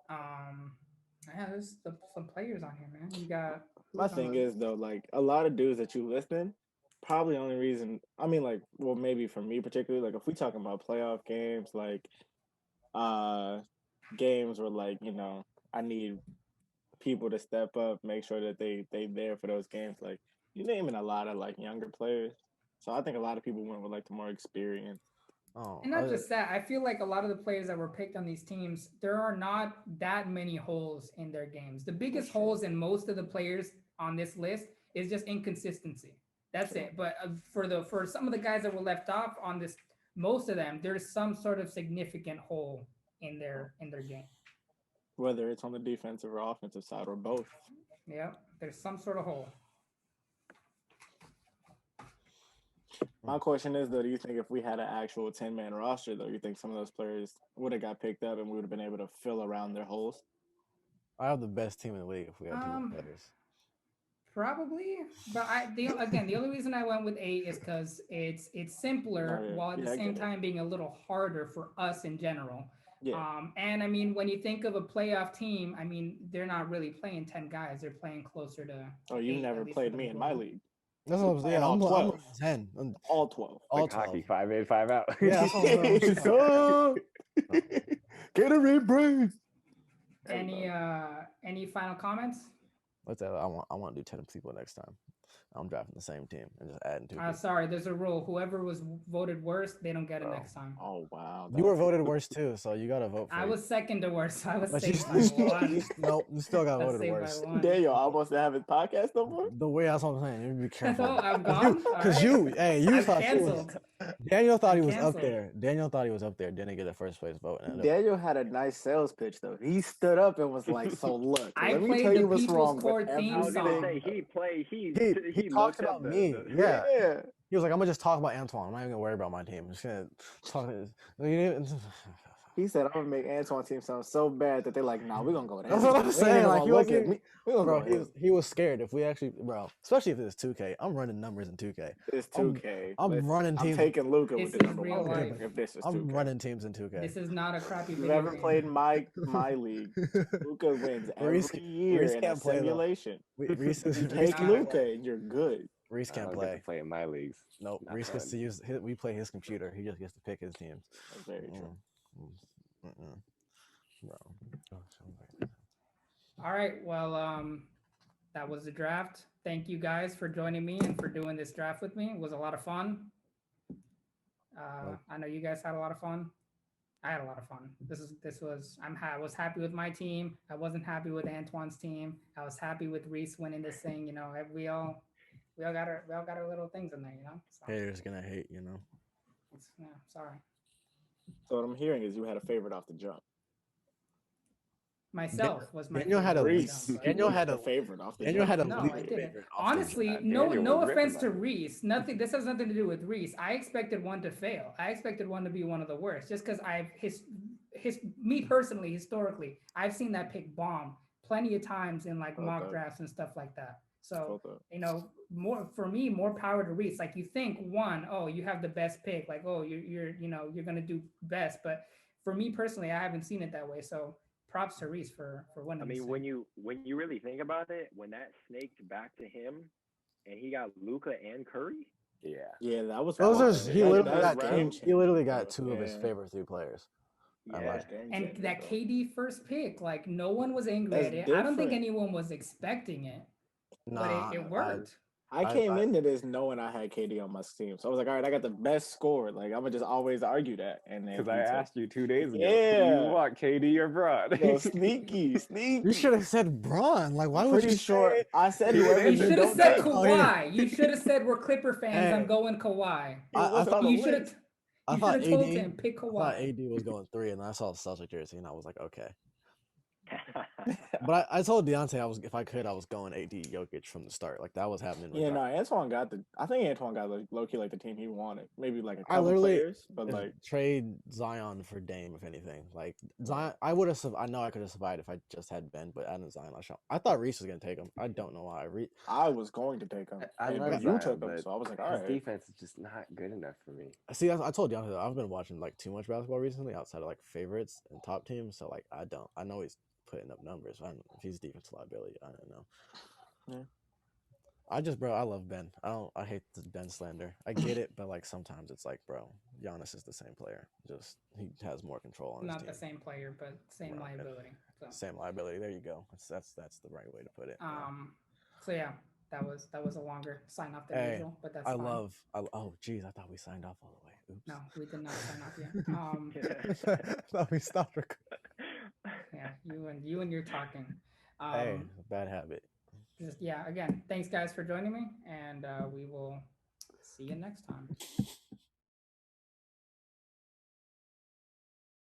Yeah, there's some players on here, man. You got. My thing is though, like a lot of dudes that you listed, probably the only reason. I mean, like, well, maybe for me particularly, like if we talking about playoff games, like, games where like I need people to step up, make sure that they there for those games. Like you naming a lot of like younger players, so I think a lot of people went with like the more experience. Oh, And not just that, I feel like a lot of the players that were picked on these teams, there are not that many holes in their games. The biggest sure. holes in most of the players on this list is just inconsistency. That's Sure. it. But for some of the guys that were left off on this, most of them, there's some sort of significant hole in their game. Whether it's on the defensive or offensive side or both. Yeah, there's some sort of hole. My question is though, do you think if we had an actual 10-man roster though, you think some of those players would have got picked up and we would have been able to fill around their holes? I have the best team in the league if we had 2 players. Probably, but the only reason I went with 8 is because it's simpler while at the same time being a little harder for us in general. Yeah. And I mean, when you think of a playoff team, I mean, they're not really playing 10 guys; they're playing closer to. Oh, you never played me in my league. That's what I'm saying. All 12. I'm 10. All 12. All Like 12. hockey, 5 in, 5 out. Yeah, that's what I'm Get a red brain. Any final comments? What's that? I want to do 10 people next time. I'm drafting the same team and just adding 2 people. Sorry, there's a rule. Whoever was voted worst, they don't get it next time. Oh wow. You were voted worst too, so you gotta vote for I it. was second to worst. So I was But saved by one. Nope, you still got I was voted saved by worst. one. Daniel almost didn't have his podcast no more. The way that's what I'm saying. You be careful. Oh, I'm gone. Because All right. you I'm thought canceled. Daniel thought he I'm was up canceled. there. Daniel thought he was up there. Didn't get a first place vote. And Daniel had a nice sales pitch though. He stood up and was like, "So look, I let me played tell the you what's People's wrong Court with theme I was gonna everything." say he talked looked up about me. Yeah. Yeah. He was like, I'm gonna just talk about Antoine. I'm not even gonna worry about my team. I'm just gonna talk. He said, "I'm gonna make Antoine team sound so bad that they're like, nah, we're gonna go with That's what I'm Antoine. We ain't saying, even like, gonna he look wasn't at me. We gonna Bro, go with him. he was scared if we actually, especially if it's 2K. I'm running numbers in 2K. It's 2K. I'm Listen, running I'm teams. taking Luca This with the is number real 1 life. pick if this is 2K. I'm running teams in 2K. This is not a crappy If you've video ever game. played my league, Luca wins every Reese year in a can't play, though. simulation. Reese You take not- Luca and you're good. Reese I can't don't get play. to play in my leagues. Nope. Not Reese gets fun. to use. We play his computer. He just gets to pick his teams. That's very true. Bro. All right. Well, that was the draft. Thank you guys for joining me and for doing this draft with me. It was a lot of fun. I know you guys had a lot of fun. I had a lot of fun. I was happy with my team. I wasn't happy with Antoine's team. I was happy with Reese winning this thing. You know, we all got our little things in there. You know. So, Haters gonna hate. sorry. So what I'm hearing is you had a favorite off the jump. Myself was my Daniel had a favorite Reese. jump, but- Daniel had a favorite off the Daniel jump. had a No, least I didn't. favorite off the Honestly, jump. no Daniel was offense ripping to Reese. Nothing. This has nothing to do with Reese. I expected one to fail. I expected one to be one of the worst, just because me personally, historically, I've seen that pick bomb plenty of times in like mock Okay. drafts and stuff like that. So Okay. you know, more power to Reese. Like you think you have the best pick. Like you're gonna do best. But for me personally, I haven't seen it that way. So props to Reese for winning. I this mean, thing. when you really think about it, when that snaked back to him, and he got Luca and Curry. Yeah. Yeah, that was. He literally that got was he literally got 2 of his Yeah. favorite 3 players. I Yeah. like And that KD first pick, like no one was angry That's at it. I don't think different. anyone was expecting it, Nah, but it worked. I came I- into this knowing I had KD on my team, so I was like, all right, I got the best score. Like I'm gonna just always argue that, and then Because I he took- asked you 2 days ago. Yeah. You want KD or Braun? Yo, sneaky. You should have said Braun. Like, why would Pretty you sure say? I said You whoever You you should have don't said take. Kawhi. Oh, yeah. You should have said we're Clipper fans. Hey. I'm going Kawhi. I wasn't on the You should list. have. I You thought should have told AD. him pick I thought Kawhi. AD was going 3, and then I saw the Celtic jersey, and I was like, okay. But I told Deontay if I could, I was going AD Jokic from the start. Like that was happening. Yeah, no, Antoine got I think Antoine got like low key like the team he wanted. Maybe like a I couple literally- players, but like trade Zion for Dame, if anything. Like Zion, I would have. I know I could have survived if I just had Ben, but I didn't Zion. I thought Reese was gonna take him. I don't know why. I was going to take him. I and love but Zion, you took him, but so I was like, all his right. defense is just not good enough for me. See, I told Deontay that I've been watching like too much basketball recently, outside of like favorites and top teams. So like I know he's putting up numbers. I don't know if he's defense liability. I don't know. Bro, I love Ben. I hate the Ben slander. I get it, but like sometimes it's like, bro, Giannis is the same player. Just he has more control on his Not team. the same player, but same Right. liability. So Same liability. There you go. That's the right way to put it. Yeah. So yeah, that was a longer sign off than Hey, usual, but that's I fine. love. Oh, geez, I thought we signed off all the way. Oops. No, we did not sign off yet. I thought we stopped recording. Yeah, you and your talking. Hey, bad habit. Just yeah. Again, thanks guys for joining me, and we will see you next time.